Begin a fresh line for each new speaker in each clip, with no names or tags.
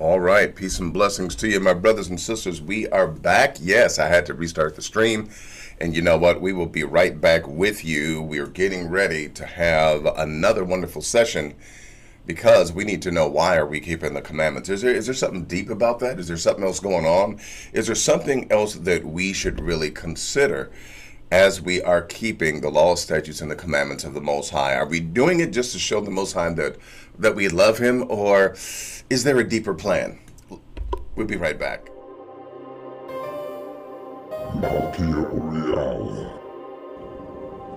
All right, peace and blessings to you, my brothers and sisters. We are back. Yes, I had to restart the stream. And you know what? We will be right back with you. We are getting ready to have another wonderful session because we need to know, why are we keeping the commandments? Is there something deep about that? Is there something else going on? Is there something else that we should really consider as we are keeping the law, statutes, and the commandments of the Most High? Are we doing it just to show the Most High that we love Him, or is there a deeper plan? We'll be right back.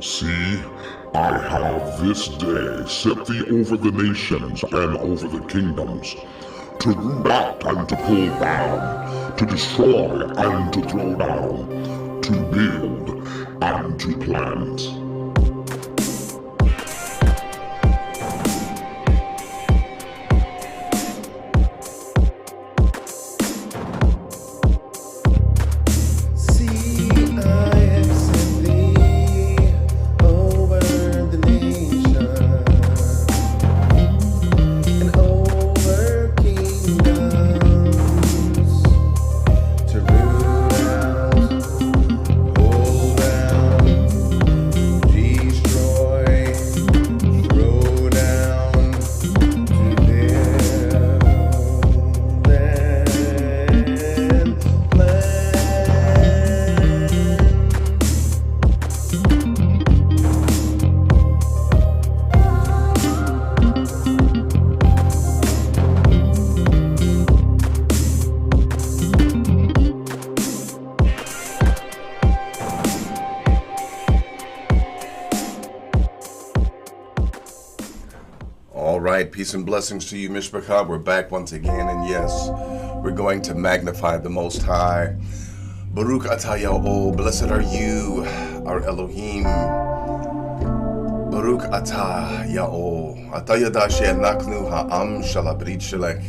See, I have this day set thee over the nations and over the kingdoms, to root out and to pull down, to destroy and to throw down, to build and to plant.
Peace and blessings to you, Mishpachah. We're back once again, and yes, we're going to magnify the Most High. Baruch atah Yahweh, blessed are you, our Elohim. Baruch atah Yahweh, atah yada she'enaknu ha'am shalabrit shelech.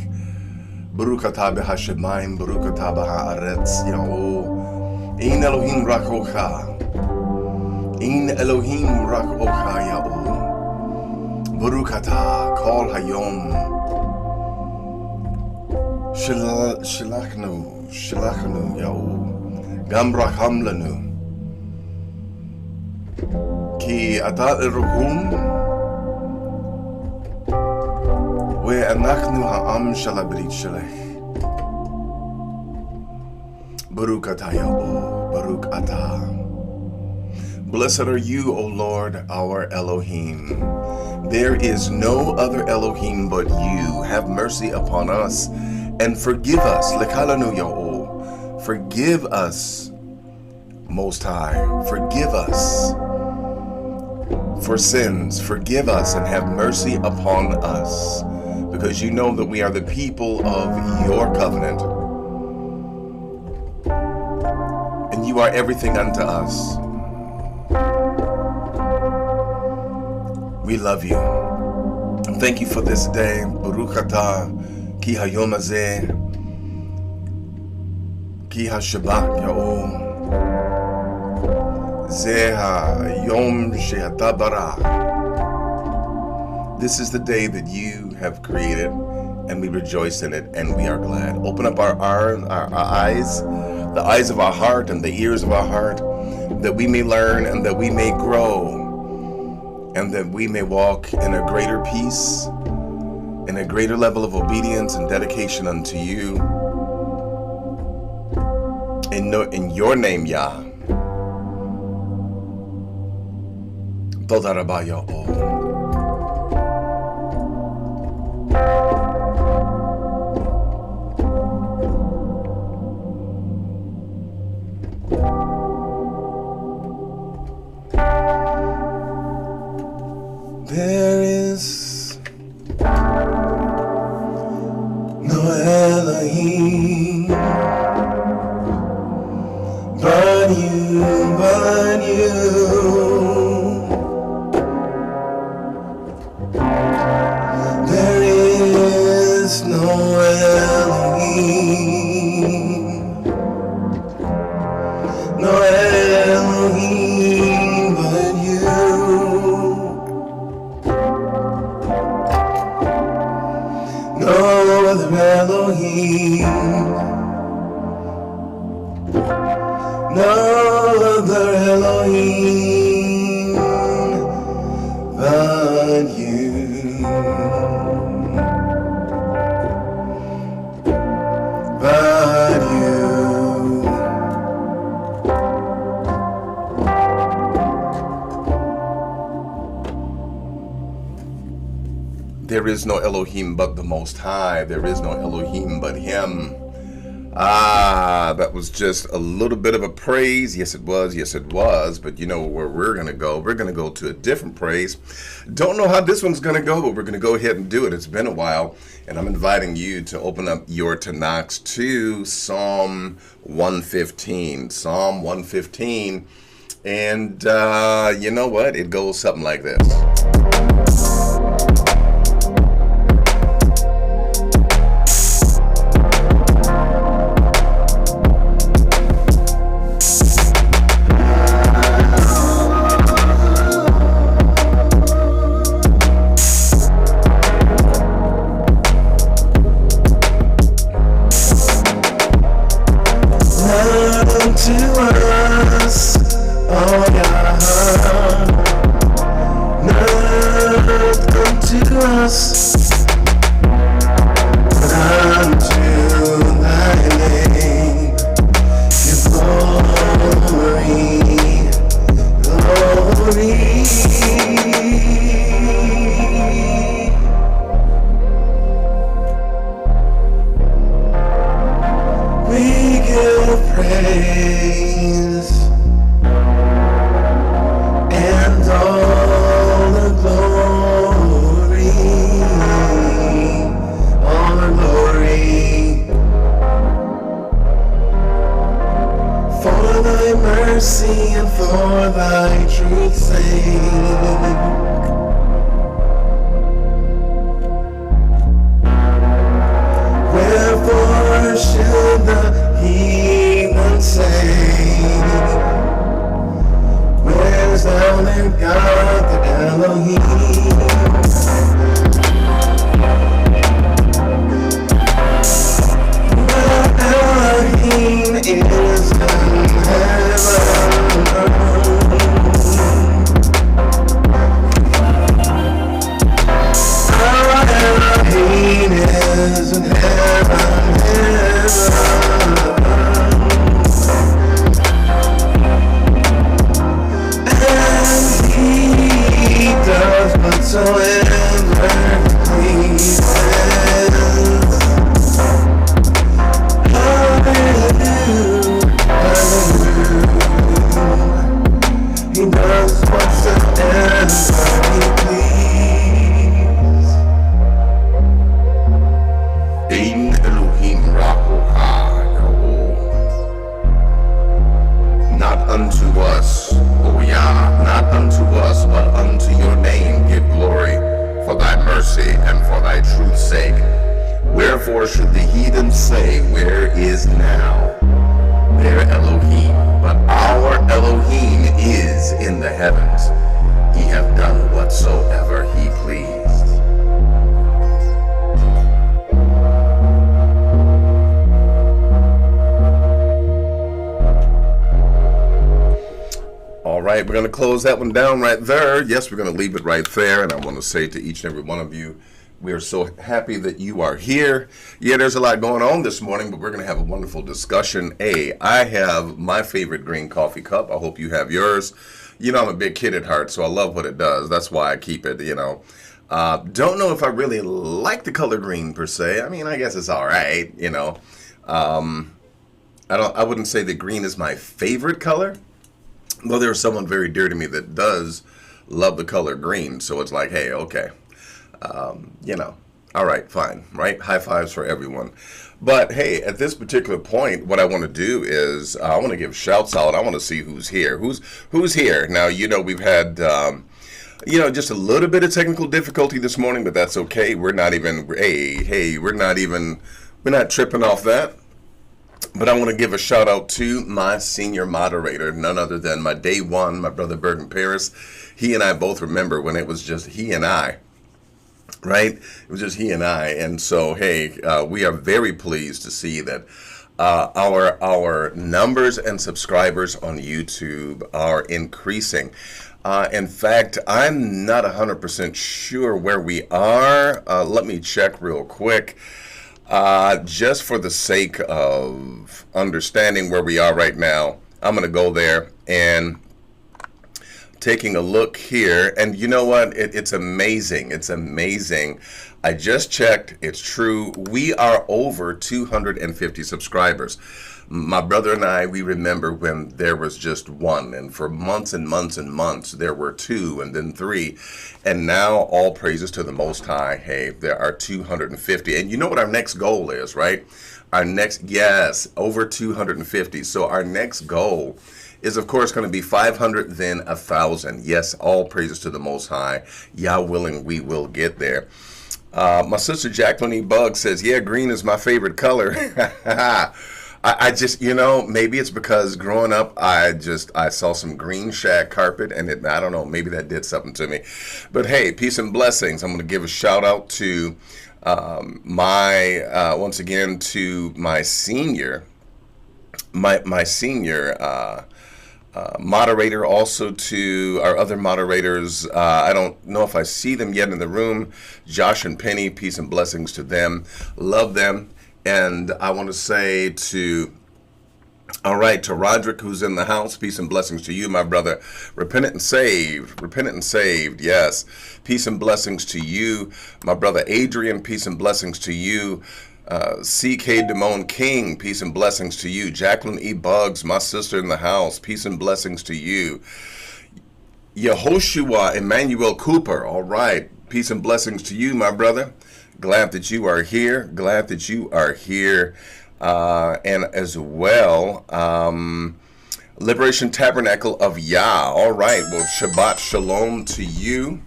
Baruch atah b'hashemayim, Baruch atah b'ha'aretz Yahweh. Ein Elohim rak ocha, Ein Elohim rak ocha Yahweh. Baruch atah kol hayom shilachnu Yahweh gam racham lanu ki atah erohum ve'anachnu ha'am shalabrit shelech. Baruch atah Yahweh, Baruch atah. Blessed are you, O Lord, our Elohim. There is no other Elohim but you. Have mercy upon us and forgive us. Lekalanu Yahweh. Forgive us, Most High. Forgive us for sins. Forgive us and have mercy upon us, because you know that we are the people of your covenant. And you are everything unto us. We love you. Thank you for this day. Baruch atah ki hayom hazeh, ki hashabbat Yahweh, zeh hayom she'ata bara. This is the day that you have created, and we rejoice in it, and we are glad. Open up our eyes, the eyes of our heart and the ears of our heart, that we may learn and that we may grow, and that we may walk in a greater peace, in a greater level of obedience and dedication unto you. In your name, Yah. Toda rabah Yahweh.
There is no Elohim but you, but you. There is no Elohim, no Elohim but you. but you, but you.
There is no Elohim but the Most High. There is no Elohim but Him. Ah, that was just a little bit of a praise. Yes, it was. Yes, it was. But you know where we're going to go? We're going to go to a different praise. Don't know how this one's going to go, but we're going to go ahead and do it. It's been a while, and I'm inviting you to open up your Tanakhs to Psalm 115. Psalm 115. And you know what? It goes something like this. We're going to close that one down right there. Yes, we're going to leave it right there. And I want to say to each and every one of you, we are so happy that you are here. Yeah, there's a lot going on this morning, but we're going to have a wonderful discussion. I have my favorite green coffee cup. I hope you have yours. You know, I'm a big kid at heart, so I love what it does. That's why I keep it, you know. Don't know if I really like the color green per se. I mean, I guess it's all right, you know. I wouldn't say that green is my favorite color. Well, there's someone very dear to me that does love the color green. So it's like, hey, okay, you know, all right, fine, right? High fives for everyone. But hey, at this particular point, what I want to do is I want to give shouts out. I want to see who's here. Who's here? Now, you know, we've had, you know, just a little bit of technical difficulty this morning, but that's okay. We're not even, we're not tripping off that. But I want to give a shout out to my senior moderator, none other than my day one, my brother Bergen Paris. He and I both remember when it was just he and I, right? It was just he and I. And so, hey, we are very pleased to see that our numbers and subscribers on YouTube are increasing. In fact, I'm not 100% sure where we are. Let me check real quick. Just for the sake of understanding where we are right now, I'm going to go there and taking a look here. And you know what? It's amazing. It's amazing. I just checked. It's true. We are over 250 subscribers. My brother and I, we remember when there was just one, and for months and months and months, there were two and then three. And now, all praises to the Most High. Hey, there are 250. And you know what our next goal is, right? Yes, over 250. So our next goal is, of course, going to be 500, then 1,000. Yes, all praises to the Most High. Yah willing, we will get there. My sister Jacqueline E. Bug says, yeah, green is my favorite color. I just, maybe it's because growing up, I saw some green shag carpet, and I don't know, maybe that did something to me. But hey, peace and blessings. I'm going to give a shout out to once again, to my senior moderator, also to our other moderators. I don't know if I see them yet in the room. Josh and Penny, peace and blessings to them. Love them. And I want to say to Roderick, who's in the house, peace and blessings to you, my brother. Repentant and saved, yes. Peace and blessings to you, my brother Adrian, peace and blessings to you. C.K. Damone King, peace and blessings to you. Jacqueline E. Buggs, my sister in the house, peace and blessings to you. Yehoshua Emmanuel Cooper, all right, peace and blessings to you, my brother. Glad that you are here. And as well, Liberation Tabernacle of Yah. All right. Well, Shabbat Shalom to you.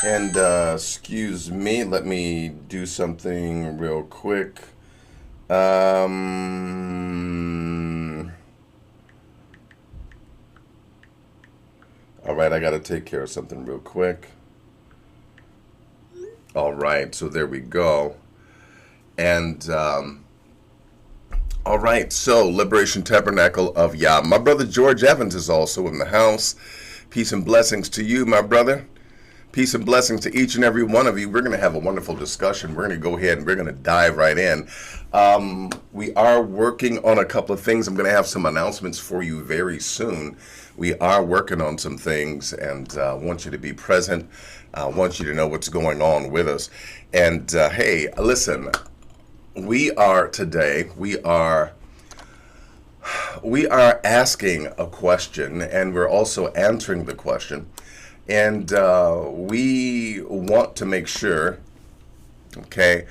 And excuse me, let me do something real quick. All right, I got to take care of something real quick. All right, so there we go. And all right, so Liberation Tabernacle of Yah. My brother George Evans is also in the house. Peace and blessings to you, my brother. Peace and blessings to each and every one of you. We're going to have a wonderful discussion. We're going to go ahead and we're going to dive right in. We are working on a couple of things. I'm going to have some announcements for you very soon. We are working on some things, and want you to be present. I want you to know what's going on with us. And hey, listen, we are asking a question, and we're also answering the question. And we want to make sure, okay,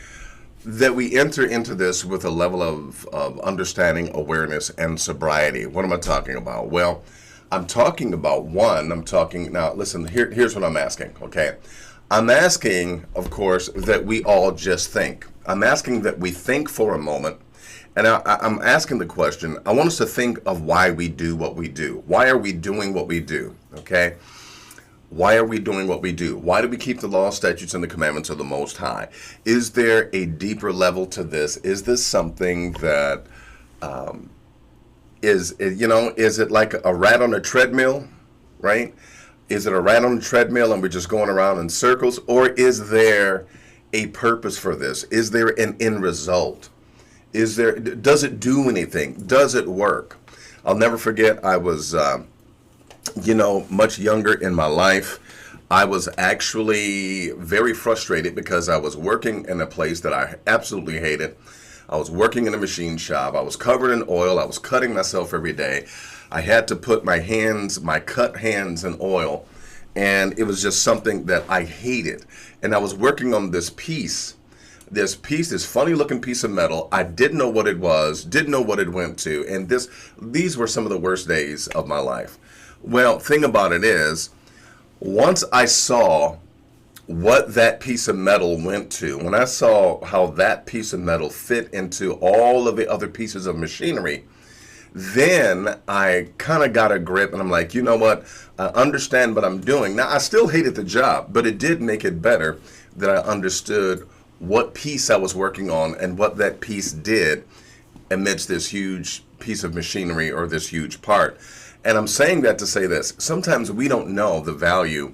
that we enter into this with a level of understanding, awareness, and sobriety. What am I talking about? Well, I'm talking about now listen, here's what I'm asking, okay? I'm asking, of course, that we all just think. I'm asking that we think for a moment, and I'm asking the question, I want us to think of why we do what we do. Why are we doing what we do, okay? Why are we doing what we do? Why do we keep the law, statutes, and the commandments of the Most High? Is there a deeper level to this? Is this something that is it like a rat on a treadmill, right? Is it a rat on a treadmill and we're just going around in circles? Or is there a purpose for this? Is there an end result? Does it do anything? Does it work? I'll never forget, I was, much younger in my life. I was actually very frustrated because I was working in a place that I absolutely hated. I was working in a machine shop. I was covered in oil. I was cutting myself every day. I had to put my cut hands in oil, and it was just something that I hated. And I was working on this funny looking piece of metal. I didn't know what it was, didn't know what it went to, and these were some of the worst days of my life. Well, thing about it is, once I saw what that piece of metal went to, when I saw how that piece of metal fit into all of the other pieces of machinery, then I kind of got a grip, and I'm like, you know what? I understand what I'm doing. Now, I still hated the job, but it did make it better that I understood what piece I was working on and what that piece did amidst this huge piece of machinery or this huge part. And I'm saying that to say this. Sometimes we don't know the value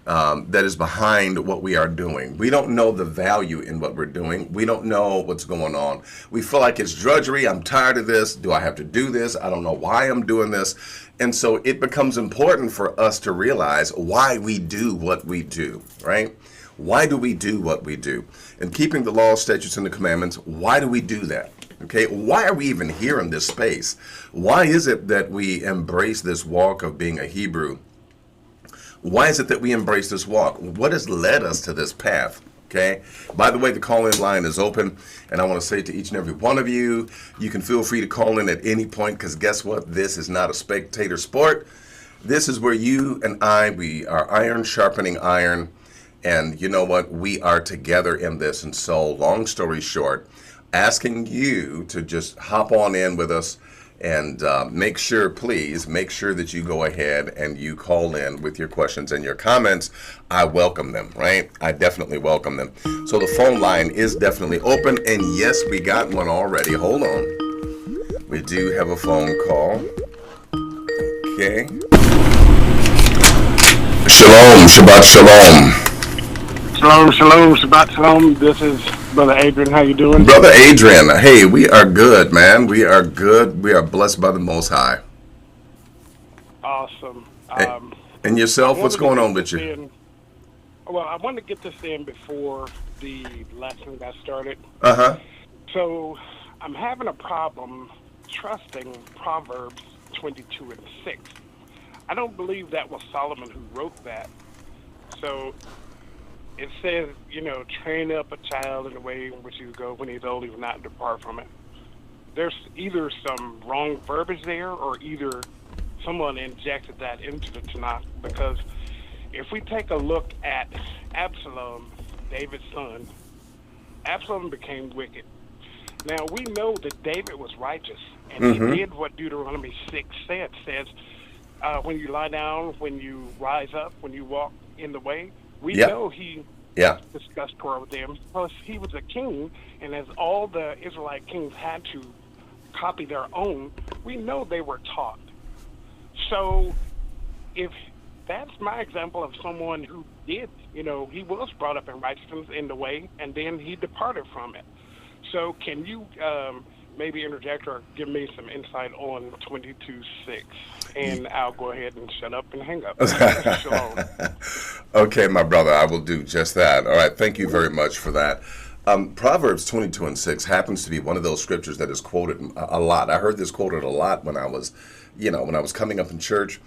that is behind what we are doing. We don't know the value in what we're doing. We don't know what's going on. We feel like it's drudgery. I'm tired of this. Do I have to do this? I don't know why I'm doing this. And so it becomes important for us to realize why we do what we do, right? Why do we do what we do? And keeping the law, statutes, and the commandments, why do we do that? Okay, why are we even here in this space? Why is it that we embrace this walk of being a Hebrew? Why is it that we embrace this walk? What has led us to this path? Okay. By the way, the call-in line is open, and I want to say to each and every one of you, you can feel free to call in at any point, because guess what? This is not a spectator sport. This is where you and I, we are iron sharpening iron, and you know what? We are together in this. And so, long story short, asking you to just hop on in with us. And make sure that you go ahead and you call in with your questions and your comments. I welcome them, right? I definitely welcome them. So the phone line is definitely open. And yes, we got one already. Hold on. We do have a phone call. Okay. Shalom, Shabbat Shalom.
Shalom, shalom, Shabbat shalom. This is Brother Adrian. How you doing?
Brother Adrian, hey, we are good, man. We are good. We are blessed by the Most High.
Awesome.
And yourself, what's going on with you?
Well, I wanted to get this in before the lesson got started.
Uh-huh.
So I'm having a problem trusting Proverbs 22 and 6. I don't believe that was Solomon who wrote that. So it says, train up a child in the way in which he will go. When he's old, he will not depart from it. There's either some wrong verbiage there, or either someone injected that into the Tanakh. Because if we take a look at Absalom, David's son, Absalom became wicked. Now, we know that David was righteous, and he did what Deuteronomy 6 says, when you lie down, when you rise up, when you walk in the way. We know he discussed Torah with them, because he was a king, and as all the Israelite kings had to copy their own, we know they were taught. So if that's my example of someone who did, he was brought up in righteousness in the way, and then he departed from it. So can you maybe interject or give me some insight on 22:6, and I'll go ahead and shut up and hang up. Shalom.
Okay, my brother, I will do just that. All right, thank you very much for that. Proverbs 22 and 6 happens to be one of those scriptures that is quoted a lot. I heard this quoted a lot when I was, coming up in church.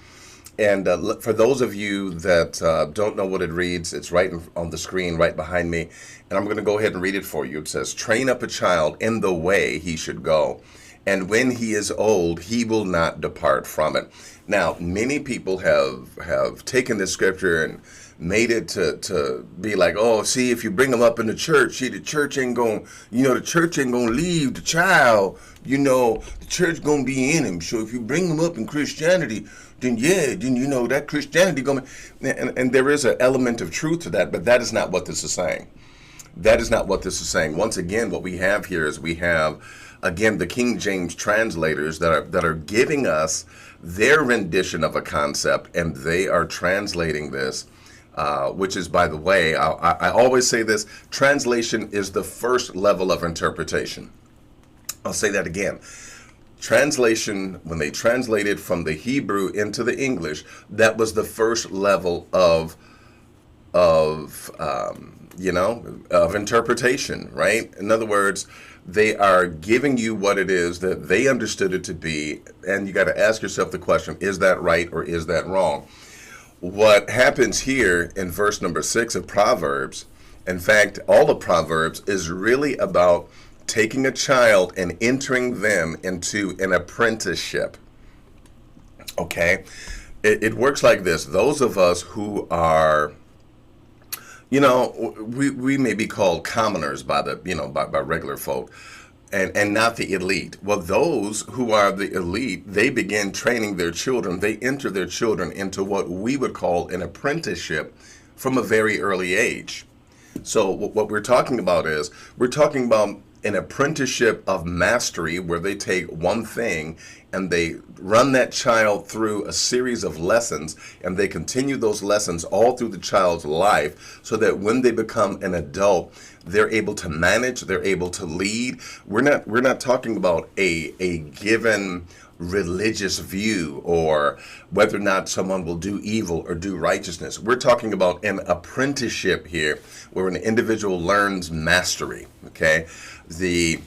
And for those of you that don't know what it reads, it's right on the screen right behind me. And I'm going to go ahead and read it for you. It says, train up a child in the way he should go, and when he is old, he will not depart from it. Now, many people have taken this scripture and made it to be like, oh, see, if you bring them up in the church, the church ain't going to leave the child. The church going to be in him. So if you bring them up in Christianity, then that Christianity going to, and there is an element of truth to that, but that is not what this is saying. That is not what this is saying. Once again, what we have here is we have, again, the King James translators that are giving us their rendition of a concept, and they are translating this, which is, by the way, I always say this, translation is the first level of interpretation. I'll say that again. Translation, when they translated from the Hebrew into the English, that was the first level of interpretation, right? In other words, they are giving you what it is that they understood it to be, and you got to ask yourself the question, is that right or is that wrong? What happens here in verse number 6 of Proverbs, in fact, all of Proverbs is really about taking a child and entering them into an apprenticeship. Okay? It works like this. Those of us who are, we may be called commoners by by regular folk, and not the elite. Well, those who are the elite, they begin training their children. They enter their children into what we would call an apprenticeship from a very early age. So what we're talking about is, we're talking about an apprenticeship of mastery, where they take one thing and they run that child through a series of lessons, and they continue those lessons all through the child's life, so that when they become an adult, they're able to manage, they're able to lead. We're not talking about a given religious view or whether or not someone will do evil or do righteousness. We're talking about an apprenticeship here, where an individual learns mastery. Okay, the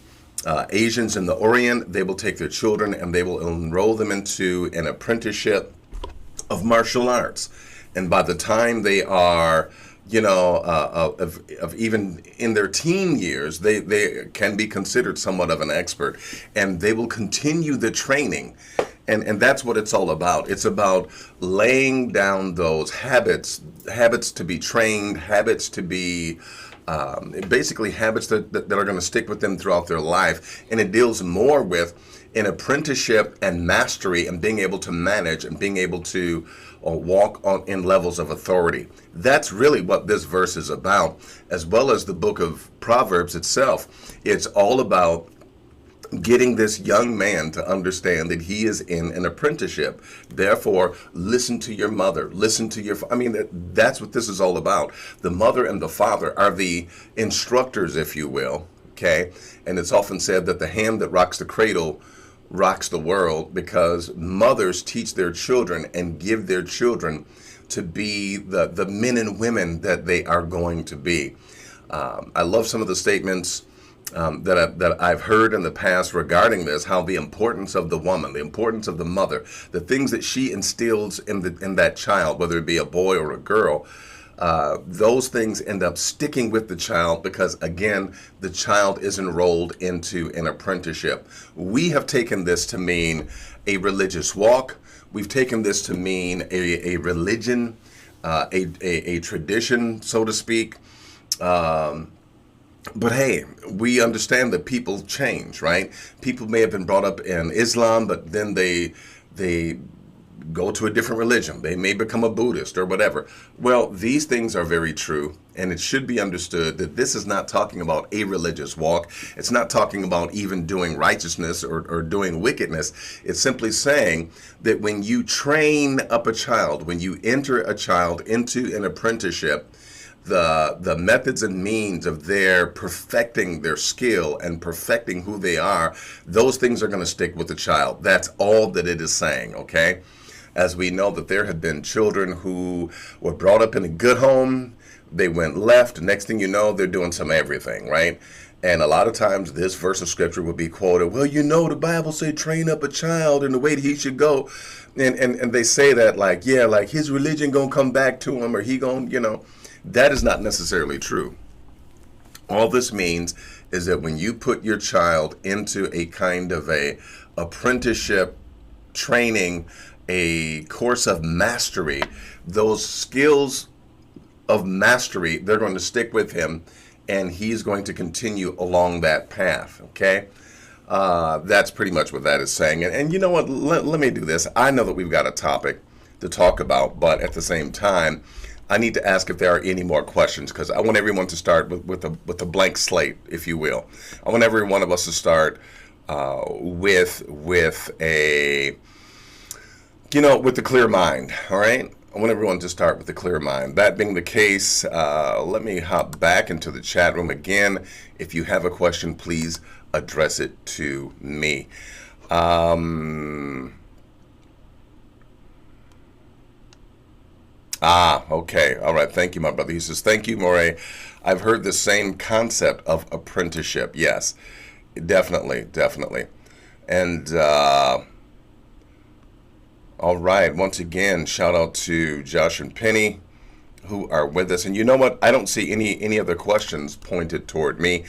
Asians in the Orient, they will take their children and they will enroll them into an apprenticeship of martial arts, and by the time they are, of even in their teen years, they can be considered somewhat of an expert, and they will continue the training. And that's what it's all about. It's about laying down those habits to be trained, habits to be basically habits that are going to stick with them throughout their life. And it deals more with an apprenticeship and mastery, and being able to manage and being able to walk in levels of authority. That's really what this verse is about, as well as the book of Proverbs itself. It's all about getting this young man to understand that he is in an apprenticeship. Therefore, listen to your mother, listen to your, that's what this is all about. The mother and the father are the instructors, if you will, okay? And it's often said that the hand that rocks the cradle rocks the world, because mothers teach their children and give their children to be the men and women that they are going to be. I love some of the statements that I've heard in the past regarding this, how the importance of the woman, the importance of the mother, the things that she instills in that child, whether it be a boy or a girl, those things end up sticking with the child, because again, the child is enrolled into an apprenticeship. We have taken this to mean a religious walk. We've taken this to mean a religion, a tradition, so to speak. But hey, we understand that people change, right? People may have been brought up in Islam, but then they go to a different religion. They may become a Buddhist or whatever. Well, these things are very true, and it should be understood that this is not talking about a religious walk. It's not talking about even doing righteousness or doing wickedness. It's simply saying that when you train up a child, when you enter a child into an apprenticeship, the methods and means of their perfecting their skill and perfecting who they are, those things are going to stick with the child. That's all that it is saying, okay? As we know that there have been children who were brought up in a good home, they went left, next thing you know, they're doing some everything, right? And a lot of times this verse of scripture will be quoted, well, the Bible say train up a child in the way that he should go. And they say that like his religion gonna come back to him, or he gonna, that is not necessarily true. All this means is that when you put your child into a kind of a apprenticeship training, a course of mastery, those skills of mastery, they're going to stick with him, and he's going to continue along that path, okay? That's pretty much what that is saying. And you know what, let me do this. I know that we've got a topic to talk about, but at the same time, I need to ask if there are any more questions, because I want everyone to start with a blank slate, if you will. I want every one of us to start with a, with a clear mind, all right? I want everyone to start with a clear mind. That being the case, let me hop back into the chat room again. If you have a question, please address it to me. Okay. All right. Thank you, my brother. He says, thank you, Moray. I've heard the same concept of apprenticeship. Yes, definitely. And, all right. Once again, shout out to Josh and Penny who are with us. And you know what? I don't see any other questions pointed toward me.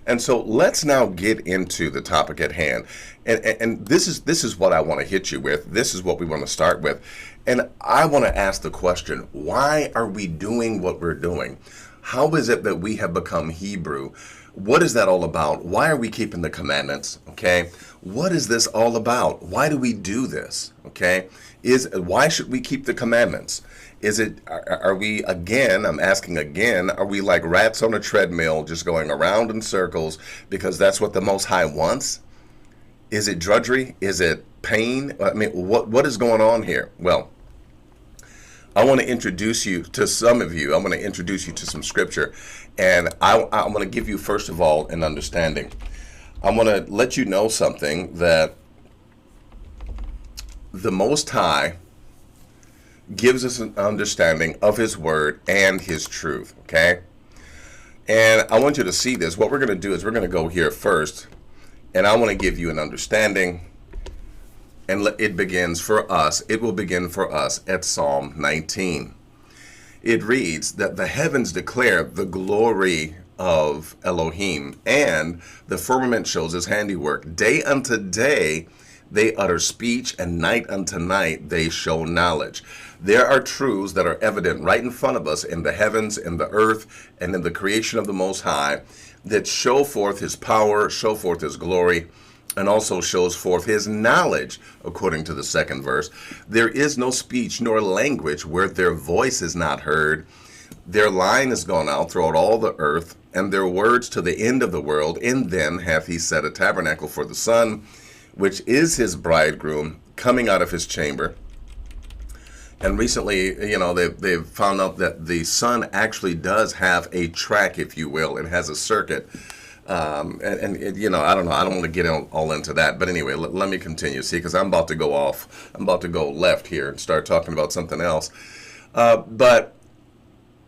And so let's now get into the topic at hand. And this is what I want to hit you with. This is what we want to start with. And I want to ask the question, why are we doing what we're doing? How is it that we have become Hebrew? What is that all about? Why are we keeping the commandments? Okay. What is this all about? Why do we do this? Okay. Why should we keep the commandments? Are we, again, I'm asking again, are we like rats on a treadmill just going around in circles because that's what the Most High wants? Is it drudgery? Is it pain? I mean, what is going on here? Well, I want to introduce you to some of you. I want to introduce you to some scripture. And I want to give you, first of all, an understanding. I want to let you know something, that the Most High gives us an understanding of his word and his truth, okay? And I want you to see this. What we're going to do is we're going to go here first, and I want to give you an understanding. And it begins for us. It will begin for us at Psalm 19. It reads that the heavens declare the glory of Elohim, and the firmament shows his handiwork. Day unto day they utter speech, and night unto night they show knowledge. There are truths that are evident right in front of us in the heavens, in the earth, and in the creation of the Most High, that show forth his power, show forth his glory, and also shows forth his knowledge, according to the second verse. There is no speech nor language where their voice is not heard. Their line is gone out throughout all the earth, and their words to the end of the world. In them hath he set a tabernacle for the sun, which is his bridegroom, coming out of his chamber. And recently, they've found out that the sun actually does have a track, if you will. It has a circuit. I don't know. I don't want to get all into that. But anyway, let me continue. See, because I'm about to go off. I'm about to go left here and start talking about something else. But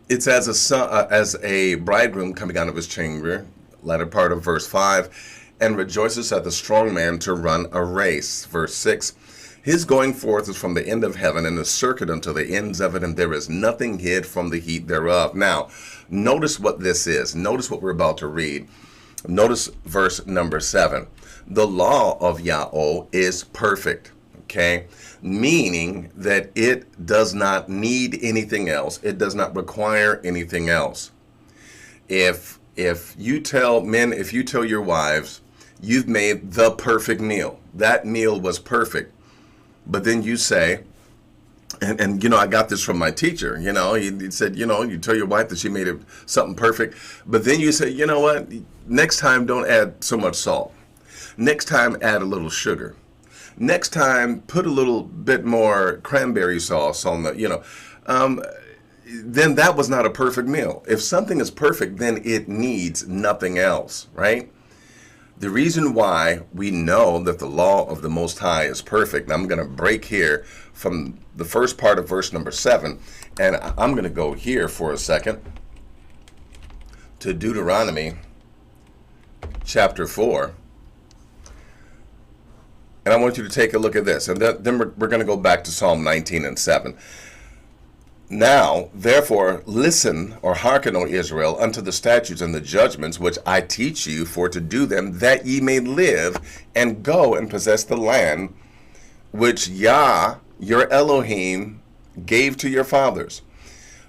it's as a bridegroom coming out of his chamber, latter part of verse 5, and rejoices at the strong man to run a race. Verse 6, his going forth is from the end of heaven, and the circuit unto the ends of it, and there is nothing hid from the heat thereof. Now, notice what this is. Notice what we're about to read. Notice verse number 7. The law of Yahweh is perfect, okay? Meaning that it does not need anything else. It does not require anything else. If you tell men, if you tell your wives, you've made the perfect meal, that meal was perfect, but then you say, and I got this from my teacher, he said, you tell your wife that she made something perfect, but then you say, you know what, next time don't add so much salt. Next time add a little sugar. Next time put a little bit more cranberry sauce on the, then that was not a perfect meal. If something is perfect, then it needs nothing else, right? The reason why we know that the law of the Most High is perfect, and I'm going to break here from the first part of verse number 7, and I'm going to go here for a second to Deuteronomy chapter 4, and I want you to take a look at this, and then we're going to go back to Psalm 19 and 7. Now, therefore, listen or hearken, O Israel, unto the statutes and the judgments which I teach you, for to do them, that ye may live, and go and possess the land which Yah, your Elohim, gave to your fathers.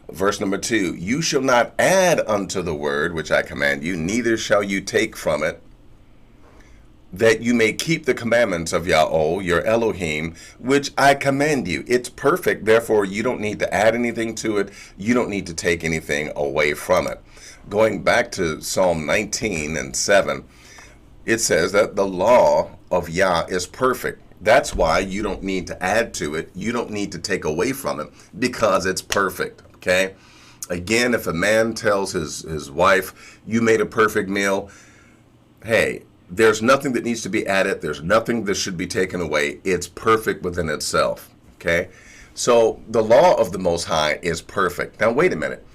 Verse number 2, you shall not add unto the word which I command you, neither shall you take from it, that you may keep the commandments of Yahweh, your Elohim, which I command you. It's perfect, therefore you don't need to add anything to it. You don't need to take anything away from it. Going back to Psalm 19 and 7, it says that the law of Yah is perfect. That's why you don't need to add to it. You don't need to take away from it, because it's perfect, okay? Again, if a man tells his wife, you made a perfect meal, hey, there's nothing that needs to be added. There's nothing that should be taken away. It's perfect within itself, okay? So the law of the Most High is perfect. Now, wait a minute.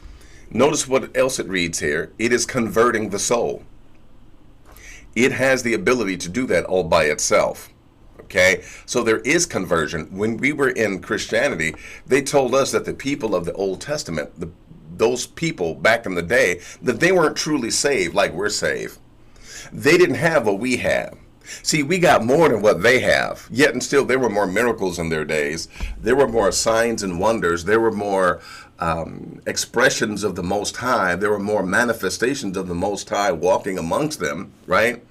Notice what else it reads here. It is converting the soul. It has the ability to do that all by itself, okay? So there is conversion. When we were in Christianity, they told us that the people of the Old Testament, those people back in the day, that they weren't truly saved like we're saved. They didn't have what we have. See, we got more than what they have. Yet and still, there were more miracles in their days. There were more signs and wonders. There were more expressions of the Most High. There were more manifestations of the Most High walking amongst them, right?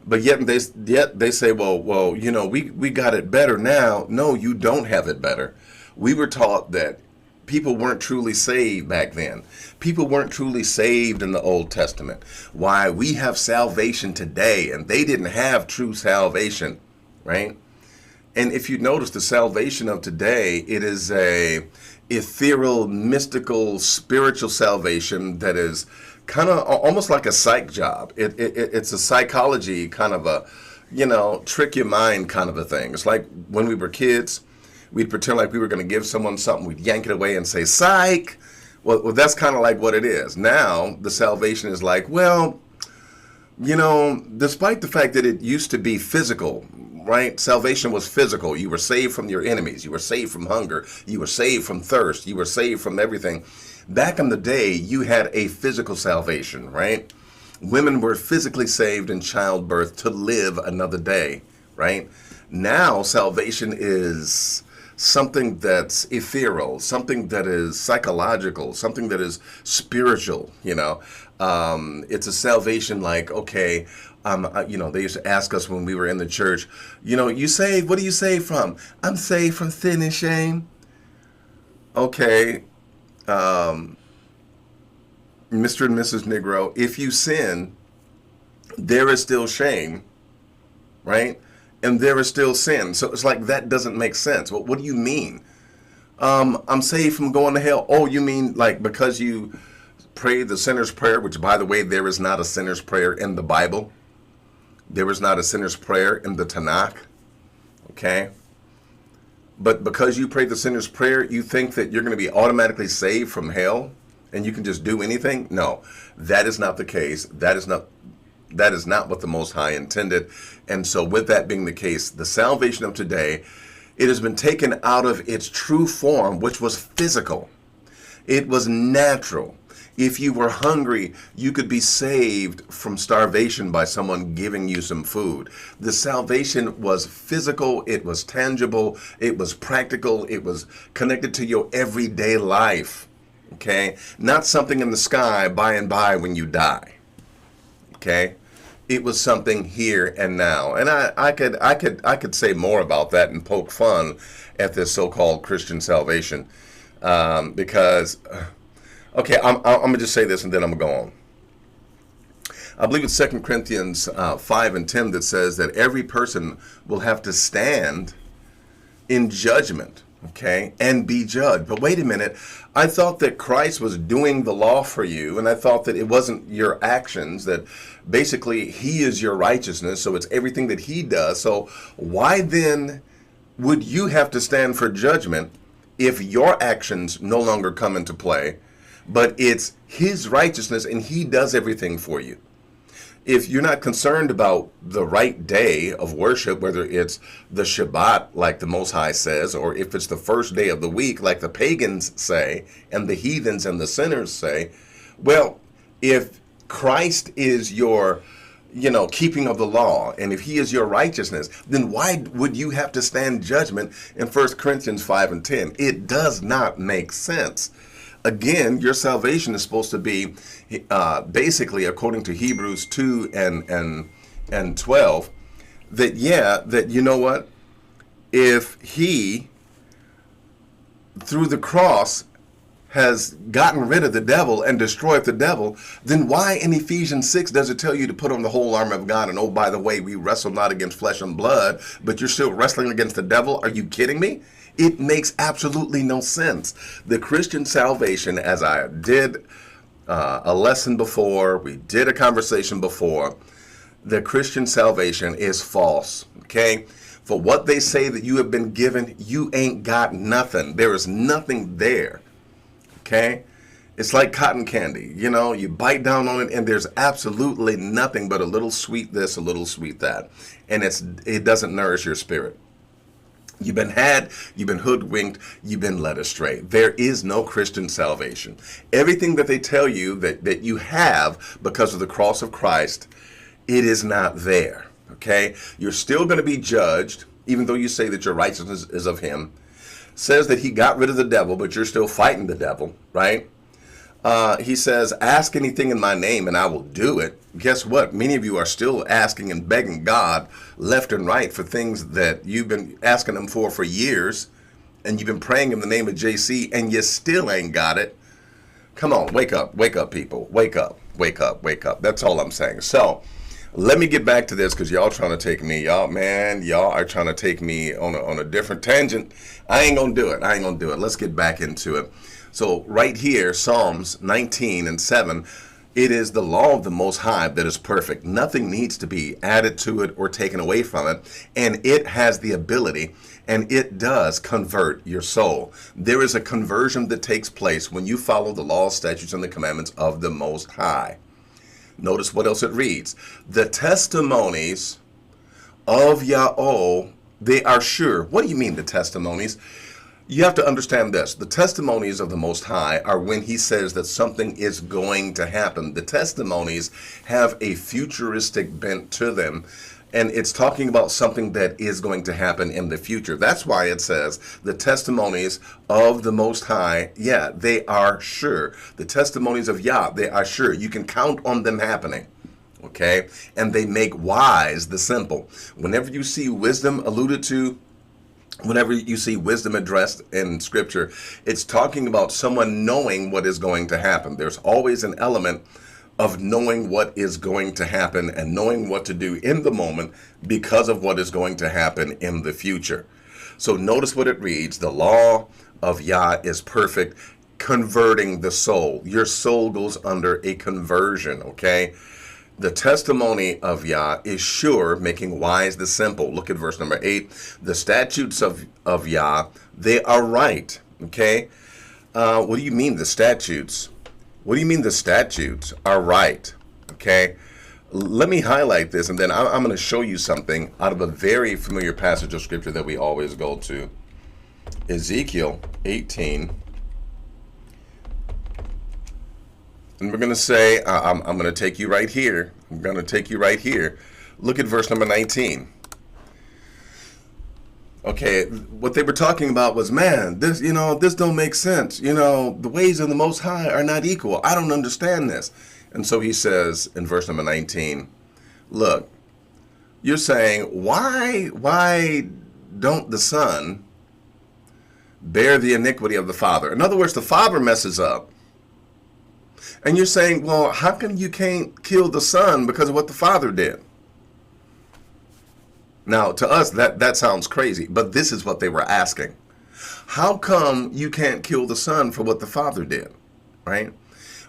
But yet they say, well, we got it better now. No, you don't have it better. We were taught that people weren't truly saved back then. People weren't truly saved in the Old Testament. Why? We have salvation today, and they didn't have true salvation, right? And if you notice, the salvation of today, it is a ethereal, mystical, spiritual salvation that is kind of almost like a psych job. It's a psychology kind of a, trick your mind kind of a thing. It's like when we were kids, we'd pretend like we were going to give someone something, we'd yank it away and say, psych. Well, that's kind of like what it is. Now, the salvation is like, well, despite the fact that it used to be physical, right? Salvation was physical. You were saved from your enemies. You were saved from hunger. You were saved from thirst. You were saved from everything. Back in the day, you had a physical salvation, right? Women were physically saved in childbirth to live another day, right? Now, salvation is something that's ethereal, something that is psychological, something that is spiritual, It's a salvation like, okay, they used to ask us when we were in the church, you saved, what are you saved from? I'm saved from sin and shame. Okay, Mr. and Mrs. Negro, if you sin, there is still shame, right? And there is still sin. So it's like, that doesn't make sense. What do you mean? I'm saved from going to hell. Oh, you mean like because you pray the sinner's prayer, which, by the way, there is not a sinner's prayer in the Bible. There is not a sinner's prayer in the Tanakh. Okay? But because you pray the sinner's prayer, you think that you're going to be automatically saved from hell and you can just do anything? No, that is not the case. That is not what the Most High intended. And so with that being the case, the salvation of today, it has been taken out of its true form, which was physical. It was natural. If you were hungry, you could be saved from starvation by someone giving you some food. The salvation was physical, it was tangible, it was practical, it was connected to your everyday life. Okay? Not something in the sky by and by when you die. Okay? It was something here and now. And I could say more about that and poke fun at this so-called Christian salvation. Because okay, I'm going to just say this and then I'm going to go on. I believe it's 2 Corinthians 5 and 10 that says that every person will have to stand in judgment, okay, and be judged. But wait a minute, I thought that Christ was doing the law for you, and I thought that it wasn't your actions, that basically he is your righteousness, so it's everything that he does. So why then would you have to stand for judgment if your actions no longer come into play, but it's his righteousness and he does everything for you? If you're not concerned about the right day of worship, whether it's the Shabbat, like the Most High says, or if it's the first day of the week, like the pagans say, and the heathens and the sinners say, well, if Christ is your, keeping of the law, and if he is your righteousness, then why would you have to stand judgment in 1 Corinthians 5 and 10? It does not make sense. Again, your salvation is supposed to be basically, according to Hebrews 2 and 12, that you know what? If he, through the cross, has gotten rid of the devil and destroyed the devil, then why in Ephesians 6 does it tell you to put on the whole armor of God? And oh, by the way, we wrestle not against flesh and blood, but you're still wrestling against the devil? Are you kidding me? It makes absolutely no sense. The Christian salvation, as I did a lesson before, we did a conversation before, the Christian salvation is false, okay? For what they say that you have been given, you ain't got nothing. There is nothing there, okay? It's like cotton candy, you bite down on it and there's absolutely nothing but a little sweet this, a little sweet that. And it doesn't nourish your spirit. You've been hoodwinked, you've been led astray. There is no Christian salvation. Everything that they tell you that you have because of the cross of Christ, it is not there, okay? You're still going to be judged, even though you say that your righteousness is of him. Says that he got rid of the devil, but you're still fighting the devil, right? He says, ask anything in my name and I will do it. Guess what? Many of you are still asking and begging God left and right for things that you've been asking him for years, and you've been praying in the name of JC and you still ain't got it. Come on, wake up, people. Wake up. That's all I'm saying. So Let me get back to this because y'all trying to take me, y'all are trying to take me on a different tangent. I ain't gonna do it. Let's get back into it. So right here, Psalms 19 and 7, it is the law of the Most High that is perfect. Nothing needs to be added to it or taken away from it. And it has the ability, and it does convert your soul. There is a conversion that takes place when you follow the laws, statutes, and the commandments of the Most High. Notice what else it reads. The testimonies of Yahweh, they are sure. What do you mean the testimonies? You have to understand this. The testimonies of the Most High are when he says that something is going to happen. The testimonies have a futuristic bent to them, and it's talking about something that is going to happen in the future. That's why it says the testimonies of the Most High, yeah, they are sure. The testimonies of Yah, they are sure. You can count on them happening. Okay? And they make wise the simple. Whenever you see wisdom alluded to, whenever you see wisdom addressed in scripture, it's talking about someone knowing what is going to happen. There's always an element of knowing what is going to happen and knowing what to do in the moment because of what is going to happen in the future. So notice what it reads. The law of Yah is perfect, converting the soul. Your soul goes under a conversion, okay? The testimony of Yah is sure, making wise the simple. Look at verse number 8. The statutes of Yah, they are right, okay? What do you mean the statutes? What do you mean the statutes are right? Okay, let me highlight this, and then I'm going to show you something out of a very familiar passage of scripture that we always go to. Ezekiel 18. And we're going to say, I'm going to take you right here. I'm going to take you right here. Look at verse number 19. Okay, what they were talking about was, man, this don't make sense. The ways of the Most High are not equal. I don't understand this. And so he says in verse number 19, look, you're saying, why don't the Son bear the iniquity of the Father? In other words, the Father messes up. And you're saying, well, how come you can't kill the Son because of what the Father did? Now, to us, that sounds crazy, but this is what they were asking. How come you can't kill the Son for what the Father did, right?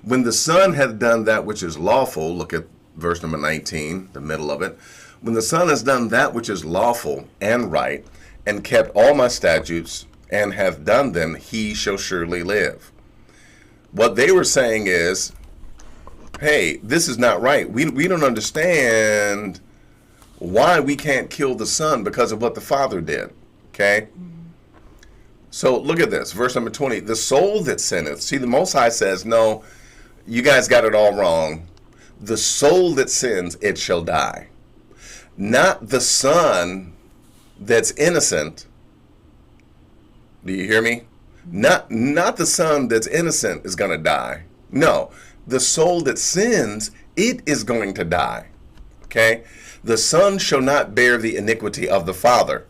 When the Son had done that which is lawful, look at verse number 19, the middle of it. When the Son has done that which is lawful and right, and kept all my statutes, and hath done them, he shall surely live. What they were saying is, hey, this is not right. We don't understand why we can't kill the Son because of what the Father did. Okay? So look at this, verse number 20. The soul that sinneth. See, the Most High says, no, you guys got it all wrong. The soul that sins, it shall die. Not the son that's innocent. Do you hear me? Not the son that's innocent is going to die. No, the soul that sins, it is going to die. Okay? The son shall not bear the iniquity of the father.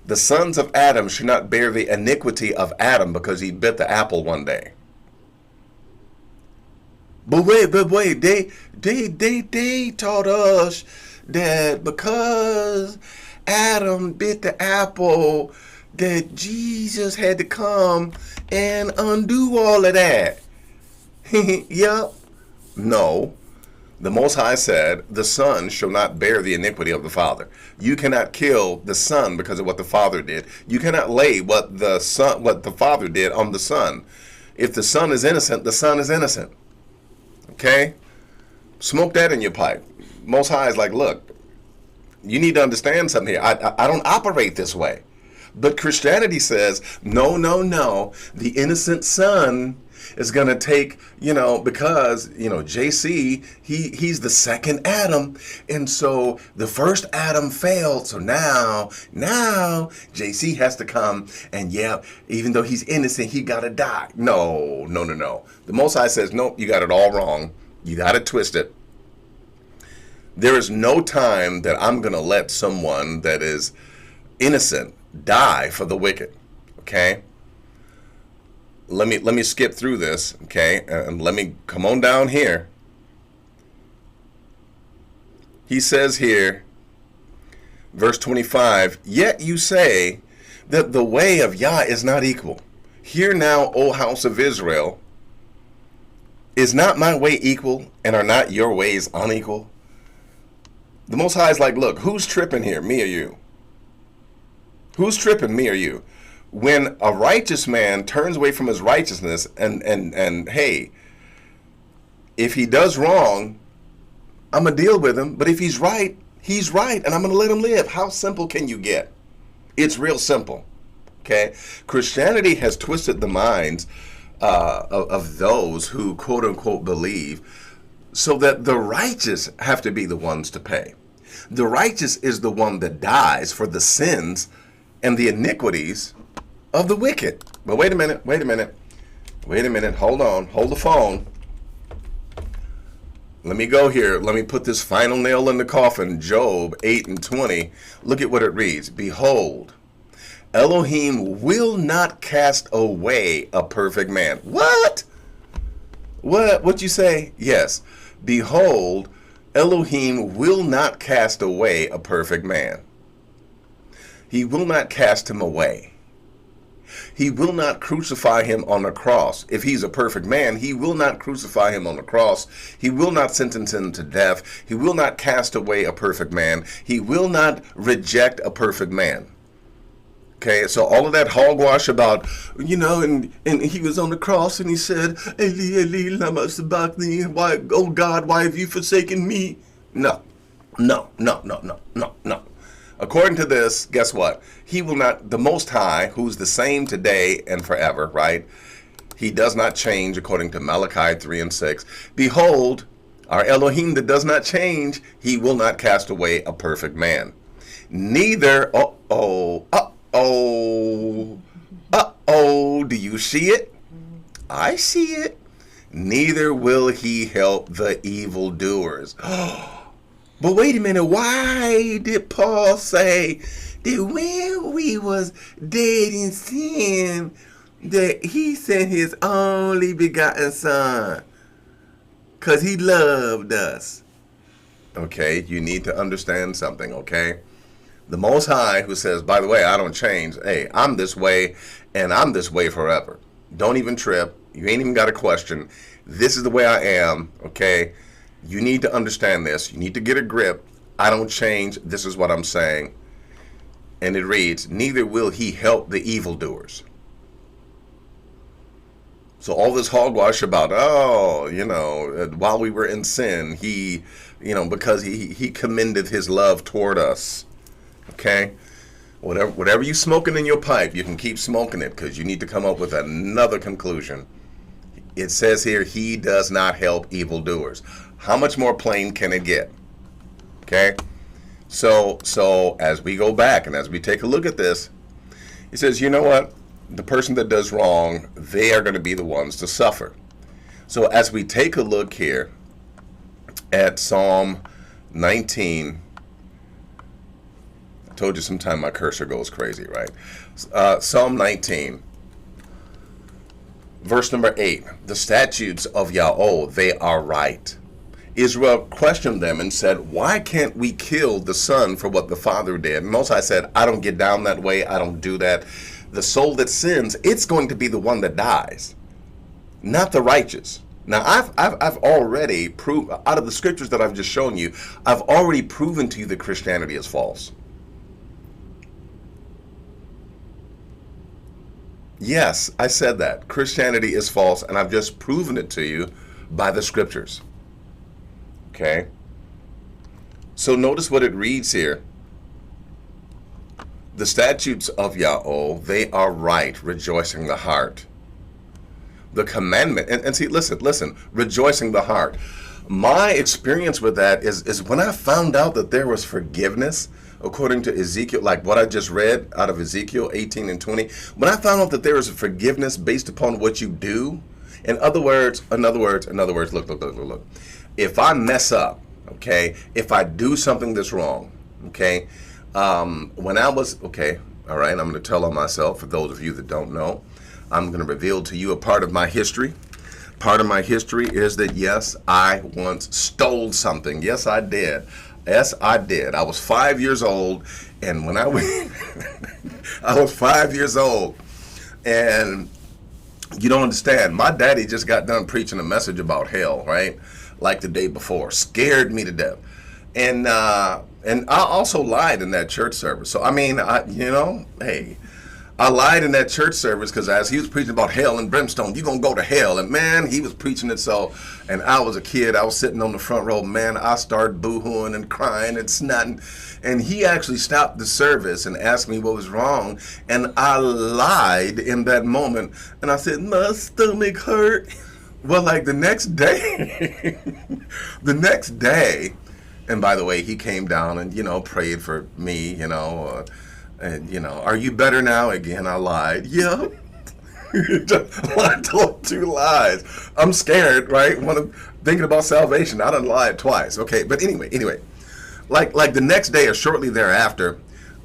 The sons of Adam should not bear the iniquity of Adam because he bit the apple one day. But wait, they taught us that because Adam bit the apple, that Jesus had to come and undo all of that. Yep. No. The Most High said, the Son shall not bear the iniquity of the Father. You cannot kill the Son because of what the Father did. You cannot lay what the Father did on the Son. If the Son is innocent, the Son is innocent. Okay? Smoke that in your pipe. Most High is like, look, you need to understand something here. I don't operate this way. But Christianity says, no. The innocent son is going to take, because, JC, he's the second Adam. And so the first Adam failed. So now JC has to come. And even though he's innocent, he got to die. No. The Most High says, nope, you got it all wrong. You got it twisted. There is no time that I'm going to let someone that is innocent die for the wicked. Okay? Let me skip through this, okay? And let me come on down here. He says here, verse 25, yet you say that the way of Yah is not equal. Hear now, O house of Israel, is not my way equal, and are not your ways unequal? The Most High is like, look, who's tripping here, me or you? Who's tripping, me or you? When a righteous man turns away from his righteousness and hey, if he does wrong, I'm going to deal with him. But if he's right, and I'm going to let him live. How simple can you get? It's real simple. Okay? Christianity has twisted the minds of those who quote unquote believe, so that the righteous have to be the ones to pay. The righteous is the one that dies for the sins and the iniquities of the wicked. But wait a minute, hold on, hold the phone. Let me go here. Let me put this final nail in the coffin. Job 8:20. Look at what it reads. Behold, Elohim will not cast away a perfect man. What? What you say? Yes. Behold, Elohim will not cast away a perfect man. He will not cast him away. He will not crucify him on a cross. If he's a perfect man, he will not crucify him on the cross. He will not sentence him to death. He will not cast away a perfect man. He will not reject a perfect man. Okay, so all of that hogwash about, and he was on the cross and he said, Eli, Eli, lama sabachthani, why, oh God, why have you forsaken me? No. According to this, guess what? He will not, the Most High, who's the same today and forever, right? He does not change, according to Malachi 3:6. Behold, our Elohim that does not change, he will not cast away a perfect man. Neither, do you see it? I see it. Neither will he help the evildoers. But wait a minute, why did Paul say that when we was dead in sin, that he sent his only begotten son? Because he loved us. Okay, you need to understand something, okay? The Most High, who says, by the way, I don't change. Hey, I'm this way, and I'm this way forever. Don't even trip. You ain't even got a question. This is the way I am, okay? You need to understand this. You need to get a grip. I don't change. This is what I'm saying. And it reads, neither will he help the evildoers. So all this hogwash about, while we were in sin, he, because he commended his love toward us. Okay? Whatever you smoking in your pipe, you can keep smoking it, because you need to come up with another conclusion. It says here, he does not help evildoers. How much more plain can it get? Okay? So as we go back and as we take a look at this, he says, you know what? The person that does wrong, they are going to be the ones to suffer. So as we take a look here at Psalm 19, I told you sometime my cursor goes crazy, right? Psalm 19, verse number 8, the statutes of Yahweh, they are right. Israel questioned them and said, why can't we kill the son for what the father did? And Most High said, I don't get down that way. I don't do that. The soul that sins, it's going to be the one that dies, not the righteous. Now, I've already proved, out of the scriptures that I've just shown you, I've already proven to you that Christianity is false. Yes, I said that. Christianity is false, and I've just proven it to you by the scriptures. Okay? So notice what it reads here. The statutes of Yahweh, they are right, rejoicing the heart. The commandment, and see, listen, rejoicing the heart. My experience with that is when I found out that there was forgiveness, according to Ezekiel, like what I just read out of Ezekiel 18 and 20, when I found out that there is a forgiveness based upon what you do, in other words, look. If I mess up, okay, if I do something that's wrong, okay, when I was, okay, all right, I'm going to tell on myself, for those of you that don't know, I'm going to reveal to you a part of my history. Part of my history is that, yes, I once stole something. Yes, I did. Yes, I did. I was 5 years old, and when I went, I was 5 years old, and you don't understand. My daddy just got done preaching a message about hell, right? Like the day before, scared me to death, and I also lied in that church service. So I mean, hey. I lied in that church service because as he was preaching about hell and brimstone, you're going to go to hell. And man, he was preaching it so, and I was a kid, I was sitting on the front row, man, I started boo-hooing and crying and snotting. And he actually stopped the service and asked me what was wrong. And I lied in that moment. And I said, my stomach hurt. Well, like the next day, and by the way, he came down and, prayed for me, and, are you better now? Again, I lied. Yeah. I told 2 lies. I'm scared, right? Thinking about salvation. I done lied twice. Okay, but anyway. Like the next day or shortly thereafter,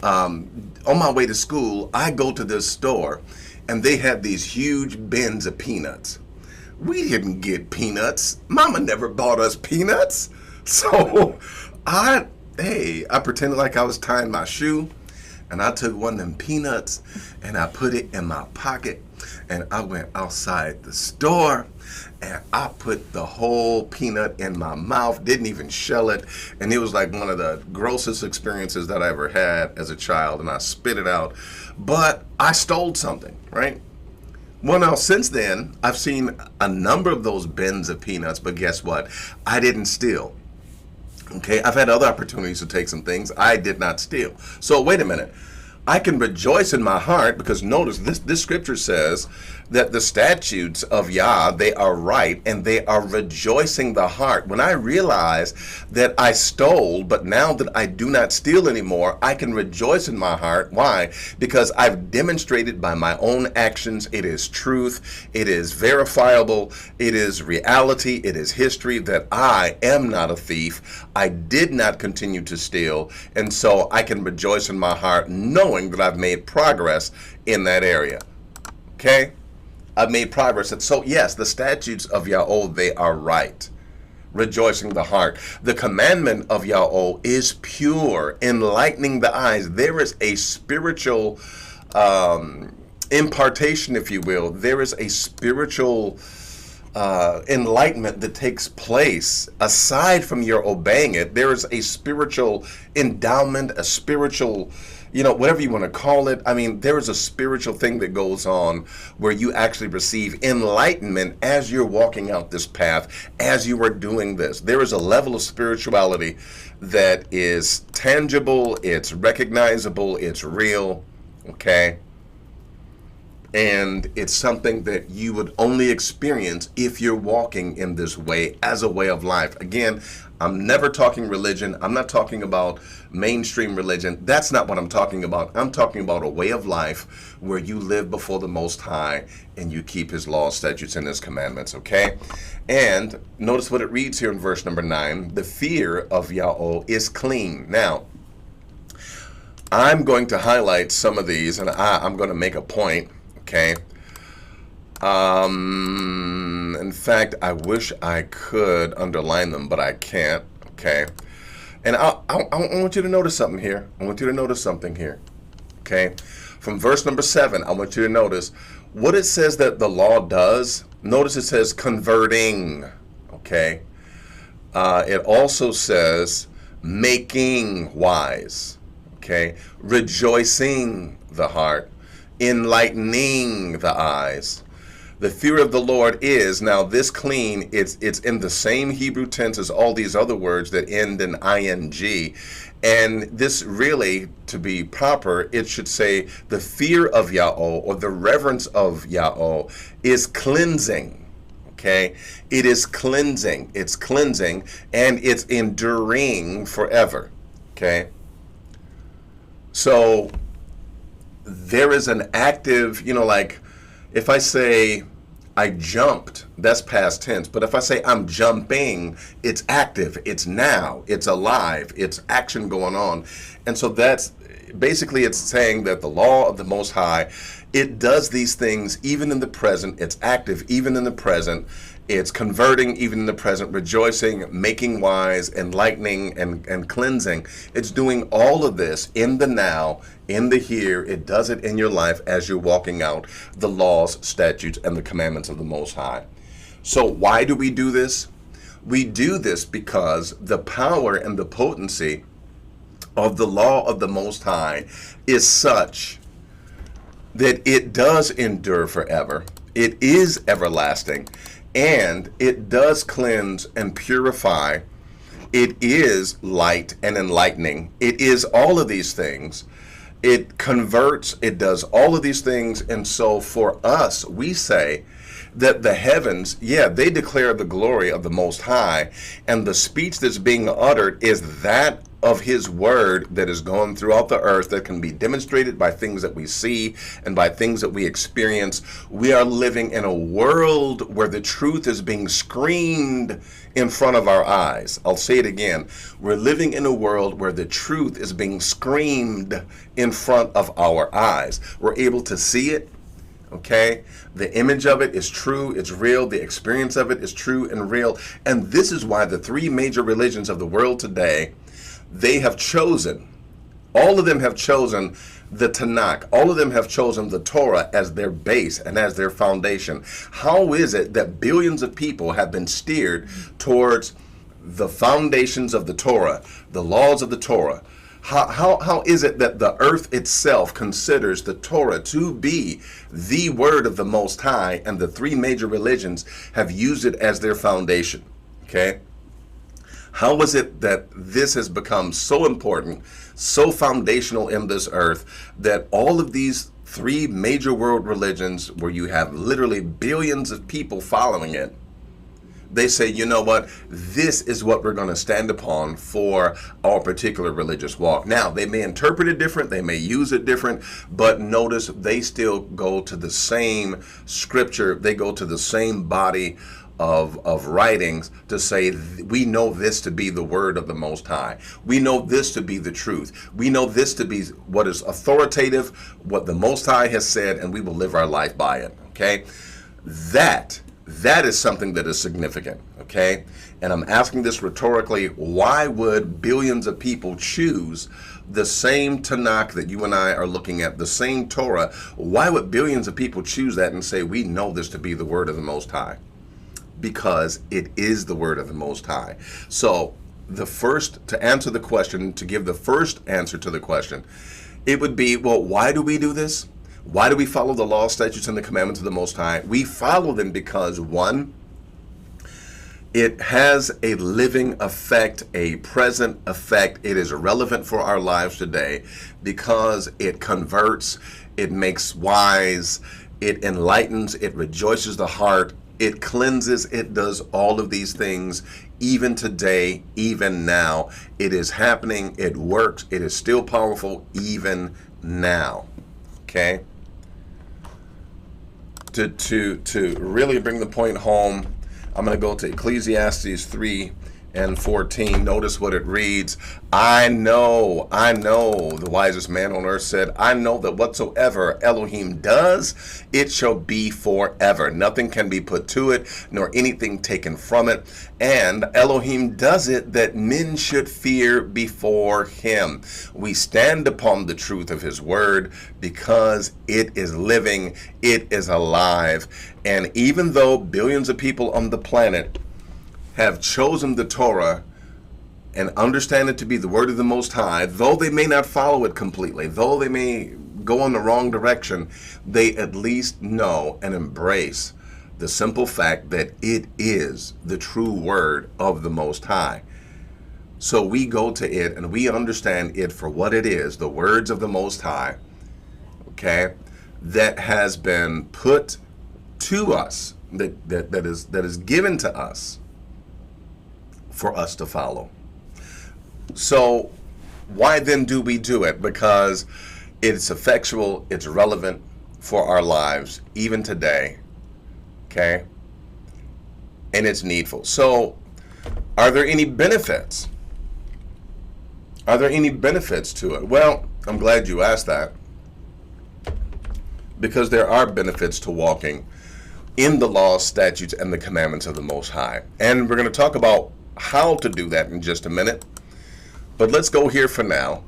on my way to school, I go to this store, and they had these huge bins of peanuts. We didn't get peanuts. Mama never bought us peanuts. So I pretended like I was tying my shoe. And I took one of them peanuts and I put it in my pocket, and I went outside the store and I put the whole peanut in my mouth, didn't even shell it. And it was like one of the grossest experiences that I ever had as a child, and I spit it out. But I stole something, right? Well, now since then, I've seen a number of those bins of peanuts, but guess what? I didn't steal. Okay, I've had other opportunities to take some things. I did not steal. So wait a minute. I can rejoice in my heart because notice this scripture says that the statutes of Yah, they are right and they are rejoicing the heart. When I realize that I stole, but now that I do not steal anymore, I can rejoice in my heart. Why? Because I've demonstrated by my own actions, it is truth, it is verifiable, it is reality, it is history that I am not a thief. I did not continue to steal, and so I can rejoice in my heart knowing that I've made progress in that area. Okay? I've made progress. And so, yes, the statutes of Yahweh, they are right. Rejoicing the heart. The commandment of Yahweh is pure, enlightening the eyes. There is a spiritual impartation, if you will. There is a spiritual enlightenment that takes place aside from your obeying it. There is a spiritual endowment, a spiritual, whatever you want to call it. I mean, there is a spiritual thing that goes on where you actually receive enlightenment as you're walking out this path, as you are doing this. There is a level of spirituality that is tangible, it's recognizable, it's real, okay? And it's something that you would only experience if you're walking in this way as a way of life. Again, I'm never talking religion. I'm not talking about mainstream religion. That's not what I'm talking about. I'm talking about a way of life where you live before the Most High and you keep His laws, statutes, and His commandments, okay? And notice what it reads here in verse number 9. The fear of Yahweh is clean. Now, I'm going to highlight some of these, and I'm going to make a point. Okay. In fact, I wish I could underline them, but I can't. Okay. And I want you to notice something here. Okay. From verse number 7, I want you to notice what it says that the law does. Notice it says converting. Okay. It also says making wise. Okay. Rejoicing the heart. Enlightening the eyes. The fear of the Lord is, now this clean, it's in the same Hebrew tense as all these other words that end in ing. And this really, to be proper, it should say the fear of Yahweh or the reverence of Yahweh is cleansing. Okay? It is cleansing. It's cleansing and it's enduring forever. Okay? So there is an active, like if I say I jumped, that's past tense. But if I say I'm jumping, it's active, it's now, it's alive, it's action going on. And so that's basically, it's saying that the law of the Most High, it does these things even in the present, it's active even in the present. It's converting even in the present, rejoicing, making wise, enlightening, and cleansing. It's doing all of this in the now, in the here. It does it in your life as you're walking out the laws, statutes, and the commandments of the Most High. So why do we do this? We do this because the power and the potency of the law of the Most High is such that it does endure forever. It is everlasting. And it does cleanse and purify. It is light and enlightening. It is all of these things. It converts. It does all of these things. And so for us, we say that the heavens, they declare the glory of the Most High. And the speech that's being uttered is that of his word that is going throughout the earth, that can be demonstrated by things that we see and by things that we experience. We are living in a world where the truth is being screamed in front of our eyes. I'll say it again. We're living in a world where the truth is being screamed in front of our eyes. We're able to see it. Okay, the image of it is true, it's real, the experience of it is true and real. And this is why the three major religions of the world today, they have chosen, all of them have chosen the Tanakh. All of them have chosen the Torah as their base and as their foundation. How is it that billions of people have been steered towards the foundations of the Torah, the laws of the Torah? How is it that the earth itself considers the Torah to be the word of the Most High, and the three major religions have used it as their foundation? Okay? How is it that this has become so important, so foundational in this earth, that all of these three major world religions, where you have literally billions of people following it, they say, you know what, this is what we're going to stand upon for our particular religious walk. Now, they may interpret it different, they may use it different, but notice they still go to the same scripture, they go to the same body of writings to say, we know this to be the word of the Most High. We know this to be the truth. We know this to be what is authoritative, what the Most High has said, and we will live our life by it. Okay? That is something that is significant. Okay? And I'm asking this rhetorically, why would billions of people choose the same Tanakh that you and I are looking at, the same Torah? Why would billions of people choose that and say, we know this to be the word of the Most High? Because it is the word of the Most High. So to answer the question, to give the first answer to the question, it would be, well, why do we do this? Why do we follow the law, statutes, and the commandments of the Most High? We follow them because, one, it has a living effect, a present effect. It is relevant for our lives today because it converts, it makes wise, it enlightens, it rejoices the heart, it cleanses, it does all of these things even today, even now. It is happening, it works, it is still powerful even now. Okay? To really bring the point home, I'm going to go to Ecclesiastes 3:14. Notice what it reads. I know, the wisest man on earth said, I know that whatsoever Elohim does, it shall be forever. Nothing can be put to it, nor anything taken from it. And Elohim does it that men should fear before him. We stand upon the truth of his word because it is living, it is alive. And even though billions of people on the planet have chosen the Torah and understand it to be the word of the Most High, though they may not follow it completely, though they may go in the wrong direction, they at least know and embrace the simple fact that it is the true word of the Most High. So we go to it and we understand it for what it is, the words of the Most High, okay, that has been put to us, that is given to us for us to follow. So why then do we do it? Because it's effectual, it's relevant for our lives, even today, okay? And it's needful. So are there any benefits? Are there any benefits to it? Well, I'm glad you asked that, because there are benefits to walking in the laws, statutes, and the commandments of the Most High. And we're going to talk about how to do that in just a minute. But let's go here for now.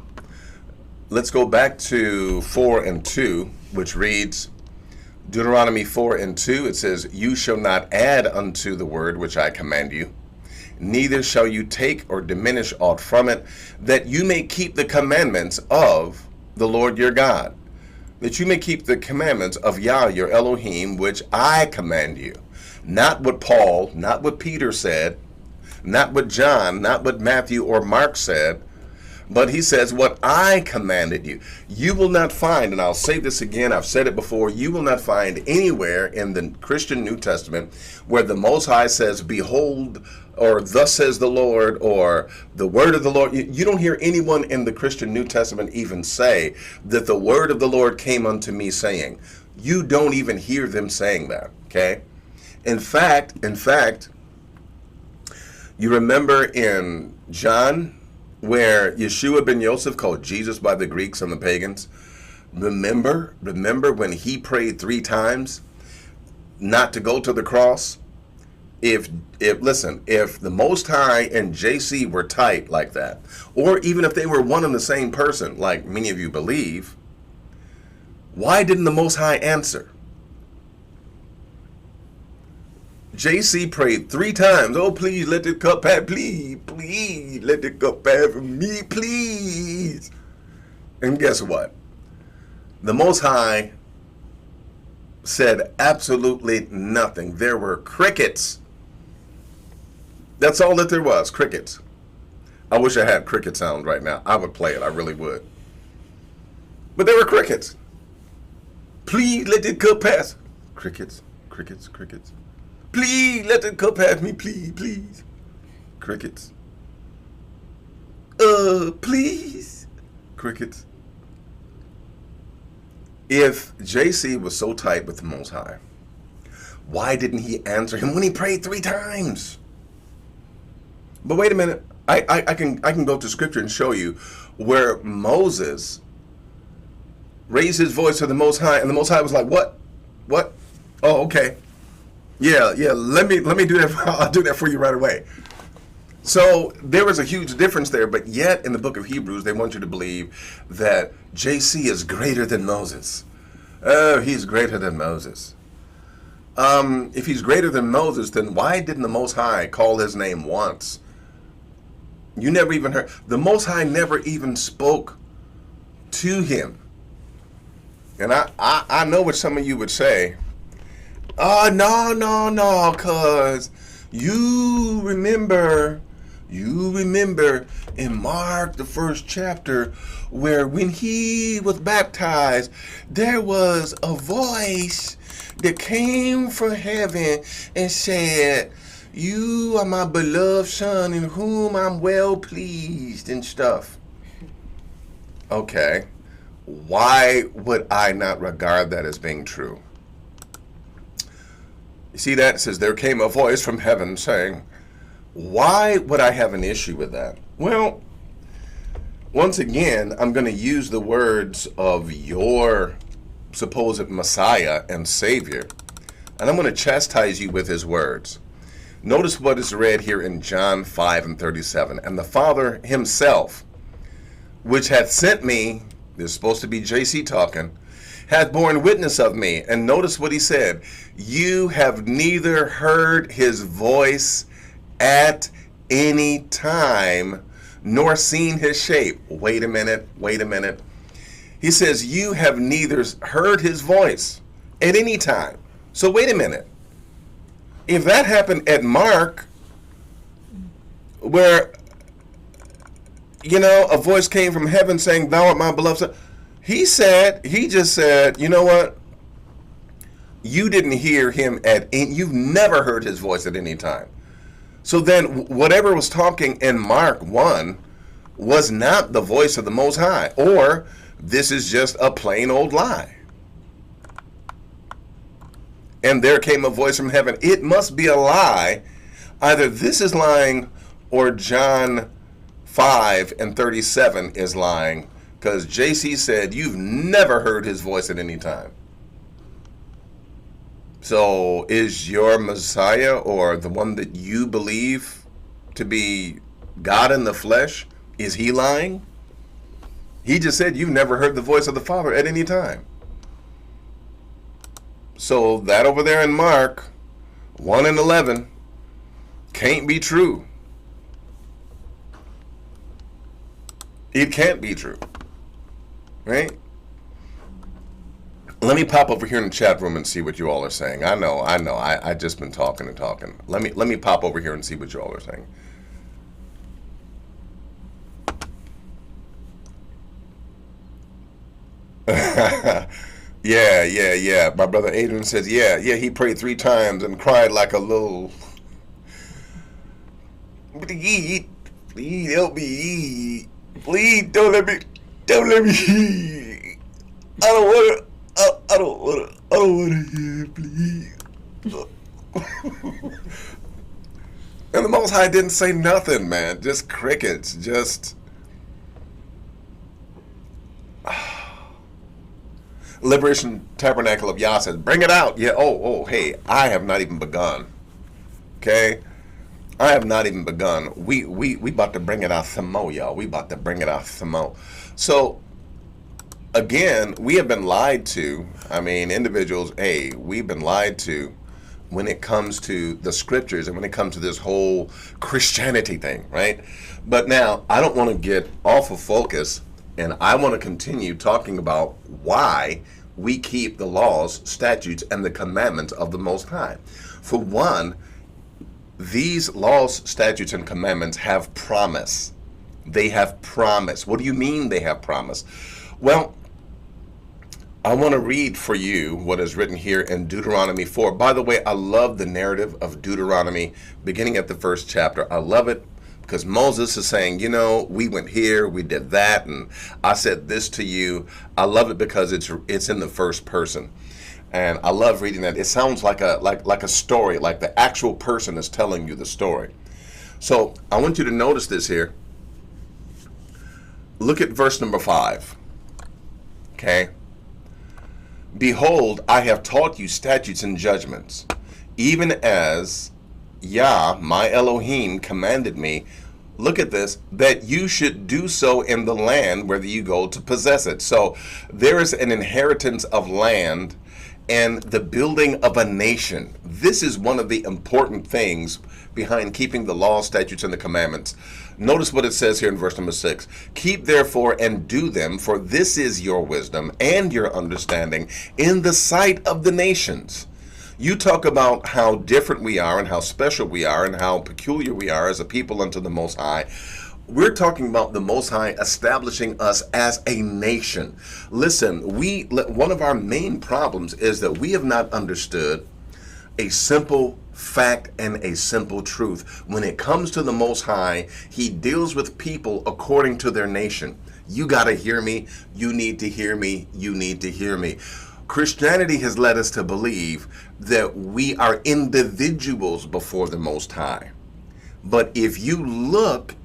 Let's go back to 4 and 2, which reads, Deuteronomy 4 and 2, it says, You shall not add unto the word which I command you, neither shall you take or diminish aught from it, that you may keep the commandments of the Lord your God, that you may keep the commandments of Yah your Elohim, which I command you. Not what Paul, not what Peter said, not what John, not what Matthew or Mark said, but he says what I commanded you. You will not find, and I'll say this again, I've said it before, you will not find anywhere in the Christian New Testament where the Most High says, behold, or thus says the Lord, or the word of the Lord. You don't hear anyone in the Christian New Testament even say that the word of the Lord came unto me saying. You don't even hear them saying that, okay? In fact, you remember in John, where Yeshua ben Yosef, called Jesus by the Greeks and the pagans, remember when he prayed 3 times not to go to the cross? If the Most High and JC were tight like that, or even if they were one and the same person, like many of you believe, why didn't the Most High answer? JC prayed 3 times. Oh, please let the cup pass. Please let the cup pass from me, please. And guess what? The Most High said absolutely nothing. There were crickets. That's all that there was, crickets. I wish I had cricket sound right now. I would play it. I really would. But there were crickets. Please let the cup pass. Crickets, crickets, crickets. Please let the cup pass me, please. Crickets. Please. Crickets. If JC was so tight with the Most High, why didn't he answer him when he prayed 3 times? But wait a minute. I can go to scripture and show you where Moses raised his voice to the Most High, and the Most High was like, what? Oh, okay. Yeah, let me do that. I'll do that for you right away. So there was a huge difference there, but yet in the book of Hebrews, they want you to believe that JC is greater than Moses. Oh, he's greater than Moses. If he's greater than Moses, then why didn't the Most High call his name once? You never even heard. The Most High never even spoke to him. And I know what some of you would say. Oh, no, cuz you remember in Mark, the 1st chapter, where when he was baptized, there was a voice that came from heaven and said, you are my beloved son in whom I'm well pleased and stuff. Okay, why would I not regard that as being true? You see that? It says, there came a voice from heaven saying, why would I have an issue with that? Well, once again, I'm going to use the words of your supposed Messiah and Savior, and I'm going to chastise you with his words. Notice what is read here in John 5 and 37. And the Father himself, which hath sent me, this is supposed to be JC talking, hath borne witness of me. And notice what he said. You have neither heard his voice at any time, nor seen his shape. Wait a minute. He says, you have neither heard his voice at any time. So wait a minute. If that happened at Mark, where, a voice came from heaven saying, thou art my beloved son, he just said, you know what? You didn't hear him you've never heard his voice at any time. So then whatever was talking in Mark 1 was not the voice of the Most High, or this is just a plain old lie. And there came a voice from heaven. It must be a lie. Either this is lying or John 5 and 37 is lying, because JC said you've never heard his voice at any time. So is your Messiah, or the one that you believe to be God in the flesh, is he lying? He just said you've never heard the voice of the Father at any time. So that over there in Mark 1 and 11 can't be true. It can't be true. Right? Let me pop over here in the chat room and see what you all are saying. I know. I just been talking and talking. Let me pop over here and see what you all are saying. Yeah. My brother Adrian says, yeah, he prayed 3 times and cried like a little. Please help me. Please don't let me. I don't want to hear, please. And the Most High didn't say nothing, man. Just crickets. Just. Liberation Tabernacle of Yah says, bring it out. Yeah, hey, I have not even begun. Okay? I have not even begun. We about to bring it out some more, y'all. We about to bring it out some more. So, again, we have been lied to. I mean, individuals, hey, we've been lied to when it comes to the scriptures and when it comes to this whole Christianity thing, right? But now, I don't want to get off of focus, and I want to continue talking about why we keep the laws, statutes, and the commandments of the Most High. For one, these laws, statutes, and commandments have promise. They have promise. What do you mean they have promise? Well, I want to read for you what is written here in Deuteronomy 4. By the way, I love the narrative of Deuteronomy beginning at the first chapter. I love it because Moses is saying, we went here, we did that, and I said this to you. I love it because it's in the first person. And I love reading that. It sounds like a story, like the actual person is telling you the story. So I want you to notice this here. Look at verse number 5. Okay. Behold, I have taught you statutes and judgments, even as Yah, my Elohim, commanded me. Look at this, that you should do so in the land where you go to possess it. So there is an inheritance of land and the building of a nation. This is one of the important things behind keeping the law, statutes, and the commandments. Notice what it says here in verse number 6. Keep therefore and do them, for this is your wisdom and your understanding in the sight of the nations. You talk about how different we are and how special we are and how peculiar we are as a people unto the Most High. We're talking about the Most High establishing us as a nation. Listen, one of our main problems is that we have not understood a simple fact and a simple truth. When it comes to the Most High, He deals with people according to their nation. You got to hear me. You need to hear me. You need to hear me. Christianity has led us to believe that we are individuals before the Most High. But if you look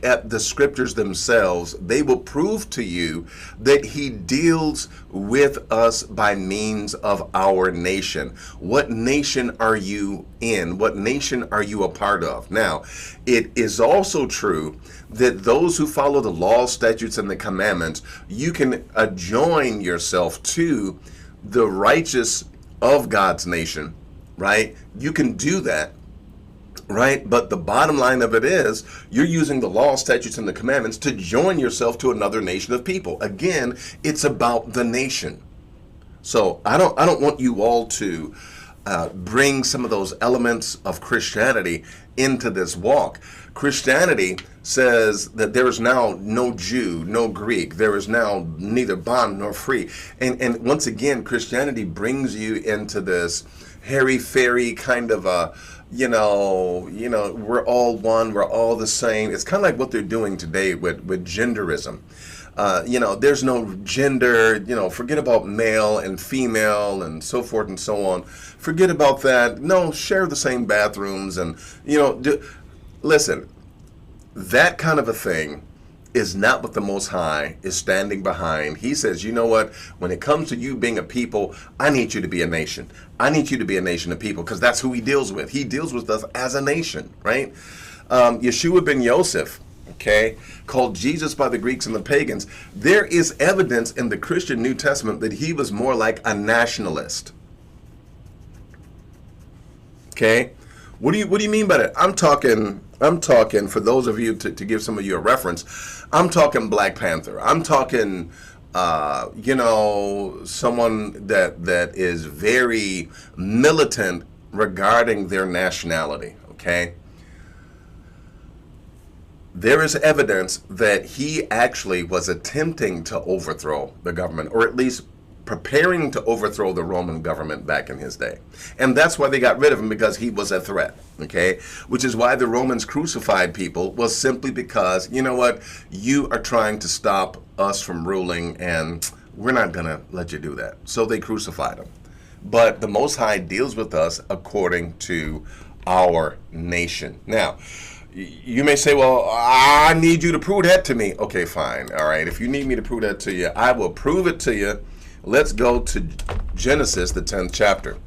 at the scriptures themselves, they will prove to you that He deals with us by means of our nation. What nation are you in? What nation are you a part of? Now, it is also true that those who follow the laws, statutes, and the commandments, you can adjoin yourself to the righteous of God's nation, right? You can do that. Right? But the bottom line of it is you're using the law, statutes, and the commandments to join yourself to another nation of people. Again, it's about the nation. So I don't want you all to bring some of those elements of Christianity into this walk. Christianity says that there is now no Jew, no Greek. There is now neither bond nor free. And once again, Christianity brings you into this hairy-fairy kind of a, we're all one, we're all the same. It's kind of like what they're doing today with genderism. There's no gender, forget about male and female and so forth and so on. Forget about that. No, share the same bathrooms and, listen, that kind of a thing is not what the Most High is standing behind. He says, you know what? When it comes to you being a people, I need you to be a nation. I need you to be a nation of people, because that's who he deals with. He deals with us as a nation, right? Yeshua ben Yosef, okay, called Jesus by the Greeks and the pagans. There is evidence in the Christian New Testament that he was more like a nationalist. Okay? What do you mean by that? I'm talking for those of you to give some of you a reference. I'm talking Black Panther. I'm talking someone that is very militant regarding their nationality, okay? There is evidence that he actually was attempting to overthrow the government, or at least preparing to overthrow the Roman government back in his day. And that's why they got rid of him, because he was a threat, okay? Which is why the Romans crucified people, was simply because, you know what, you are trying to stop us from ruling, and we're not going to let you do that. So they crucified him. But the Most High deals with us according to our nation. Now, you may say, well, I need you to prove that to me. Okay, fine. All right. If you need me to prove that to you, I will prove it to you. Let's go to Genesis, the 10th chapter.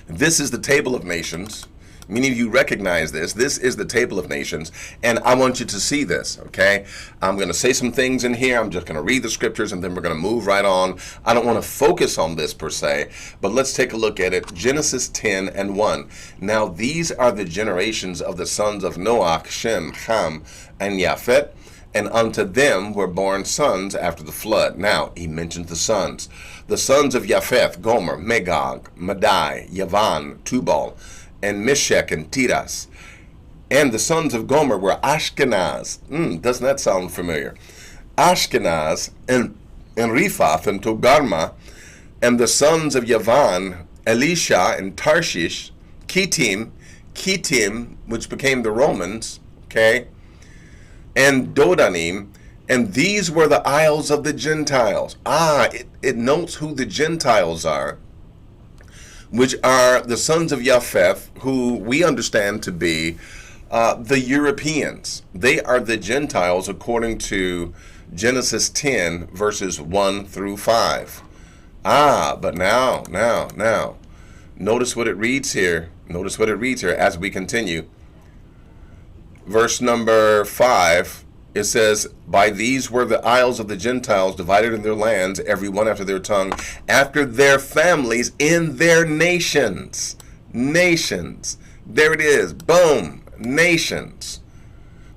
This is the table of nations. Many of you recognize this. This is the table of nations, and I want you to see this, okay? I'm going to say some things in here. I'm just going to read the scriptures, and then we're going to move right on. I don't want to focus on this per se, but let's take a look at it. Genesis 10 and 1. Now these are the generations of the sons of Noach, Shem, Ham, and Japhet, and unto them were born sons after the flood. Now, he mentions the sons. The sons of Japheth, Gomer, Magog, Madai, Yavan, Tubal, and Meshech, and Tiras. And the sons of Gomer were Ashkenaz. Doesn't that sound familiar? Ashkenaz, and Riphath, and Togarma. And the sons of Yavan, Elisha, and Tarshish, Kittim, which became the Romans, okay? And Dodanim, and these were the isles of the Gentiles. It notes who the Gentiles are, which are the sons of Japheth, who we understand to be the Europeans. They are the Gentiles according to Genesis 10, verses 1 through 5. But now, notice what it reads here. Notice what it reads here as we continue. Verse number 5, it says, by these were the isles of the Gentiles divided in their lands, every one after their tongue, after their families, in their nations. Nations. There it is. Boom. Nations.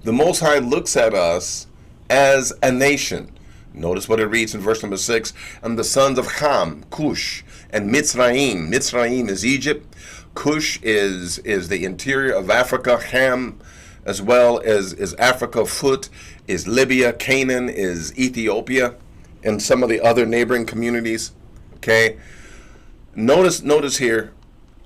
The Most High looks at us as a nation. Notice what it reads in verse number 6. And the sons of Ham, Cush, and Mitzrayim. Mitzrayim is Egypt. Cush is the interior of Africa. Ham, as well as Africa, Foot is Libya, Canaan is Ethiopia, and some of the other neighboring communities. Okay, notice here,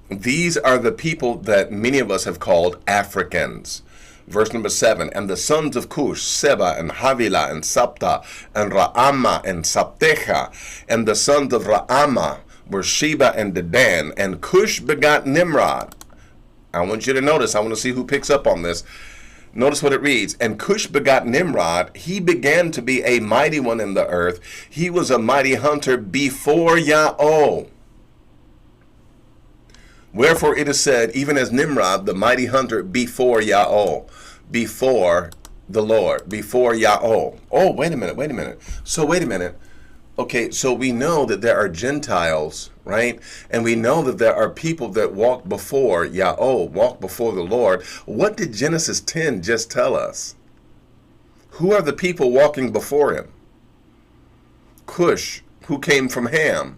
these are the people that many of us have called Africans. Verse number 7, and the sons of Cush, Seba, and Havilah, and Sapta, and Raama, and Saptecha, and the sons of Raama were Sheba and Dedan, and Cush begot Nimrod. I want you to notice, I want to see who picks up on this. Notice what it reads. And Cush begot Nimrod. He began to be a mighty one in the earth. He was a mighty hunter before Yahweh. Wherefore it is said, even as Nimrod, the mighty hunter before Yahweh, before the Lord, before Yahweh. Oh, wait a minute. So wait a minute. Okay, so we know that there are Gentiles, right? And we know that there are people that walk before Yahweh, walk before the Lord. What did Genesis 10 just tell us? Who are the people walking before him? Cush, who came from Ham.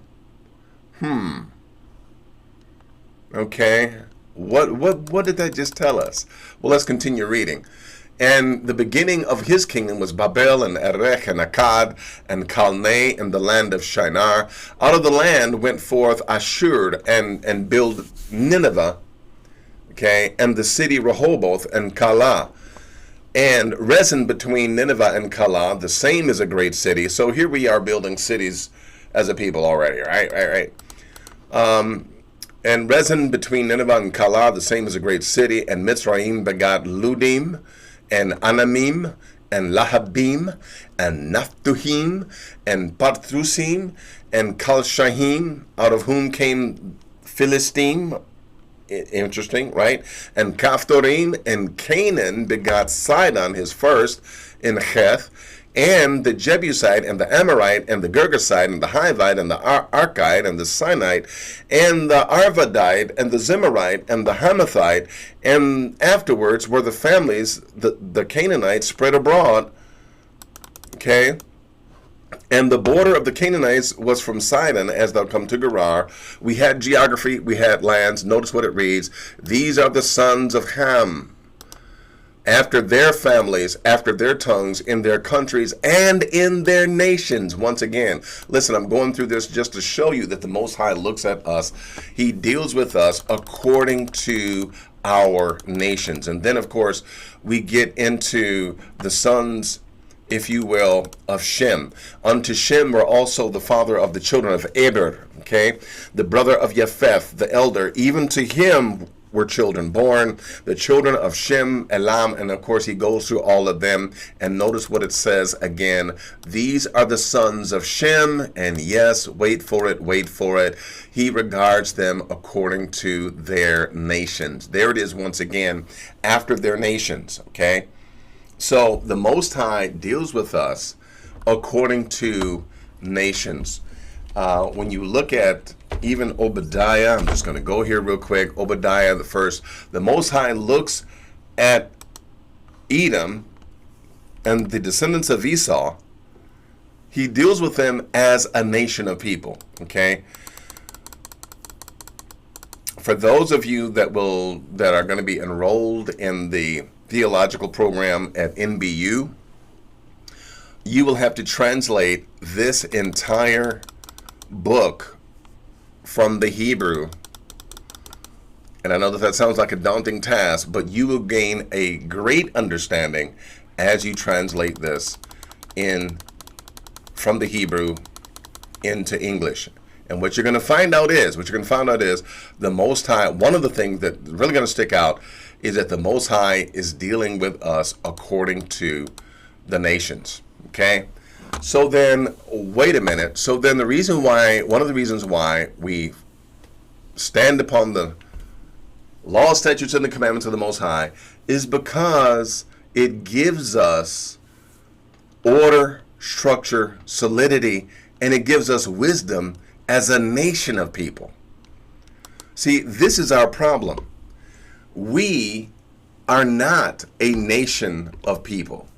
Okay, what did that just tell us? Well, let's continue reading. And the beginning of his kingdom was Babel and Erech and Akkad and Calneh in the land of Shinar. Out of the land went forth Ashur and built Nineveh, okay, and the city Rehoboth and Calah. And Rezin between Nineveh and Calah, the same is a great city. So here we are building cities as a people already, right? And Rezin between Nineveh and Calah, the same is a great city. And Mitzrayim begot Ludim, and Anamim, and Lahabim, and Naphtuhim, and Pathrusim, and Kalshahim, out of whom came Philistine. Interesting, right? And Kaphtorim, and Canaan begot Sidon, his first, in Heth, and the Jebusite, and the Amorite, and the Girgasite, and the Hivite, and the Archite, and the Sinite, and the Arvadite, and the Zimmerite, and the Hamathite, and afterwards were the families, the Canaanites spread abroad. Okay? And the border of the Canaanites was from Sidon as thou come to Gerar. We had geography, we had lands. Notice what it reads. These are the sons of Ham, after their families, after their tongues, in their countries, and in their nations. Once again, listen, I'm going through this just to show you that the Most High looks at us. He deals with us according to our nations. And then, of course, we get into the sons, if you will, of Shem. Unto Shem were also the father of the children of Eber, okay? The brother of Japheth, the elder. Even to him were children born, the children of Shem, Elam, and of course he goes through all of them. And notice what it says again. These are the sons of Shem, and yes, wait for it, he regards them according to their nations. There it is once again, after their nations, okay? So the Most High deals with us according to nations. When you look at even Obadiah, I'm just going to go here real quick. Obadiah the first. The Most High looks at Edom and the descendants of Esau. He deals with them as a nation of people. Okay. For those of you that are going to be enrolled in the theological program at NBU, you will have to translate this entire book from the Hebrew. And I know that sounds like a daunting task, but you will gain a great understanding as you translate this from the Hebrew into English. And what you're going to find out is the Most High, one of the things that is really going to stick out is that the Most High is dealing with us according to the nations. Okay? So then, wait a minute. So then one of the reasons why we stand upon the law, statutes, and the commandments of the Most High is because it gives us order, structure, solidity, and it gives us wisdom as a nation of people. See, this is our problem. We are not a nation of people.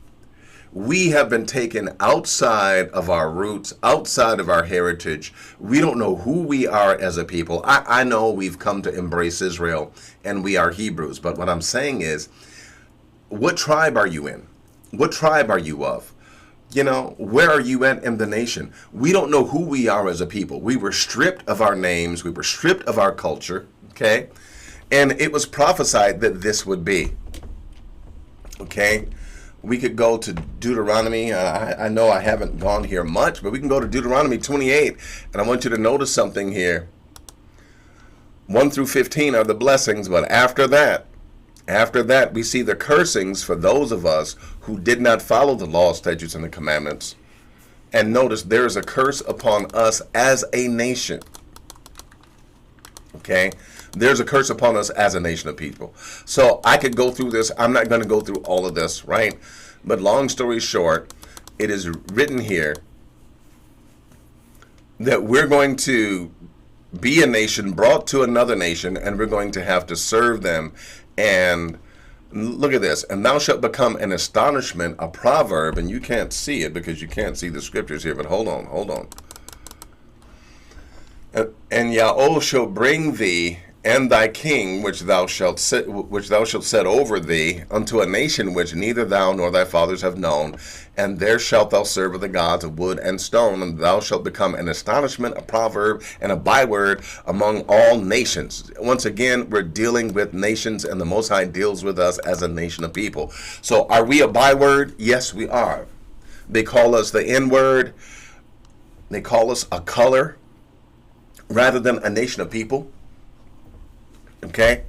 We have been taken outside of our roots, outside of our heritage. We don't know who we are as a people. I know we've come to embrace Israel and we are Hebrews, but what I'm saying is, what tribe are you in? What tribe are you of? Where are you at in the nation? We don't know who we are as a people. We were stripped of our names. We were stripped of our culture, okay? And it was prophesied that this would be, okay? We could go to Deuteronomy. I know I haven't gone here much, but we can go to Deuteronomy 28. And I want you to notice something here. 1 through 15 are the blessings, but after that, we see the cursings for those of us who did not follow the law, statutes, and the commandments. And notice there is a curse upon us as a nation. Okay? There's a curse upon us as a nation of people. So I could go through this. I'm not going to go through all of this, right? But long story short, it is written here that we're going to be a nation brought to another nation, and we're going to have to serve them. And look at this. And thou shalt become an astonishment, a proverb, and you can't see it because you can't see the scriptures here, but hold on. And Yahweh shall bring thee and thy king, which thou shalt set over thee, unto a nation which neither thou nor thy fathers have known, and there shalt thou serve the gods of wood and stone, and thou shalt become an astonishment, a proverb, and a byword among all nations. Once again, we're dealing with nations, and the Most High deals with us as a nation of people. So are we a byword? Yes, we are. They call us the N-word. They call us a color rather than a nation of people. Okay?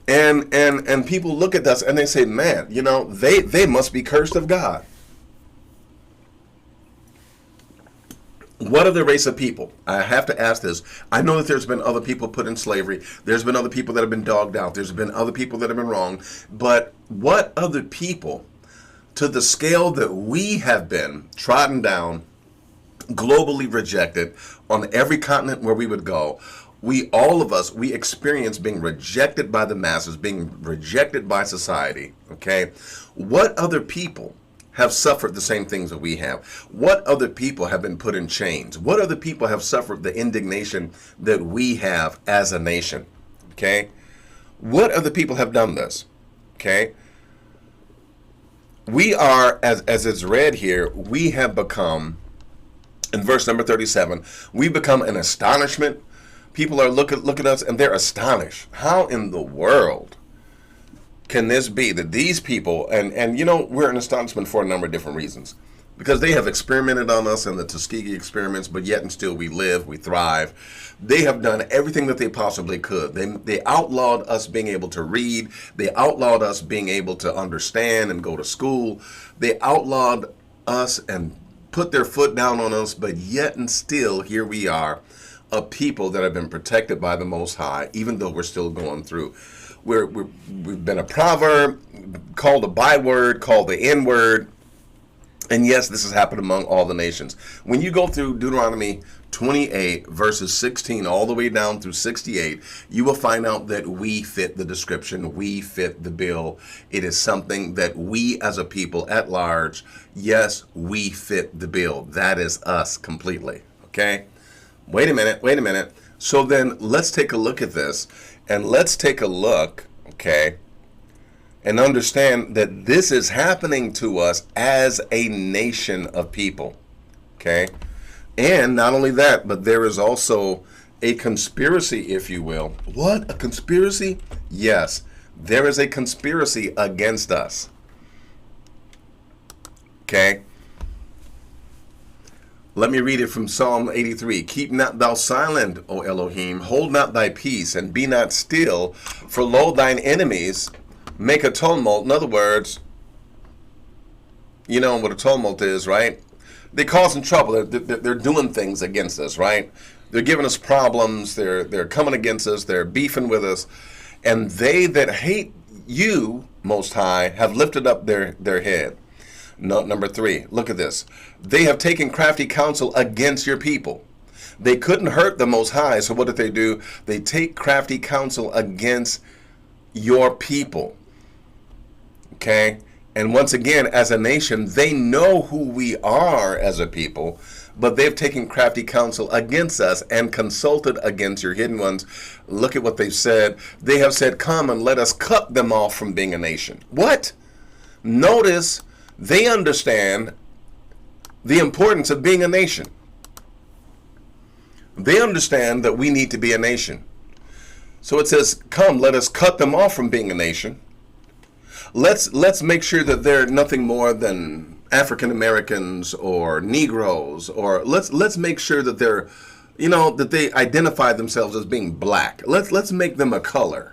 And people look at us and they say, man, they must be cursed of God. What other race of people? I have to ask this. I know that there's been other people put in slavery. There's been other people that have been dogged out. There's been other people that have been wrong. But what other people, to the scale that we have been trodden down, globally rejected on every continent where we would go, all of us, we experience being rejected by the masses, being rejected by society, okay? What other people have suffered the same things that we have? What other people have been put in chains? What other people have suffered the indignation that we have as a nation? Okay? What other people have done this? Okay? We are, as it's read here, we have become, in verse number 37, we become an astonishment. People are look at us and they're astonished. How in the world can this be that these people, and we're an astonishment for a number of different reasons, because they have experimented on us in the Tuskegee experiments, but yet and still we live, we thrive. They have done everything that they possibly could. They outlawed us being able to read. They outlawed us being able to understand and go to school. They outlawed us and put their foot down on us, but yet and still here we are, a people that have been protected by the Most High, even though we're still going through. We've been a proverb, called a byword, called the N-word. And yes, this has happened among all the nations. When you go through Deuteronomy 28, verses 16, all the way down through 68, you will find out that we fit the description. We fit the bill. It is something that we as a people at large, yes, we fit the bill. That is us completely. Okay? Wait a minute. So then let's take a look at this. And let's take a look, okay, and understand that this is happening to us as a nation of people, okay? And not only that, but there is also a conspiracy, if you will. What? A conspiracy? Yes, there is a conspiracy against us, okay? Let me read it from Psalm 83. Keep not thou silent, O Elohim. Hold not thy peace, and be not still. For lo, thine enemies make a tumult. In other words, you know what a tumult is, right? They're causing trouble. They're doing things against us, right? They're giving us problems. They're coming against us. They're beefing with us. And they that hate you, Most High, have lifted up their head. Note number 3, look at this. They have taken crafty counsel against your people. They couldn't hurt the Most High, so what did they do? They take crafty counsel against your people. Okay? And once again, as a nation, they know who we are as a people, but they've taken crafty counsel against us and consulted against your hidden ones. Look at what they've said. They have said, come and let us cut them off from being a nation. What? Notice, they understand the importance of being a nation. They understand that we need to be a nation. So it says, come, let us cut them off from being a nation. Let's make sure that they're nothing more than African Americans or Negroes, or let's make sure that they're, that they identify themselves as being black. Let's make them a color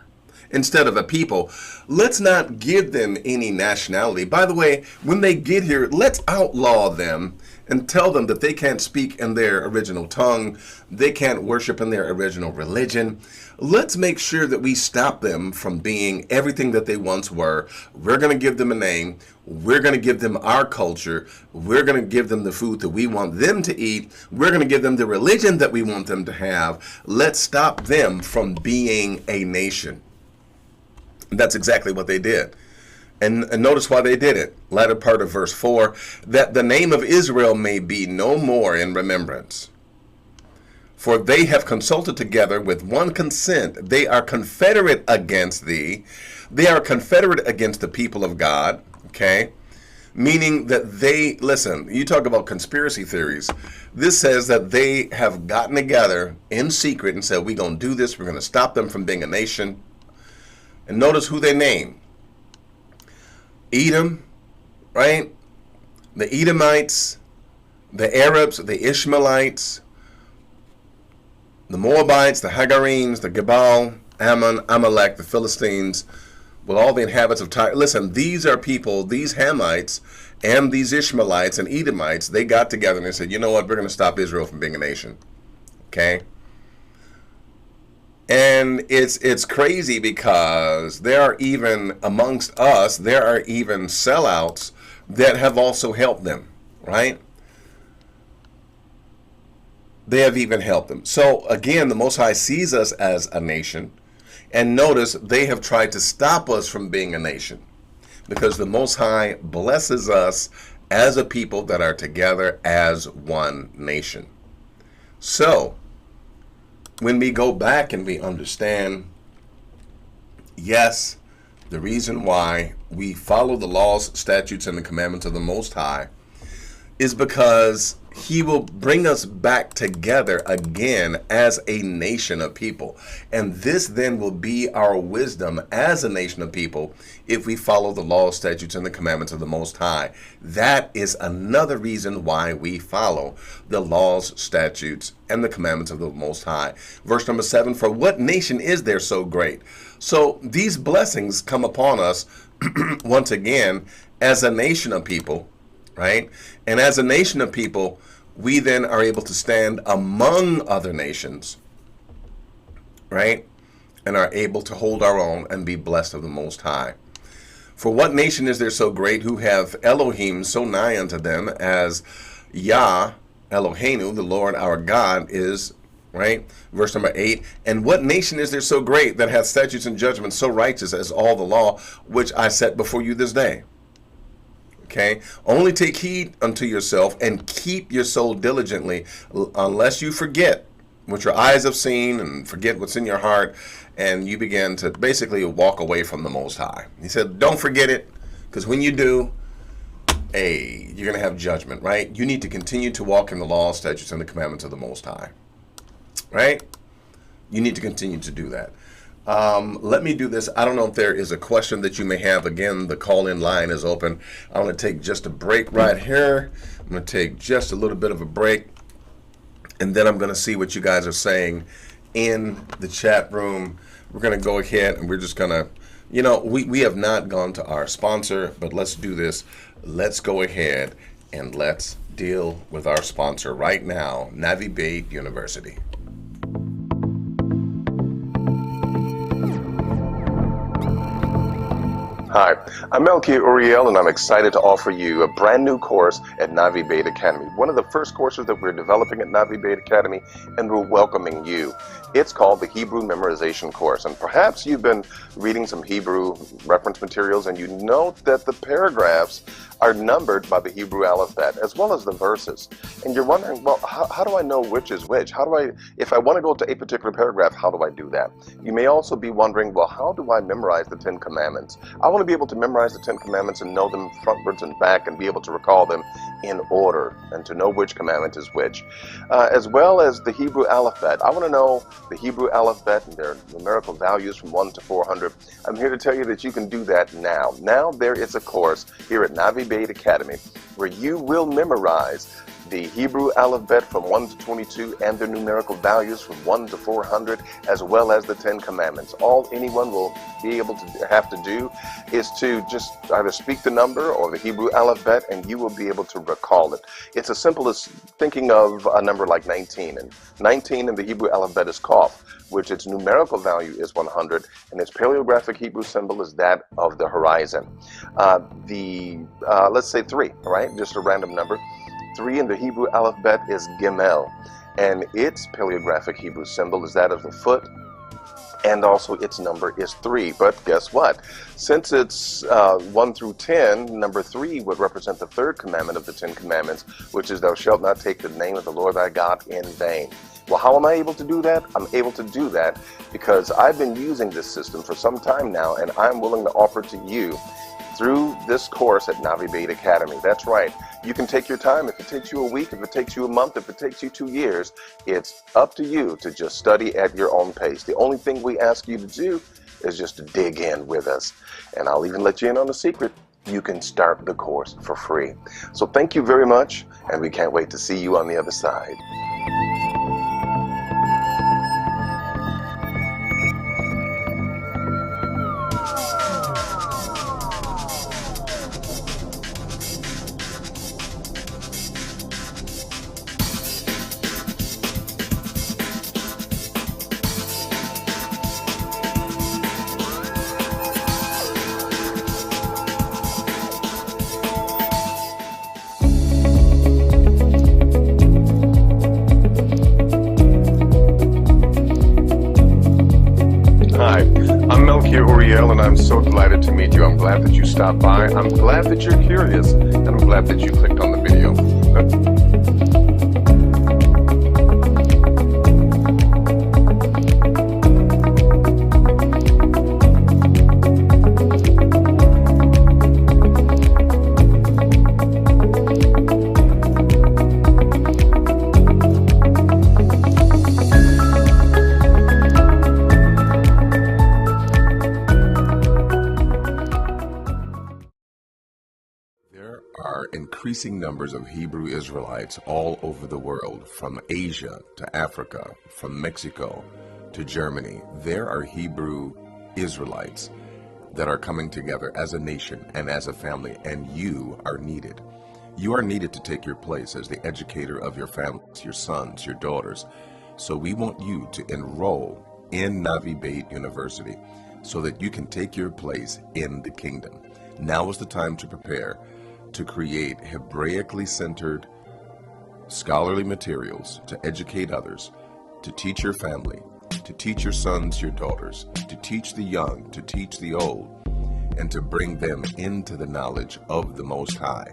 instead of a people. Let's not give them any nationality. By the way, when they get here, let's outlaw them and tell them that they can't speak in their original tongue. They can't worship in their original religion. Let's make sure that we stop them from being everything that they once were. We're going to give them a name. We're going to give them our culture. We're going to give them the food that we want them to eat. We're going to give them the religion that we want them to have. Let's stop them from being a nation. That's exactly what they did. And notice why they did it. Latter part of verse 4, that the name of Israel may be no more in remembrance. For they have consulted together with one consent. They are confederate against thee. They are confederate against the people of God. Okay? Meaning that they, listen, you talk about conspiracy theories. This says that they have gotten together in secret and said, we're going to do this. We're going to stop them from being a nation. And notice who they name. Edom, right? The Edomites, the Arabs, the Ishmaelites, the Moabites, the Hagarenes, the Gebal, Ammon, Amalek, the Philistines, with all the inhabitants of Tyre. Listen, these are people, these Hamites and these Ishmaelites and Edomites, they got together and they said, you know what, we're going to stop Israel from being a nation. Okay? And it's crazy because there are even amongst us, there are even sellouts that have also helped them, right? They have even helped them. So again, the Most High sees us as a nation. And notice they have tried to stop us from being a nation because the Most High blesses us as a people that are together as one nation. So when we go back and we understand, yes, the reason why we follow the laws, statutes, and the commandments of the Most High is because He will bring us back together again as a nation of people. And this then will be our wisdom as a nation of people if we follow the laws, statutes, and the commandments of the Most High. That is another reason why we follow the laws, statutes, and the commandments of the Most High. Verse number 7, for what nation is there so great? So these blessings come upon us once again as a nation of people, right? And as a nation of people, we then are able to stand among other nations, right? And are able to hold our own and be blessed of the Most High. For what nation is there so great who have Elohim so nigh unto them as Yah, Eloheinu, the Lord our God is, right? Verse number 8, and what nation is there so great that hath statutes and judgments so righteous as all the law which I set before you this day? Okay, only take heed unto yourself and keep your soul diligently, unless you forget what your eyes have seen and forget what's in your heart, and you begin to basically walk away from the Most High. He said, don't forget it, because when you do, you're going to have judgment, right? You need to continue to walk in the law, statutes, and the commandments of the Most High, right? You need to continue to do that. Let me do this. I don't know if there is a question that you may have. Again, the call-in line is open. I'm going to take just a break right here. I'm going to take just a little bit of a break, and then I'm going to see what you guys are saying in the chat room. We're going to go ahead and we're just going to, we have not gone to our sponsor, but let's do this. Let's go ahead and let's deal with our sponsor right now, Navi Bay University. Hi, I'm Melky Uriel, and I'm excited to offer you a brand new course at Navi Bait Academy. One of the first courses that we're developing at Navi Bait Academy, and we're welcoming you. It's called the Hebrew Memorization Course, and perhaps you've been reading some Hebrew reference materials, and you note that the paragraphs are numbered by the Hebrew alphabet, as well as the verses. And you're wondering, well, how do I know which is which? If I want to go to a particular paragraph, how do I do that? You may also be wondering, well, how do I memorize the 10 Commandments? I want to be able to memorize the 10 Commandments and know them frontwards and back and be able to recall them in order and to know which commandment is which. As well as the Hebrew alphabet. I want to know the Hebrew alphabet and their numerical values from 1 to 400. I'm here to tell you that you can do that now. Now there is a course here at Navi Bait Academy where you will memorize the Hebrew alphabet from 1 to 22 and their numerical values from 1 to 400, as well as the 10 Commandments. All anyone will be able to have to do is to just either speak the number or the Hebrew alphabet, and you will be able to recall it. It's as simple as thinking of a number like 19, and 19 in the Hebrew alphabet is Qaf, which its numerical value is 100, and its paleographic Hebrew symbol is that of the horizon. Let's say 3, all right? Just a random number. 3 in the Hebrew alphabet is Gimel, and its paleographic Hebrew symbol is that of the foot, and also its number is 3. But guess what? Since it's 1 through 10, number 3 would represent the third commandment of the 10 Commandments, which is thou shalt not take the name of the Lord thy God in vain. Well, how am I able to do that? I'm able to do that because I've been using this system for some time now, and I'm willing to offer to you through this course at Navi Bait Academy. That's right. You can take your time. If it takes you a week, if it takes you a month, if it takes you 2 years, it's up to you to just study at your own pace. The only thing we ask you to do is just to dig in with us. And I'll even let you in on a secret. You can start the course for free. So thank you very much, and we can't wait to see you on the other side. I'm so delighted to meet you. I'm glad that you stopped by. I'm glad that you're curious, and I'm glad that you clicked on the video. There are increasing numbers of Hebrew Israelites all over the world, from Asia to Africa, from Mexico to Germany. There are Hebrew Israelites that are coming together as a nation and as a family, and you are needed. You are needed to take your place as the educator of your families, your sons, your daughters. So we want you to enroll in Navi Beit University so that you can take your place in the kingdom. Now is the time to prepare to create Hebraically centered scholarly materials to educate others, to teach your family, to teach your sons, your daughters, to teach the young, to teach the old, and to bring them into the knowledge of the Most High.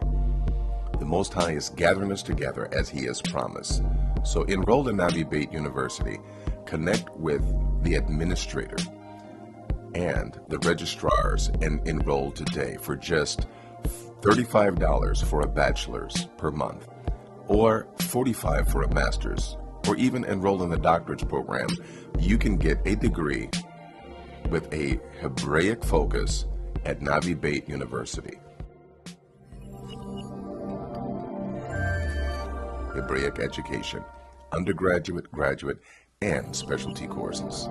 The Most High is gathering us together as He has promised. So enroll in Navi Beit University, connect with the administrator and the registrars, and enroll today for just $35 for a bachelor's per month, or $45 for a master's, or even enroll in the doctorate's program. You can get a degree with a Hebraic focus at Navi Beit University. Hebraic education, undergraduate, graduate, and specialty courses.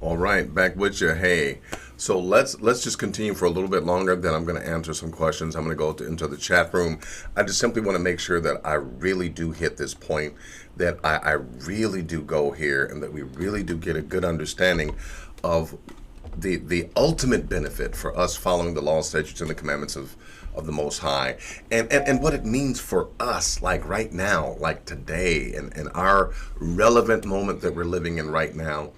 All right, back with you. Hey, so let's just continue for a little bit longer. Then I'm going to answer some questions. I'm going to go into the chat room. I just simply want to make sure that I really do hit this point, that I really do go here, and that we really do get a good understanding of the ultimate benefit for us following the law, statutes, and the commandments of the Most High, and what it means for us, like right now, like today, and our relevant moment that we're living in right now.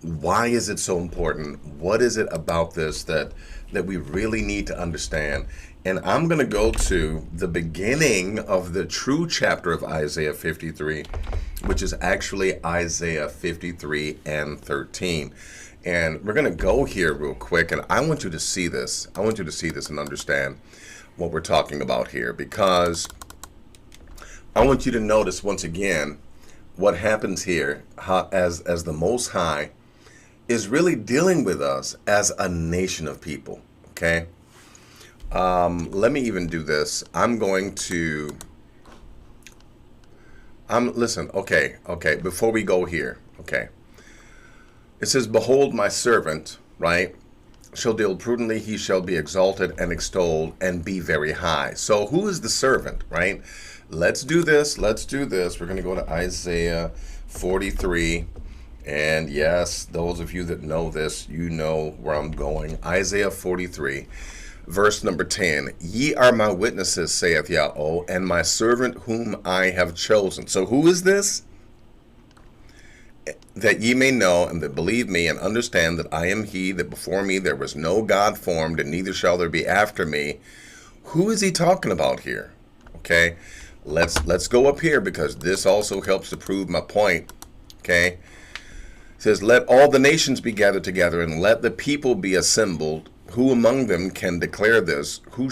Why is it so important? What is it about this that we really need to understand? And I'm going to go to the beginning of the true chapter of Isaiah 53, which is actually Isaiah 53 and 13. And we're going to go here real quick, and I want you to see this. I want you to see this and understand what we're talking about here, because I want you to notice once again what happens here, how as the Most High is really dealing with us as a nation of people, okay? Let me even do this. Listen, okay, before we go here, okay. It says, behold, my servant, right, shall deal prudently, he shall be exalted and extolled and be very high. So who is the servant, right? Let's do this. We're going to go to Isaiah 43. And yes, those of you that know this, you know where I'm going. Isaiah 43, verse number 10. Ye are my witnesses, saith Yahweh, and my servant whom I have chosen. So who is this? That ye may know and that believe me and understand that I am he, that before me there was no God formed, and neither shall there be after me. Who is he talking about here? Okay, let's go up here, because this also helps to prove my point. Okay. It says, let all the nations be gathered together, and let the people be assembled. Who among them can declare this? Who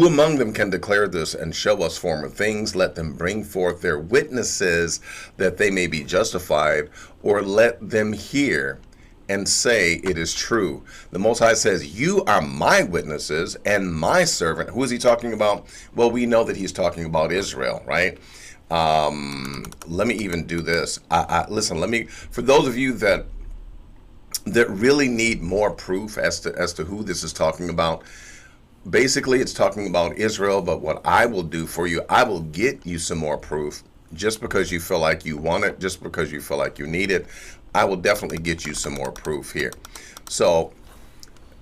among them can declare this and show us former things? Let them bring forth their witnesses, that they may be justified, or let them hear and say it is true. The Most High says, you are my witnesses and my servant. Who is he talking about? Well, we know that he's talking about Israel, right? Let me even do this. Listen. For those of you that really need more proof as to who this is talking about. Basically, it's talking about Israel. But what I will do for you, I will get you some more proof. Just because you feel like you want it, just because you feel like you need it, I will definitely get you some more proof here. So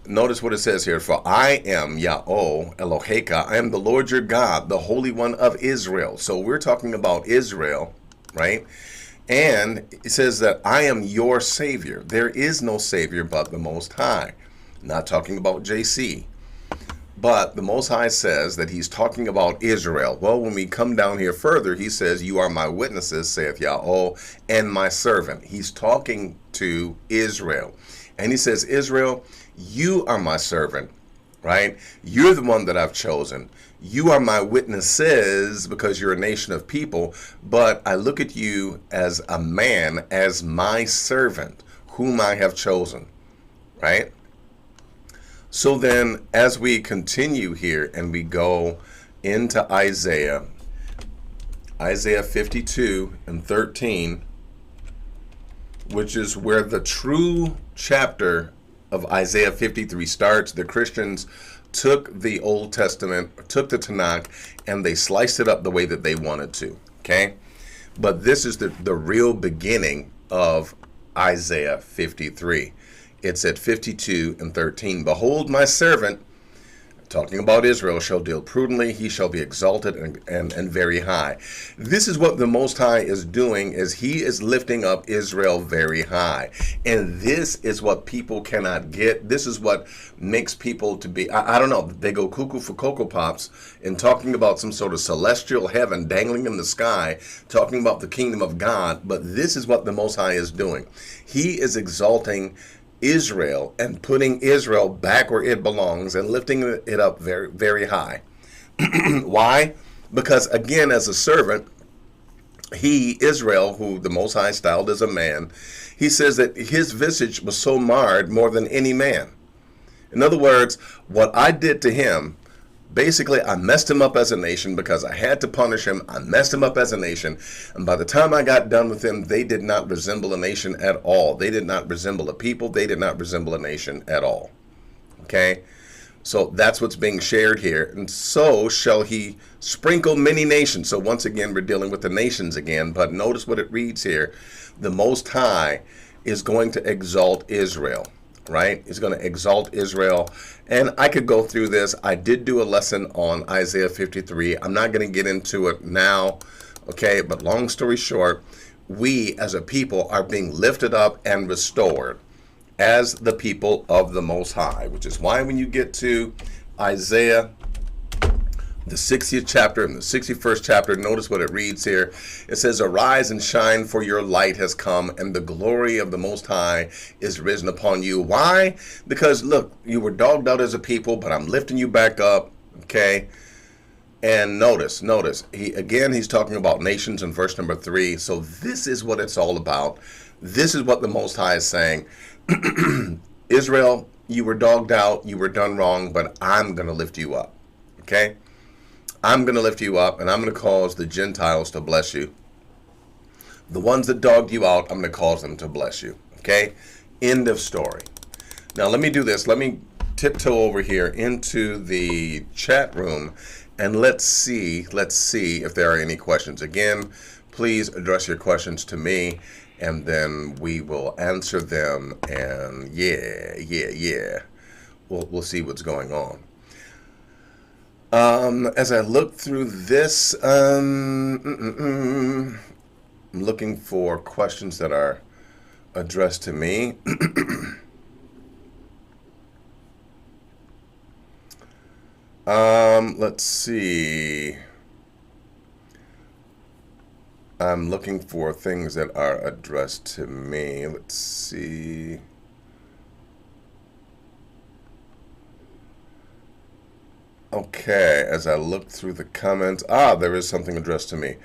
notice what it says here. For I am Yahweh Eloheka. I am the Lord your God, the Holy One of Israel. So we're talking about Israel, right? And it says that I am your Savior. There is no Savior but the Most High. Not talking about JC. But the Most High says that he's talking about Israel. Well, when we come down here further, he says, you are my witnesses, saith Yahweh, and my servant. He's talking to Israel. And he says, Israel, you are my servant, right? You're the one that I've chosen. You are my witnesses because you're a nation of people, but I look at you as a man, as my servant, whom I have chosen, right? So then, as we continue here and we go into Isaiah 52 and 13, which is where the true chapter of Isaiah 53 starts. The Christians took the Old Testament, took the Tanakh, and they sliced it up the way that they wanted to, okay? But this is the real beginning of Isaiah 53. It's at 52 and 13. Behold, my servant, talking about Israel, shall deal prudently. He shall be exalted and very high. This is what the Most High is doing, is he is lifting up Israel very high. And this is what people cannot get. This is what makes people to be, I don't know, they go cuckoo for Cocoa Pops and talking about some sort of celestial heaven dangling in the sky, talking about the kingdom of God. But this is what the Most High is doing. He is exalting Israel and putting Israel back where it belongs and lifting it up very, very high. Why? Because again, as a servant, he, Israel, who the Most High styled as a man, he says that his visage was so marred more than any man. In other words, what I did to him, basically, I messed him up as a nation because I had to punish him. I messed him up as a nation. And by the time I got done with them, they did not resemble a nation at all. They did not resemble a people. They did not resemble a nation at all. Okay? So that's what's being shared here. And so shall he sprinkle many nations. So once again, we're dealing with the nations again. But notice what it reads here. The Most High is going to exalt Israel. Right? He's going to exalt Israel. And I could go through this. I did do a lesson on Isaiah 53. I'm not going to get into it now. Okay? But long story short, we as a people are being lifted up and restored as the people of the Most High, which is why when you get to Isaiah, the 60th chapter and the 61st chapter, notice what it reads here. It says, arise and shine, for your light has come, and the glory of the Most High is risen upon you. Why? Because, look, you were dogged out as a people, but I'm lifting you back up, okay? And notice, he's talking about nations in verse number 3. So this is what it's all about. This is what the Most High is saying. Israel, you were dogged out, you were done wrong, but I'm going to lift you up, okay? I'm going to lift you up, and I'm going to cause the Gentiles to bless you. The ones that dogged you out, I'm going to cause them to bless you. Okay? End of story. Now, let me do this. Let me tiptoe over here into the chat room, and let's see if there are any questions. Again, please address your questions to me, and then we will answer them, and yeah. We'll see what's going on. As I look through this, I'm looking for questions that are addressed to me. Let's see. I'm looking for things that are addressed to me. Let's see. Okay, as I look through the comments, there is something addressed to me.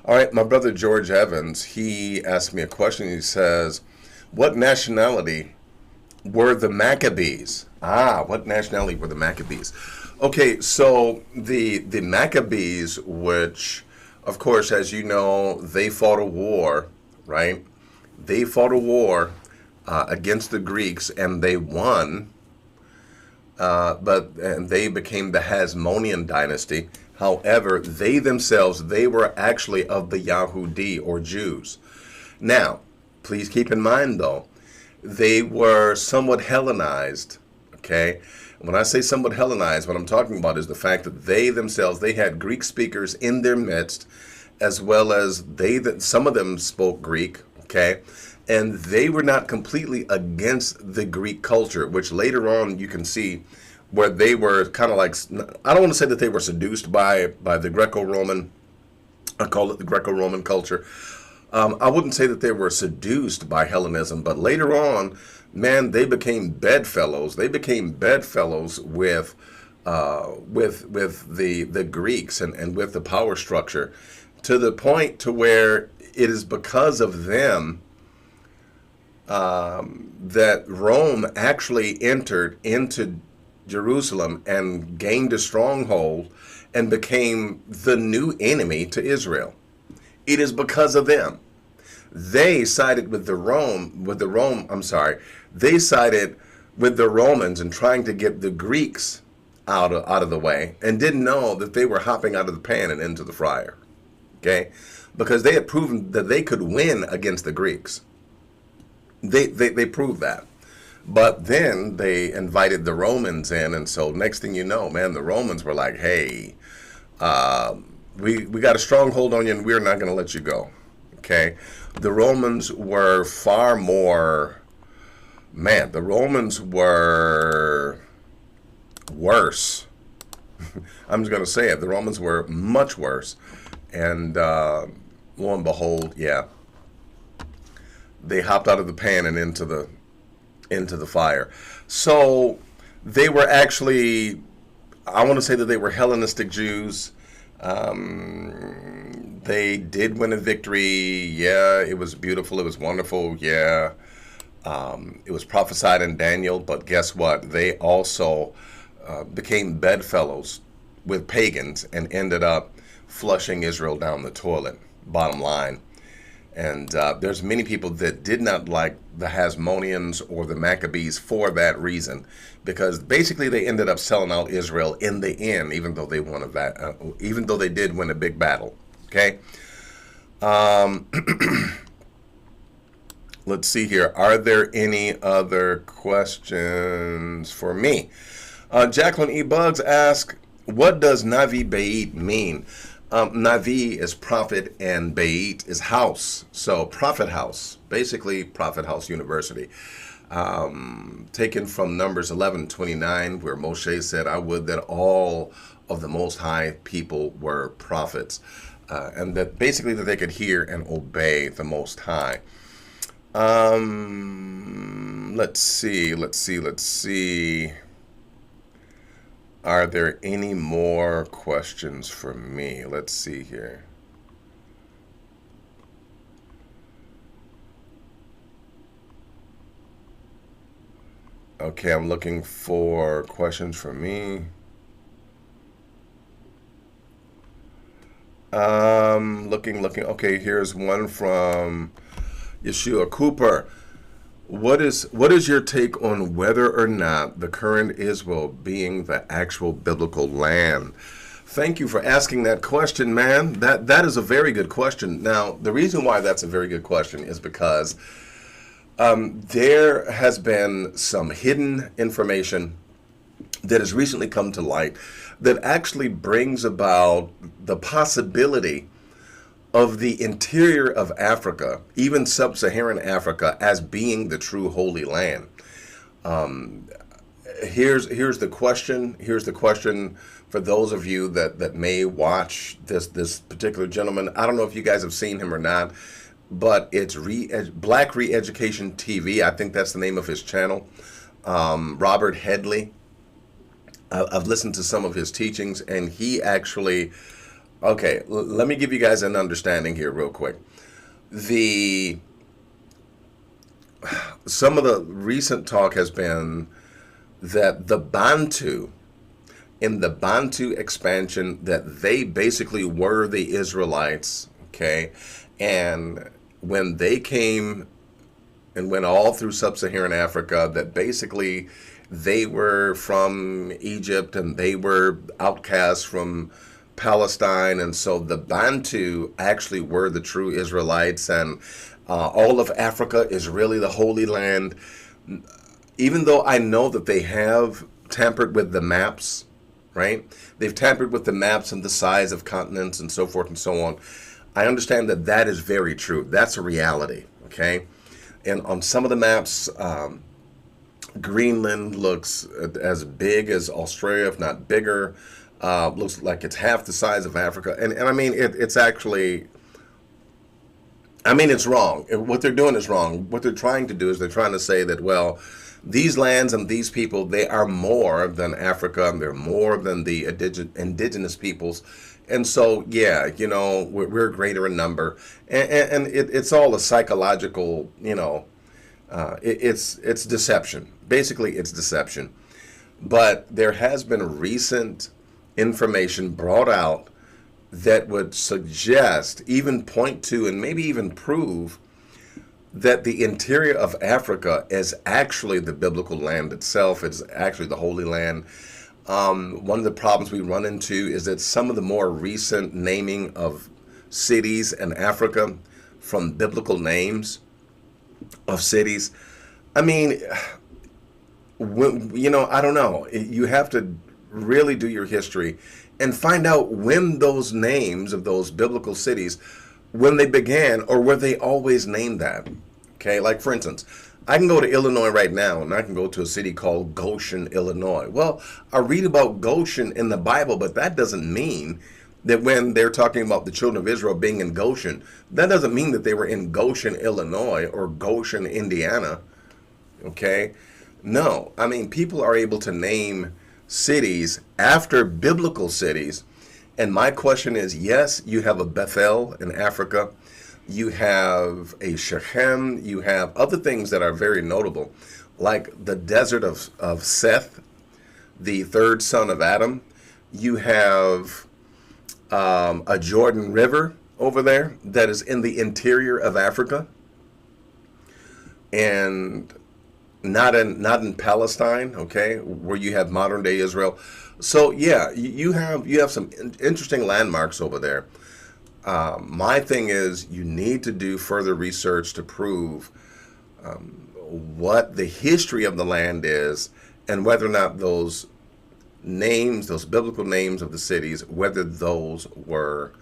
All right, my brother George Evans, he asked me a question. He says, what nationality were the Maccabees? What nationality were the Maccabees? Okay, so the Maccabees, which of course, as you know, they fought a war, right? They fought a war against the Greeks, and they won. And they became the Hasmonean dynasty. However, they themselves, they were actually of the Yahudi or Jews. Now, please keep in mind though, they were somewhat Hellenized. Okay, when I say somewhat Hellenized, what I'm talking about is the fact that they themselves, they had Greek speakers in their midst, as well as some of them spoke Greek. Okay, and they were not completely against the Greek culture, which later on you can see where they were kind of like, I don't want to say that they were seduced by the Greco-Roman, I call it the Greco-Roman culture. I wouldn't say that they were seduced by Hellenism, but later on, man, they became bedfellows. They became bedfellows with the Greeks and with the power structure, to the point to where it is because of them that Rome actually entered into Jerusalem and gained a stronghold and became the new enemy to Israel. It is because of them. They sided with they sided with the Romans in trying to get the Greeks out of the way, and didn't know that they were hopping out of the pan and into the fryer. Okay? Because they had proven that they could win against the Greeks. They proved that. But then they invited the Romans in, and so next thing you know, man, the Romans were like, hey, we got a stronghold on you, and we're not going to let you go. Okay? The Romans were far more, man, the Romans were worse. I'm just going to say it. The Romans were much worse. And lo and behold, yeah, they hopped out of the pan and into the fire. So they were actually, I want to say that they were Hellenistic Jews. They did win a victory. Yeah, it was beautiful. It was wonderful. Yeah. It was prophesied in Daniel, but guess what? They also became bedfellows with pagans and ended up flushing Israel down the toilet, bottom line. And there's many people that did not like the Hasmoneans or the Maccabees for that reason, because basically they ended up selling out Israel in the end, even though they won even though they did win a big battle. Okay. Let's see here. Are there any other questions for me? Jacqueline E. Bugs asks, what does Navi Beit mean? Navi is prophet and Beit is house. So Prophet House, basically Prophet House University. Taken from Numbers 11:29, where Moshe said, I would that all of the Most High people were prophets. And that basically that they could hear and obey the Most High. Let's see. Are there any more questions for me? Let's see here. Okay, I'm looking for questions for me. Looking. Okay, here's one from Yeshua Cooper. What is your take on whether or not the current Israel being the actual biblical land? Thank you for asking that question, man. That is a very good question. Now, the reason why that's a very good question is because there has been some hidden information that has recently come to light that actually brings about the possibility of the interior of Africa, even sub-Saharan Africa, as being the true Holy Land. Here's the question. Here's the question for those of you that may watch this particular gentleman. I don't know if you guys have seen him or not, but it's Black Re-Education TV. I think that's the name of his channel. Robert Headley. I've listened to some of his teachings, and he actually... Okay, let me give you guys an understanding here real quick. Some of the recent talk has been that the Bantu in the Bantu expansion that they basically were the Israelites, okay? And when they came and went all through sub-Saharan Africa, that basically they were from Egypt and they were outcasts from Palestine, and so the Bantu actually were the true Israelites, and all of Africa is really the Holy Land. Even though I know that they have tampered with the maps, right? They've tampered with the maps and the size of continents and so forth and so on. I understand that that is very true. That's a reality, okay? And on some of the maps, Greenland looks as big as Australia, if not bigger. Looks like it's half the size of Africa. And I mean, it's actually, I mean, it's wrong. What they're doing is wrong. What they're trying to do is they're trying to say that, well, these lands and these people, they are more than Africa, and they're more than the indigenous peoples. And so, yeah, you know, we're greater in number. And it's all a psychological, you know, it's deception. Basically, it's deception. But there has been recent information brought out that would suggest, even point to, and maybe even prove that the interior of Africa is actually the biblical land itself. It's actually the Holy Land. One of the problems we run into is that some of the more recent naming of cities in Africa from biblical names of cities, I mean, you know, I don't know. You have to really do your history and find out when those names of those biblical cities, when they began, or were they always named that? Okay, like for instance, I can go to Illinois right now and I can go to a city called Goshen, Illinois. Well, I read about Goshen in the Bible, but that doesn't mean that when they're talking about the children of Israel being in Goshen, that doesn't mean that they were in Goshen, Illinois or Goshen, Indiana. Okay? No, I mean, people are able to name cities after biblical cities. And my question is, yes, you have a Bethel in Africa. You have a Shechem. You have other things that are very notable, like the desert of Seth, the third son of Adam. You have a Jordan River over there that is in the interior of Africa, and not in Palestine, okay, where you have modern day Israel. So yeah, you have some interesting landmarks over there. My thing is, you need to do further research to prove what the history of the land is, and whether or not those names, those biblical names of the cities, whether those were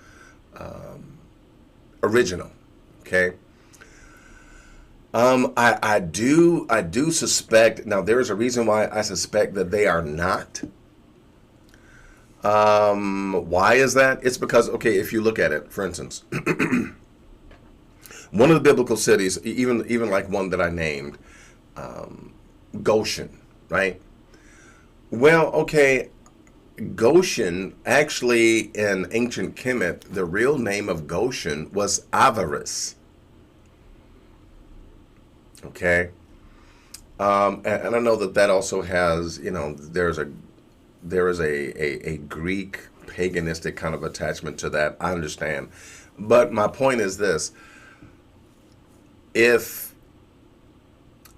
original. Okay. I do suspect, now there is a reason why I suspect that they are not. Why is that? It's because, okay, if you look at it, for instance, one of the biblical cities, even like one that I named, Goshen, right? Well, okay, Goshen, actually in ancient Kemet, the real name of Goshen was Avaris. Okay, and I know that also has, you know, there is a Greek paganistic kind of attachment to that. I understand, but my point is this: if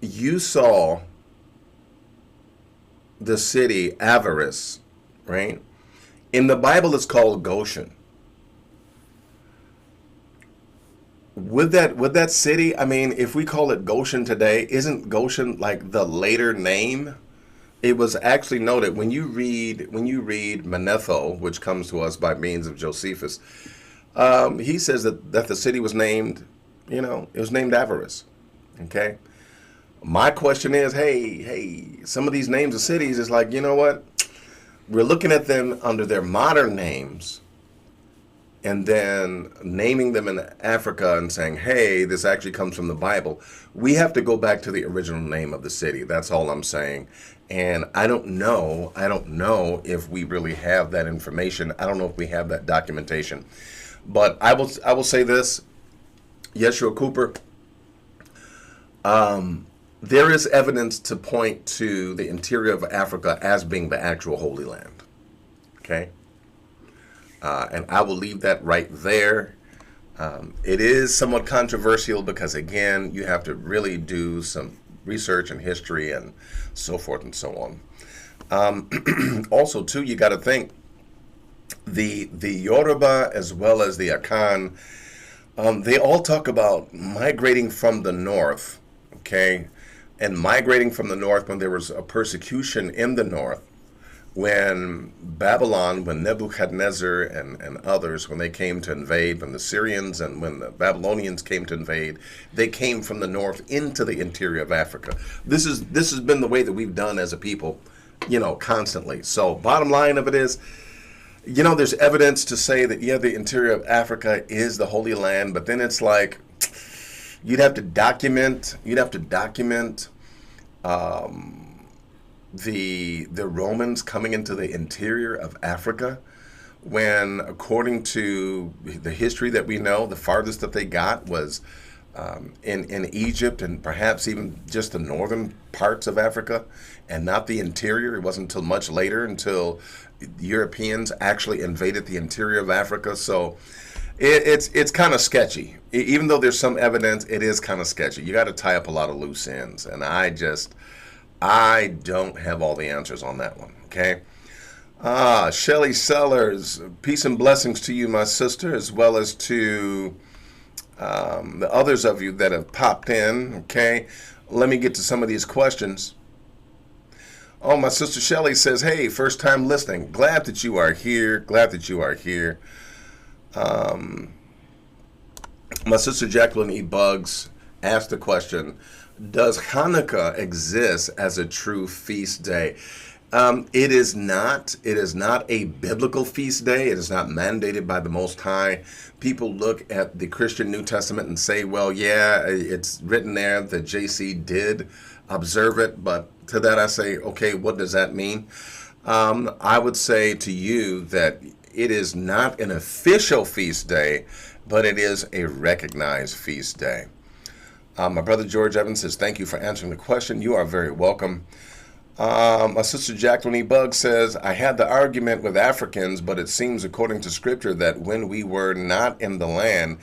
you saw the city Avaris, right, in the Bible, it's called Goshen. Would that city, I mean, if we call it Goshen today, isn't Goshen like the later name? It was actually noted when you read Manetho, which comes to us by means of Josephus. He says that the city was named, you know, it was named Avaris. Okay. My question is, hey, some of these names of cities is like, you know what? We're looking at them under their modern names, and then naming them in Africa and saying, hey, this actually comes from the Bible. We have to go back to the original name of the city. That's all I'm saying. And I don't know if we really have that information. I don't know if we have that documentation. But I will say this, Yeshua Cooper, there is evidence to point to the interior of Africa as being the actual Holy Land. Okay? And I will leave that right there. It is somewhat controversial because, again, you have to really do some research and history and so forth and so on. Also, too, you got to think the Yoruba as well as the Akan, they all talk about migrating from the north, okay? And migrating from the north when there was a persecution in the north, when Babylon, when Nebuchadnezzar and others, when they came to invade, when the Syrians and when the Babylonians came to invade, they came from the north into the interior of Africa. This has been the way that we've done as a people, constantly. So bottom line of it is, there's evidence to say that, yeah, the interior of Africa is the Holy Land, but then it's like, you'd have to document the Romans coming into the interior of Africa, when, according to the history that we know, the farthest that they got was in Egypt and perhaps even just the northern parts of Africa and not the interior. It wasn't until much later until Europeans actually invaded the interior of Africa. So it's kind of sketchy. Even though there's some evidence, it is kind of sketchy. You got to tie up a lot of loose ends, and I don't have all the answers on that one, okay? Shelly Sellers, peace and blessings to you, my sister, as well as to the others of you that have popped in, okay? Let me get to some of these questions. Oh, my sister Shelly says, hey, first time listening. Glad that you are here. My sister Jacqueline E. Buggs asked the question, does Hanukkah exist as a true feast day? It is not. It is not a biblical feast day. It is not mandated by the Most High. People look at the Christian New Testament and say, well, yeah, it's written there that JC did observe it, but to that I say, okay, what does that mean? I would say to you that it is not an official feast day, but it is a recognized feast day. My brother George Evans says, thank you for answering the question. You are very welcome. My sister Jacqueline E. Bug says, I had the argument with Africans, but it seems according to scripture that when we were not in the land,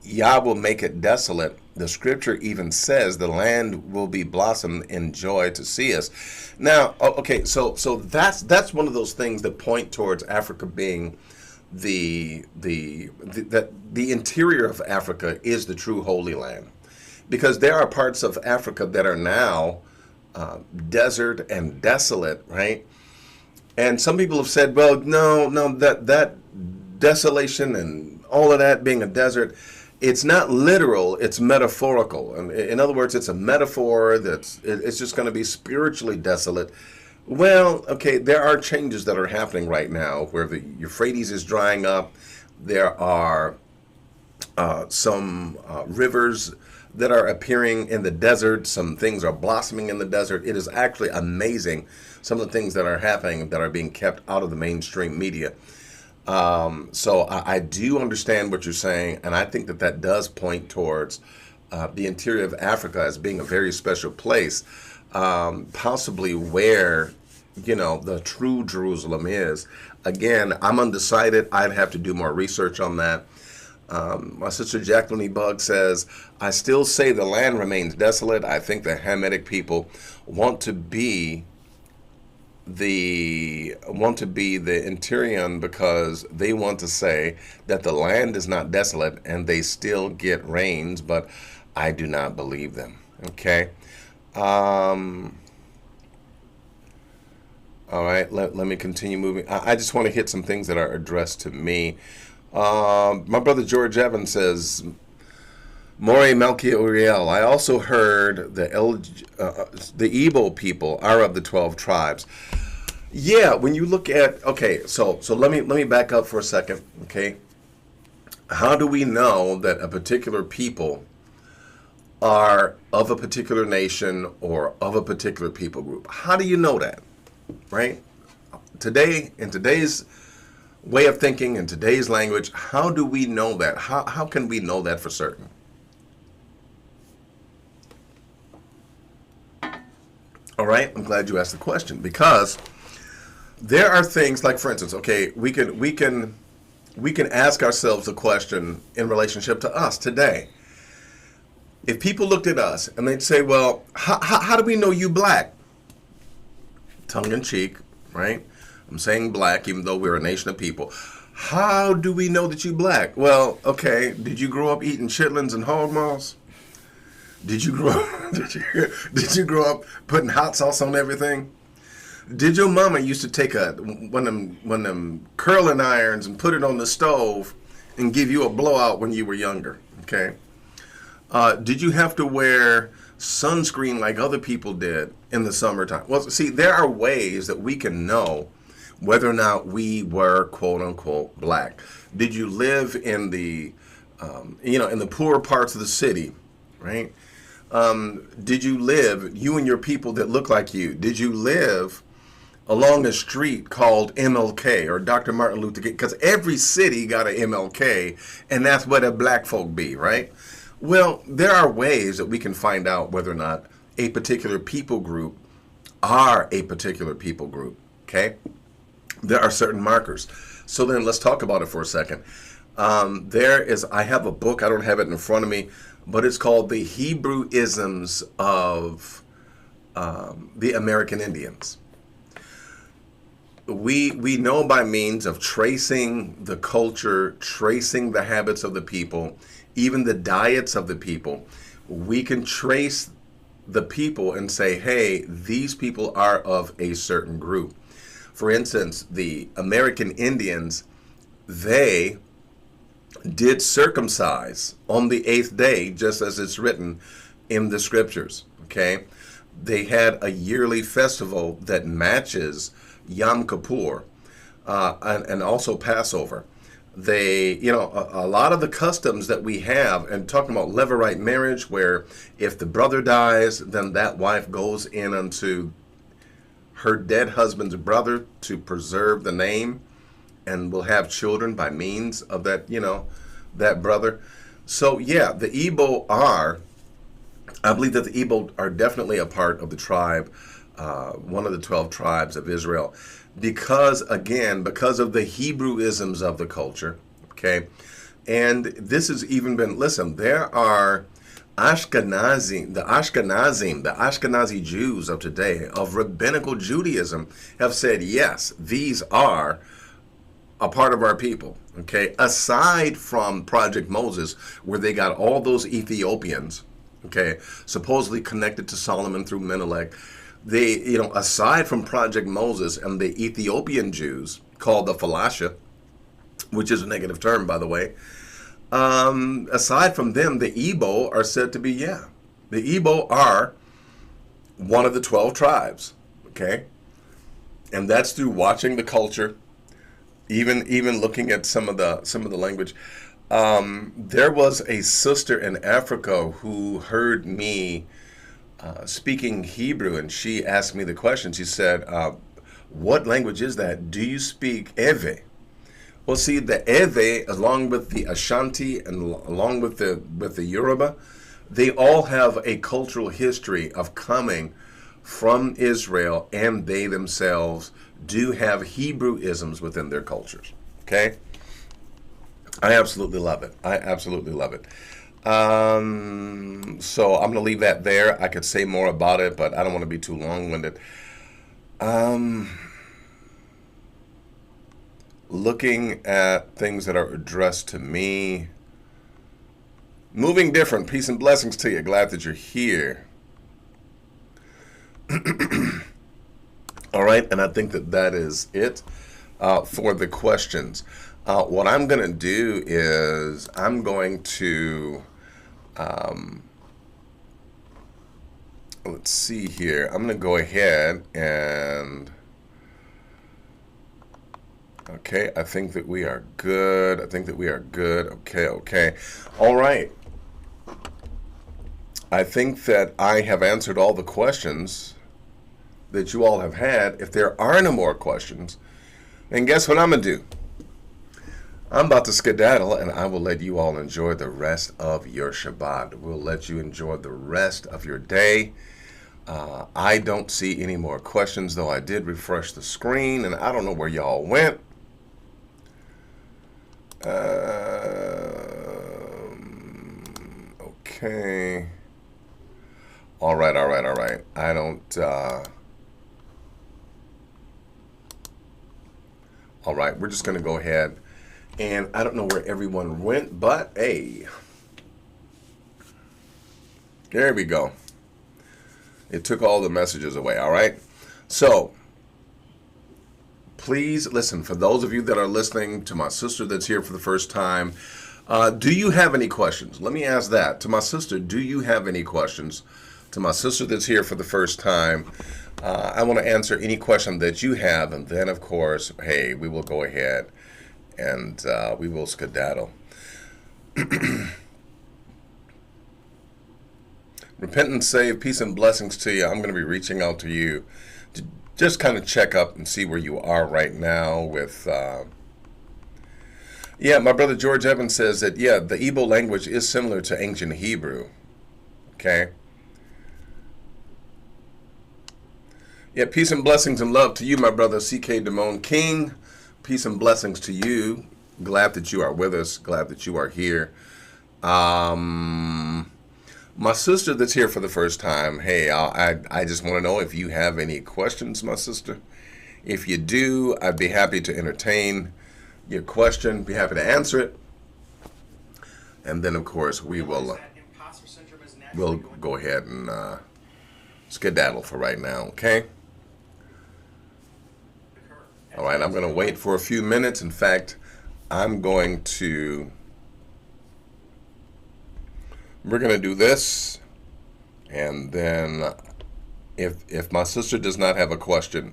Yah will make it desolate. The scripture even says the land will be blossomed in joy to see us. Now, okay, so that's one of those things that point towards Africa being the interior of Africa is the true Holy Land. Because there are parts of Africa that are now desert and desolate, right? And some people have said, well, no, that desolation and all of that being a desert, it's not literal, it's metaphorical. And in other words, it's a metaphor it's just going to be spiritually desolate. Well, okay, there are changes that are happening right now where the Euphrates is drying up. There are some rivers that are appearing in the desert. Some things are blossoming in the desert. It is actually amazing, some of the things that are happening that are being kept out of the mainstream media. So I do understand what you're saying, and I think that does point towards the interior of Africa as being a very special place, possibly where, the true Jerusalem is. Again, I'm undecided. I'd have to do more research on that. My sister Jacqueline E. Bug says, I still say the land remains desolate. I think the Hamitic people want to be the Interion because they want to say that the land is not desolate and they still get rains, but I do not believe them. Okay. All right, let me continue moving. I just want to hit some things that are addressed to me. My brother George Evans says, More Melchi Uriel. I also heard the Igbo people are of the 12 tribes. Yeah, when you look at, okay, so let me back up for a second, okay? How do we know that a particular people are of a particular nation or of a particular people group? How do you know that, right? Today, in today's way of thinking, in today's language, how do we know that? How can we know that for certain? All right, I'm glad you asked the question, because there are things like, for instance, okay, we can ask ourselves a question in relationship to us today. If people looked at us and they'd say, well, how do we know you black? Tongue in cheek, right? I'm saying black, even though we're a nation of people. How do we know that you black? Well, okay, did you grow up eating chitlins and hog maws? Did you grow up, did you grow up putting hot sauce on everything? Did your mama used to take one of them curling irons and put it on the stove and give you a blowout when you were younger? Okay. Did you have to wear sunscreen like other people did in the summertime? Well, see, there are ways that we can know whether or not we were quote unquote black. Did you live in the, in the poorer parts of the city, right? Did you live, you and your people that look like you, did you live along a street called MLK or Dr. Martin Luther King? Because every city got an MLK, and that's where the black folk be, right? Well, there are ways that we can find out whether or not a particular people group are a particular people group, okay? There are certain markers. So then let's talk about it for a second. I have a book, I don't have it in front of me, but it's called The Hebrew Isms of the American Indians. We know by means of tracing the culture, tracing the habits of the people, even the diets of the people, we can trace the people and say, hey, these people are of a certain group. For instance, the American Indians, they did circumcise on the 8th day, just as it's written in the scriptures, okay? They had a yearly festival that matches Yom Kippur and also Passover. They, a lot of the customs that we have, and talking about Levirate marriage, where if the brother dies, then that wife goes in unto her dead husband's brother to preserve the name and will have children by means of that, that brother. So yeah, the Igbo I believe that the Igbo are definitely a part of the tribe, one of the 12 tribes of Israel, because of the Hebrewisms of the culture, okay? And this has even been, listen, there are the Ashkenazi Jews of today, of rabbinical Judaism, have said, yes, these are a part of our people, okay? Aside from Project Moses, where they got all those Ethiopians, okay, supposedly connected to Solomon through Menelik. They, aside from Project Moses and the Ethiopian Jews, called the Falasha, which is a negative term, by the way, aside from them, the Igbo are said to be, the Igbo are one of the 12 tribes, okay? And that's through watching the culture, even looking at some of the language. There was a sister in Africa who heard me speaking Hebrew, and she asked me the question. She said, what language is that? Do you speak Ewe? Well, see, the Ewe, along with the Ashanti and along with the Yoruba, they all have a cultural history of coming from Israel, and they themselves do have Hebrewisms within their cultures, okay? I absolutely love it. So I'm going to leave that there. I could say more about it, but I don't want to be too long-winded. Looking at things that are addressed to me. Moving different. Peace and blessings to you. Glad that you're here. All right, and I think that is it for the questions. What I'm going to do is I'm going to, let's see here. I'm going to go ahead and, okay, I think that we are good. Okay. All right. I think that I have answered all the questions that you all have had. If there are no more questions, then guess what I'm going to do? I'm about to skedaddle, and I will let you all enjoy the rest of your Shabbat. We'll let you enjoy the rest of your day. I don't see any more questions, though I did refresh the screen, and I don't know where y'all went. Okay. All right. I don't. All right, we're just going to go ahead, and I don't know where everyone went, but hey, there we go. It took all the messages away. All right, so please listen. For those of you that are listening, to my sister that's here for the first time, do you have any questions? Let me ask that to my sister. Do you have any questions? To my sister that's here for the first time, I want to answer any question that you have, and then, of course, hey, we will go ahead and we will skedaddle. Repent and save, peace and blessings to you. I'm going to be reaching out to you to just kind of check up and see where you are right now with... Yeah, my brother George Evans says that, yeah, the Igbo language is similar to ancient Hebrew. Okay? Yeah, peace and blessings and love to you, my brother C.K. Damone King. Peace and blessings to you. Glad that you are with us. Glad that you are here. My sister that's here for the first time, hey, I just want to know if you have any questions, my sister. If you do, I'd be happy to entertain your question, be happy to answer it. And then, of course, we will we'll go ahead and skedaddle for right now, okay? All right, I'm going to wait for a few minutes. In fact, we're going to do this, and then if my sister does not have a question,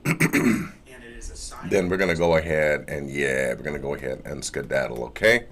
then we're going to go ahead and, yeah, we're going to go ahead and skedaddle, okay?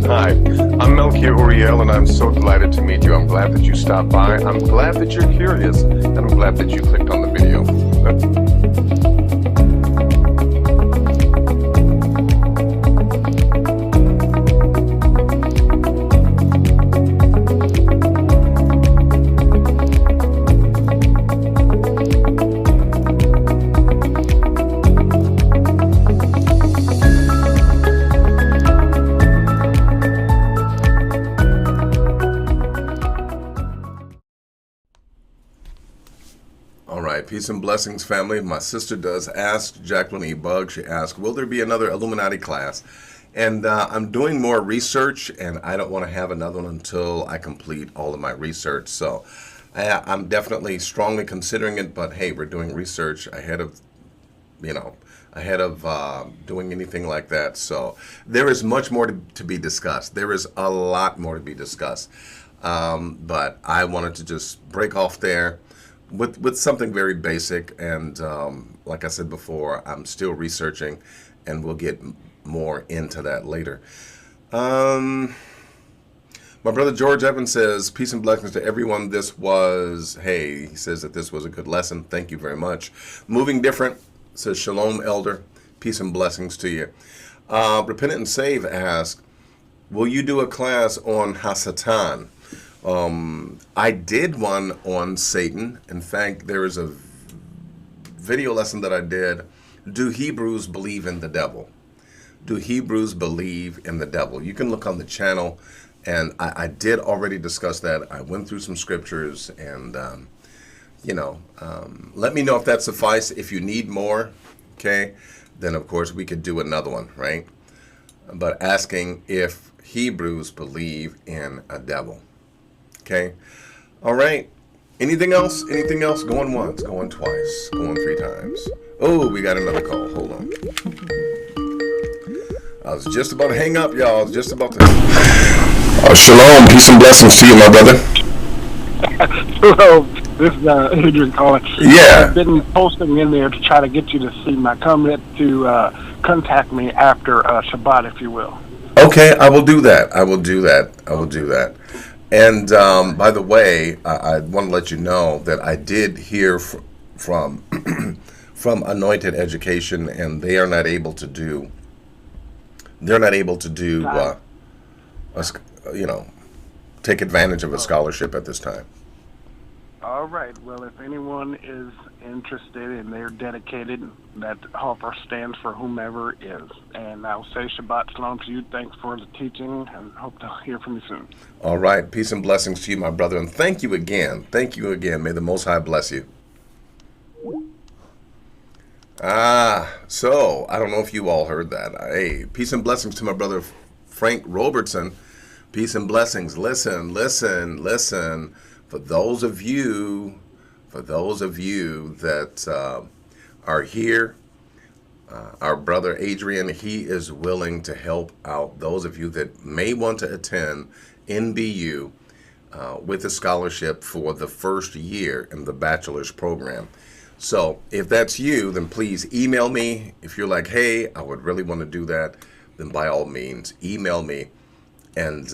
Hi, I'm Melchior Uriel, and I'm so delighted to meet you. I'm glad that you stopped by. I'm glad that you're curious, and I'm glad that you clicked on the video. Peace and blessings, family. My sister does ask, Jacqueline E. Bug, she asked, will there be another Illuminati class? And I'm doing more research, and I don't want to have another one until I complete all of my research. So I'm definitely strongly considering it, but hey, we're doing research ahead of, doing anything like that. So there is much more to be discussed. There is a lot more to be discussed. But I wanted to just break off there with something very basic, and like I said before, I'm still researching, and we'll get more into that later. My brother George Evans says, peace and blessings to everyone. He says that this was a good lesson. Thank you very much. Moving Different says, shalom, elder. Peace and blessings to you. Repentant and Save asks, will you do a class on Hasatan? I did one on Satan. In fact, there is a video lesson that I did. Do Hebrews believe in the devil? Do Hebrews believe in the devil? You can look on the channel, and I did already discuss that. I went through some scriptures, and, let me know if that suffices. If you need more, okay, then, of course, we could do another one, right? But asking if Hebrews believe in a devil. Okay. All right. Anything else? Anything else? Going once, going twice, going 3 times. Oh, we got another call. Hold on. I was just about to hang up, y'all. I was just about to. Shalom. Peace and blessings to you, my brother.
Shalom. This is Adrian calling.
Yeah.
I've been posting in there to try to get you to see my comment to contact me after Shabbat, if you will.
Okay, I will do that. I will do that. I will do that. And by the way, I want to let you know that I did hear from from Anointed Education, and they are not able to do. They're not able to do, you know, take advantage of a scholarship at this time.
All right. Well, if anyone is interested and they're dedicated, that offer stands for whomever is. And I'll say Shabbat Shalom to you. Thanks for the teaching, and hope to hear from you soon.
All right. Peace and blessings to you, my brother. And thank you again. Thank you again. May the Most High bless you. So I don't know if you all heard that. Hey, peace and blessings to my brother Frank Robertson. Peace and blessings. Listen, listen, listen. For those of you that are here, our brother Adrian, he is willing to help out those of you that may want to attend NBU with a scholarship for the first year in the bachelor's program. So if that's you, then please email me. If you're like, hey, I would really want to do that, then by all means, email me. And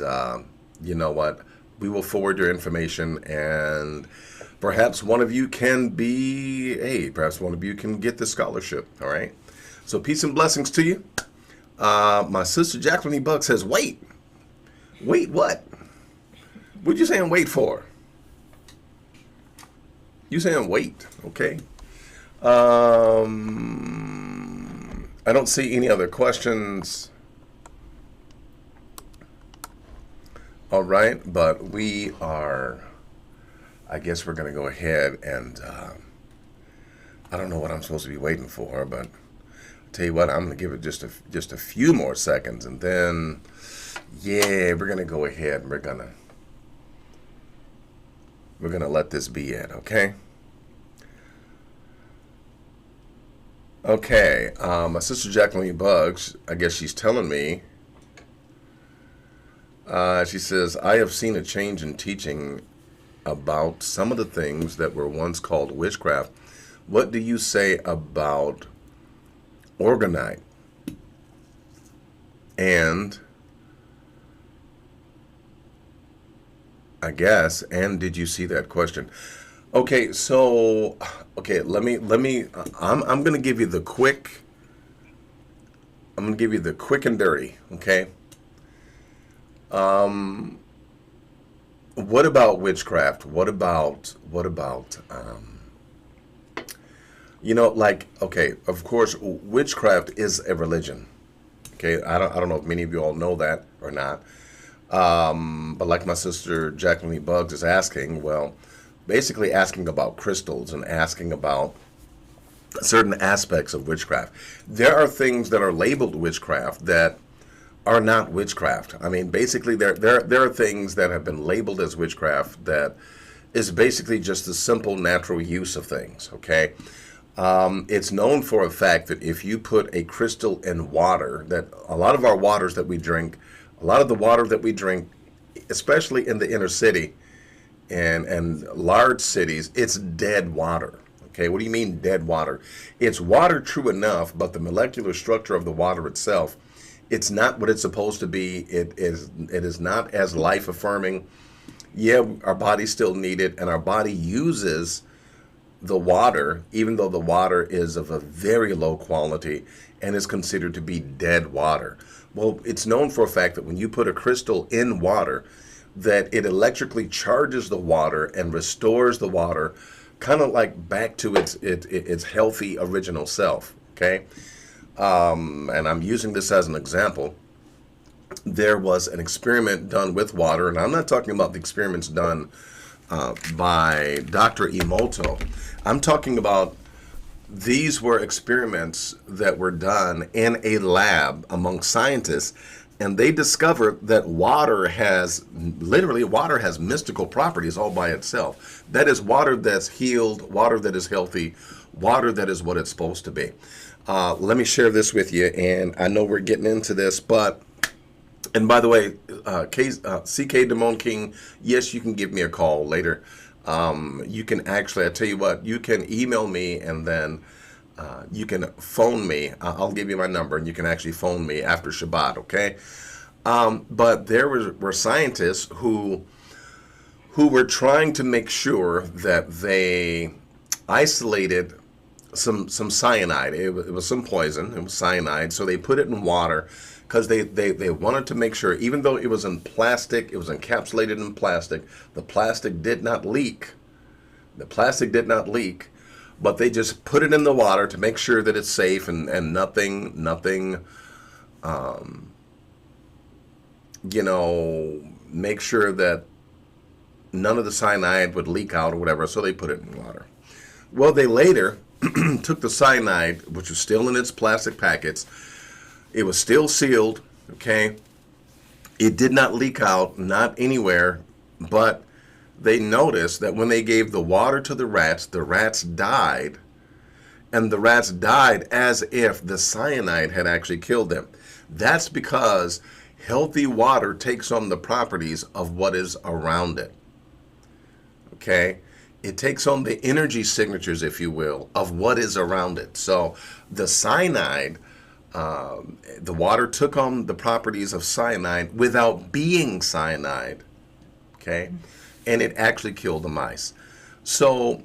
you know what? We will forward your information, and perhaps one of you can perhaps one of you can get the scholarship. All right. So peace and blessings to you. My sister Jacqueline E. Buck says, wait what? What you saying wait for? You saying wait, okay? I don't see any other questions. All right, but I guess we're going to go ahead and, I don't know what I'm supposed to be waiting for, but I'll tell you what, I'm going to give it just a few more seconds, and then, yeah, we're going to go ahead and we're going to let this be it, okay? Okay, my sister Jacqueline Bugs, I guess she's telling me, she says, I have seen a change in teaching about some of the things that were once called witchcraft. What do you say about orgonite? And did you see that question? Okay, so, let me, I'm going to give you the quick and dirty, okay? What about witchcraft? What about, of course, witchcraft is a religion. Okay, I don't know if many of you all know that or not. But like my sister Jacqueline Lee Bugs is asking, basically asking about crystals and asking about certain aspects of witchcraft. There are things that are labeled witchcraft that are not witchcraft. I mean, basically, there are things that have been labeled as witchcraft that is basically just the simple natural use of things, okay? It's known for a fact that if you put a crystal in water, that a lot of our waters that we drink, especially in the inner city and large cities, it's dead water. Okay, what do you mean dead water? It's water, true enough, but the molecular structure of the water itself, it's not what it's supposed to be. It is not as life affirming. Yeah, our bodies still need it, and our body uses the water, even though the water is of a very low quality and is considered to be dead water. Well, it's known for a fact that when you put a crystal in water, that it electrically charges the water and restores the water kind of like back to its healthy original self, okay? And I'm using this as an example. There was an experiment done with water, and I'm not talking about the experiments done by Dr. Emoto. I'm talking about these were experiments that were done in a lab among scientists, and they discovered that water has mystical properties all by itself. That is water that's healed, water that is healthy, water that is what it's supposed to be. Let me share this with you, and I know we're getting into this, and by the way, CK Damone King, yes, you can give me a call later. You can actually, I tell you what, you can email me and then you can phone me. I'll give you my number and you can actually phone me after Shabbat, okay? But there were scientists who were trying to make sure that they isolated some cyanide. It was some poison. It was cyanide. So they put it in water because they wanted to make sure, even though it was in plastic, it was encapsulated in plastic, the plastic did not leak. The plastic did not leak, but they just put it in the water to make sure that it's safe and nothing, make sure that none of the cyanide would leak out or whatever, so they put it in water. Well, they later took the cyanide, which was still in its plastic packets. It was still sealed, okay? It did not leak out, not anywhere, but they noticed that when they gave the water to the rats died, and the rats died as if the cyanide had actually killed them. That's because healthy water takes on the properties of what is around it. Okay? It takes on the energy signatures, if you will, of what is around it. So the cyanide, the water took on the properties of cyanide without being cyanide. Okay? And it actually killed the mice. So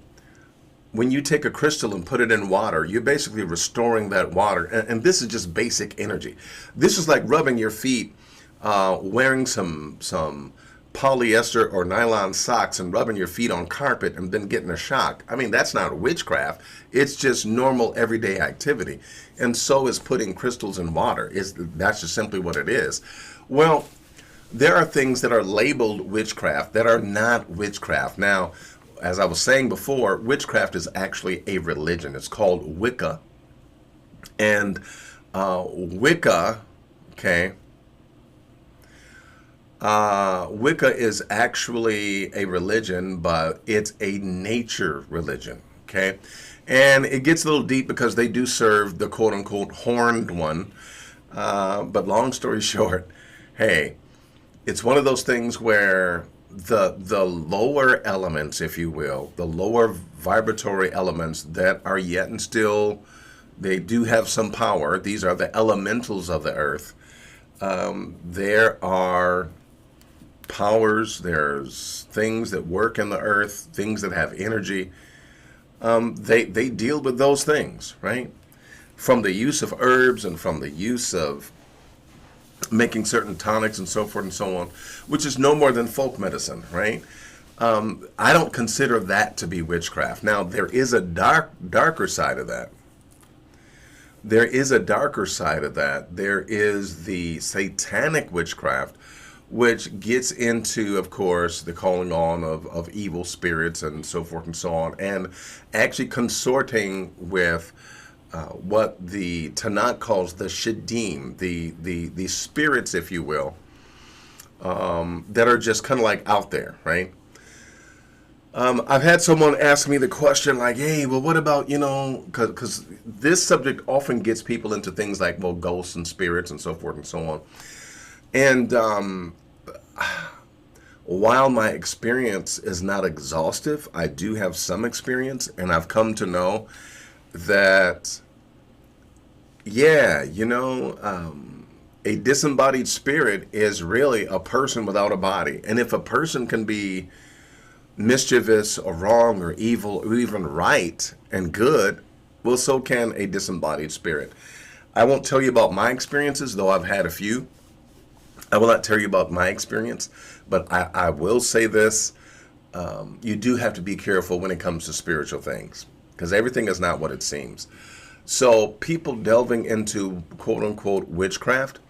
when you take a crystal and put it in water, you're basically restoring that water. And this is just basic energy. This is like rubbing your feet, wearing some polyester or nylon socks and rubbing your feet on carpet and then getting a shock. I mean, that's not witchcraft. It's just normal everyday activity. And so is putting crystals in water. That's just simply what it is. Well, there are things that are labeled witchcraft that are not witchcraft. Now, as I was saying before, witchcraft is actually a religion. It's called Wicca. And Wicca, okay, Wicca is actually a religion, but it's a nature religion, okay? And it gets a little deep because they do serve the quote-unquote horned one. But long story short, hey, it's one of those things where the lower elements, if you will, the lower vibratory elements that are yet and still, they do have some power. These are the elementals of the earth. There are powers, there's things that work in the earth, things that have energy. They deal with those things, right? From the use of herbs and from the use of making certain tonics and so forth and so on, which is no more than folk medicine, right? I don't consider that to be witchcraft. Now, there is a darker side of that. There is a darker side of that. There is the satanic witchcraft, which gets into, of course, the calling on of evil spirits and so forth and so on, and actually consorting with what the Tanakh calls the Shaddim, the spirits, if you will, that are just kind of like out there, right? I've had someone ask me the question like, hey, well, what about, because this subject often gets people into things like, well, ghosts and spirits and so forth and so on. And while my experience is not exhaustive, I do have some experience, and I've come to know that, yeah, a disembodied spirit is really a person without a body. And if a person can be mischievous or wrong or evil or even right and good, well, so can a disembodied spirit. I won't tell you about my experiences, though I've had a few. I will not tell you about my experience, but I will say this. You do have to be careful when it comes to spiritual things, because everything is not what it seems. So people delving into quote-unquote witchcraft,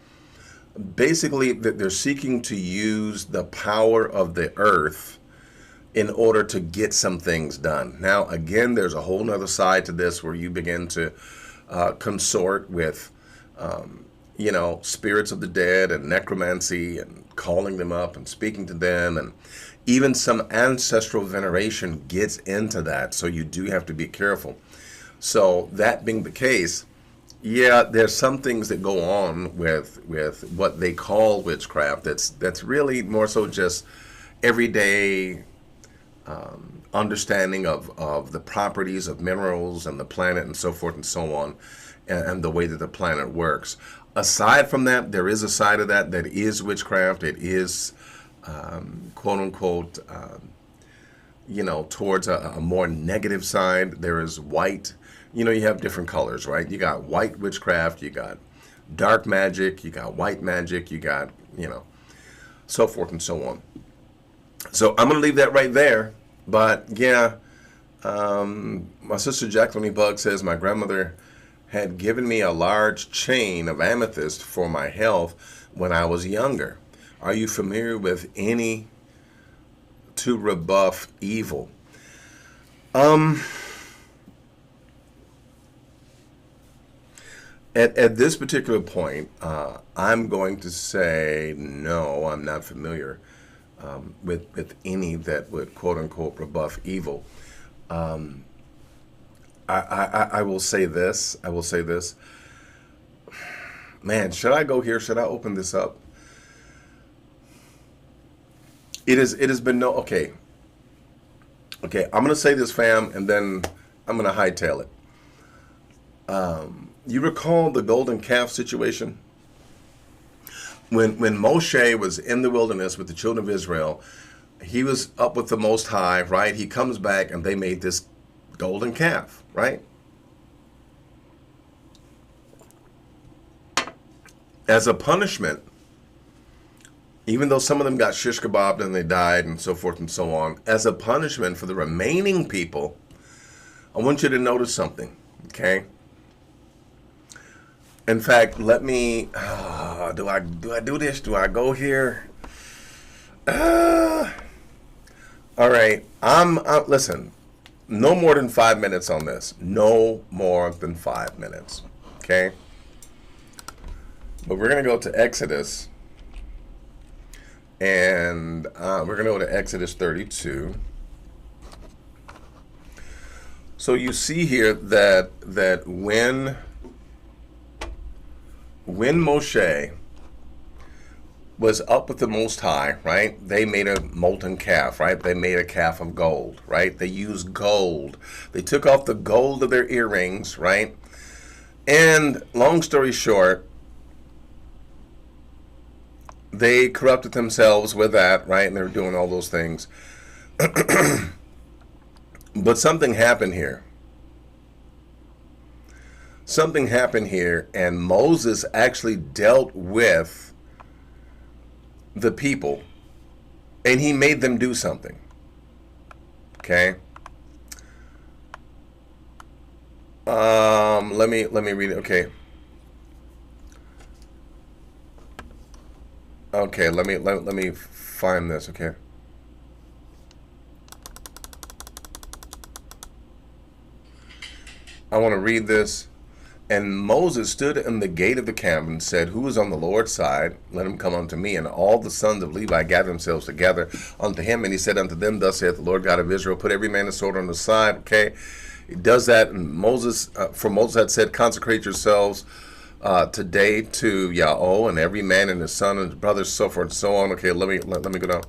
basically they're seeking to use the power of the earth in order to get some things done. Now, again, there's a whole nother side to this where you begin to consort with spirits of the dead and necromancy and calling them up and speaking to them, and even some ancestral veneration gets into that. So you do have to be careful. So that being the case, yeah, there's some things that go on with what they call witchcraft that's really more so just everyday understanding of the properties of minerals and the planet and so forth and so on, and the way that the planet works. Aside from that, there is a side of that that is witchcraft. It is, quote unquote, towards a more negative side. There is white. You have different colors, right? You got white witchcraft, you got dark magic, you got white magic, you got, so forth and so on. So I'm going to leave that right there. But yeah, my sister Jacqueline Bug says my grandmother had given me a large chain of amethyst for my health when I was younger. Are you familiar with any to rebuff evil? At this particular point, I'm going to say no, I'm not familiar with any that would quote unquote rebuff evil. I will say this. Man, should I go here? Should I open this up? It has been no. Okay. I'm gonna say this, fam, and then I'm gonna hightail it. You recall the golden calf situation? When Moshe was in the wilderness with the children of Israel, he was up with the Most High, right? He comes back and they made this golden calf, right? As a punishment, even though some of them got shish kebabbed and they died and so forth and so on, as a punishment for the remaining people, I want you to notice something, okay? In fact, let me, do I do this? Do I go here? All right, listen, no more than 5 minutes on this. No more than 5 minutes, okay? But we're going to go to Exodus, and we're going to go to Exodus 32. So you see here that when Moshe was up with the Most High, right? They made a molten calf, right? They made a calf of gold, right? They used gold. They took off the gold of their earrings, right? And long story short, they corrupted themselves with that, right? And they were doing all those things. But something happened here. Something happened here, and Moses actually dealt with the people, and he made them do something. Okay. Let me read it. Okay. Okay. Let me find this. Okay. I want to read this. And Moses stood in the gate of the camp and said, who is on the Lord's side? Let him come unto me. And all the sons of Levi gathered themselves together unto him. And he said unto them, thus saith the Lord God of Israel, put every man a sword on the side. Okay. He does that. And Moses, for Moses had said, consecrate yourselves today to Yahweh, and every man and his son and his brothers, so forth and so on. Okay, let me go down.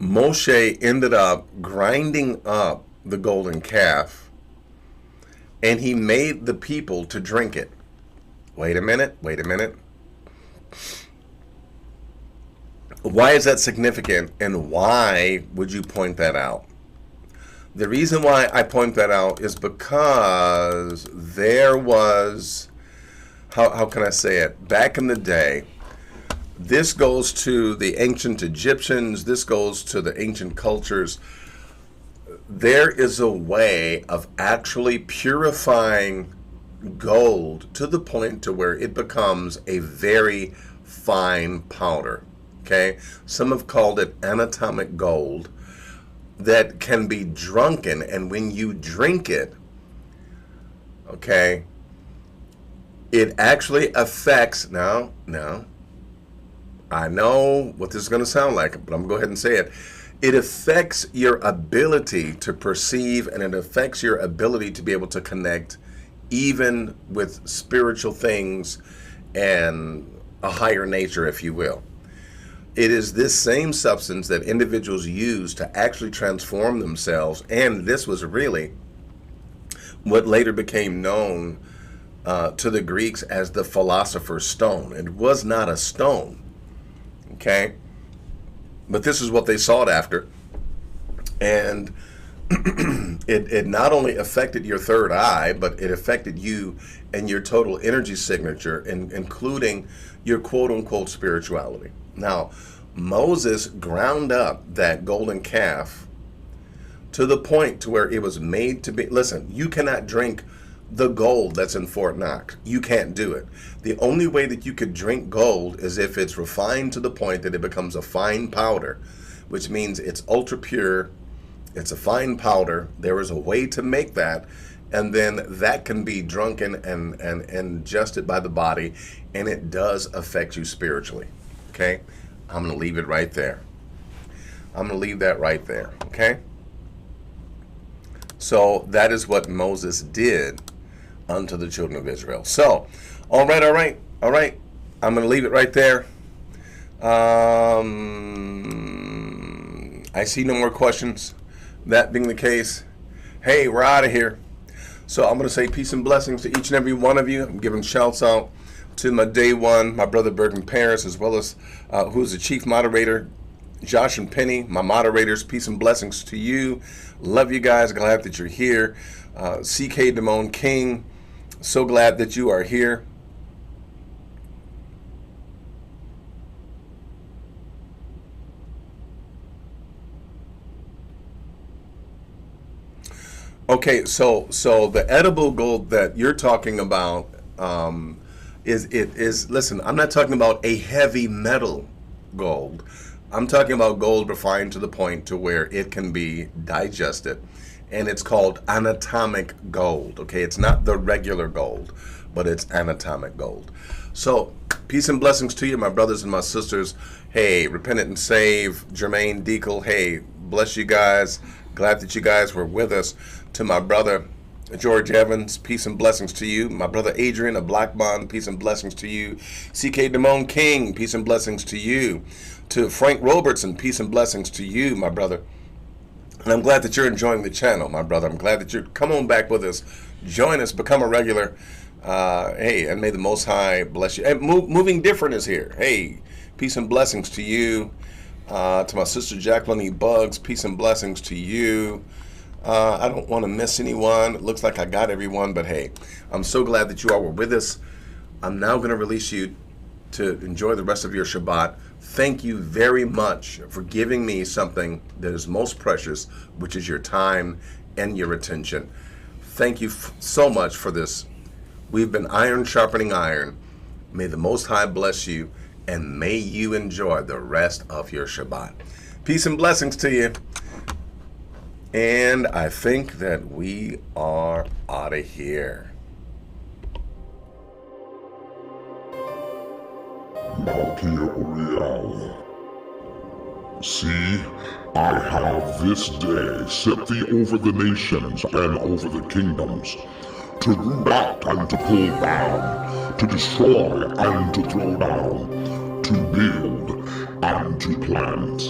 Moshe ended up grinding up the golden calf, and he made the people to drink it. Wait a minute. Why is that significant, and why would you point that out? The reason why I point that out is because there was, how can I say it? Back in the day, this goes to the ancient Egyptians, this goes to the ancient cultures. There is a way of actually purifying gold to the point to where it becomes a very fine powder. Okay? Some have called it anatomic gold that can be drunken, and when you drink it, okay, it actually affects, now, I know what this is going to sound like, but I'm going to go ahead and say it. It affects your ability to perceive, and it affects your ability to be able to connect even with spiritual things and a higher nature, if you will. It is this same substance that individuals use to actually transform themselves, and this was really what later became known to the Greeks as the philosopher's stone. It was not a stone, okay? But this is what they sought after. And it not only affected your third eye, but it affected you and your total energy signature, including your quote-unquote spirituality. Now, Moses ground up that golden calf to the point to where it was made to be. Listen, you cannot drink the gold that's in Fort Knox. You can't do it. The only way that you could drink gold is if it's refined to the point that it becomes a fine powder, which means it's ultra pure. It's a fine powder. There is a way to make that, and then that can be drunken and ingested by the body, and it does affect you spiritually. Okay? I'm going to leave it right there. I'm going to leave that right there. Okay? So that is what Moses did unto the children of Israel. So, all right. I'm going to leave it right there. I see no more questions. That being the case, hey, we're out of here. So I'm going to say peace and blessings to each and every one of you. I'm giving shouts out to my day one, my brother Bergen Paris, as well as who's the chief moderator, Josh and Penny, my moderators. Peace and blessings to you. Love you guys. Glad that you're here. CK Damone King, so glad that you are here. Okay, so the edible gold that you're talking about is listen, I'm not talking about a heavy metal gold. I'm talking about gold refined to the point to where it can be digested, and it's called anatomic gold. Okay, it's not the regular gold, but it's anatomic gold. So peace and blessings to you, my brothers and my sisters. Hey, Repentant and Save, Jermaine Deacle, hey, bless you guys. Glad that you guys were with us. To my brother George Evans, peace and blessings to you. My brother Adrian of Black Bond, peace and blessings to you. CK Damone King, peace and blessings to you. To Frank Robertson, peace and blessings to you, my brother. And I'm glad that you're enjoying the channel, my brother. I'm glad that you come on back with us. Join us, become a regular. Hey, and may the Most High bless you. And Moving Different is here. Hey, peace and blessings to you. To my sister Jacqueline E. Bugs, peace and blessings to you. I don't want to miss anyone. It looks like I got everyone, but hey, I'm so glad that you all were with us. I'm now going to release you to enjoy the rest of your Shabbat. Thank you very much for giving me something that is most precious, which is your time and your attention. Thank you so much for this. We've been iron sharpening iron. May the Most High bless you, and may you enjoy the rest of your Shabbat. Peace and blessings to you. And I think that we are out of here.
Malkia Uriel. See, I have this day set thee over the nations and over the kingdoms, to root out and to pull down, to destroy and to throw down, to build and to plant.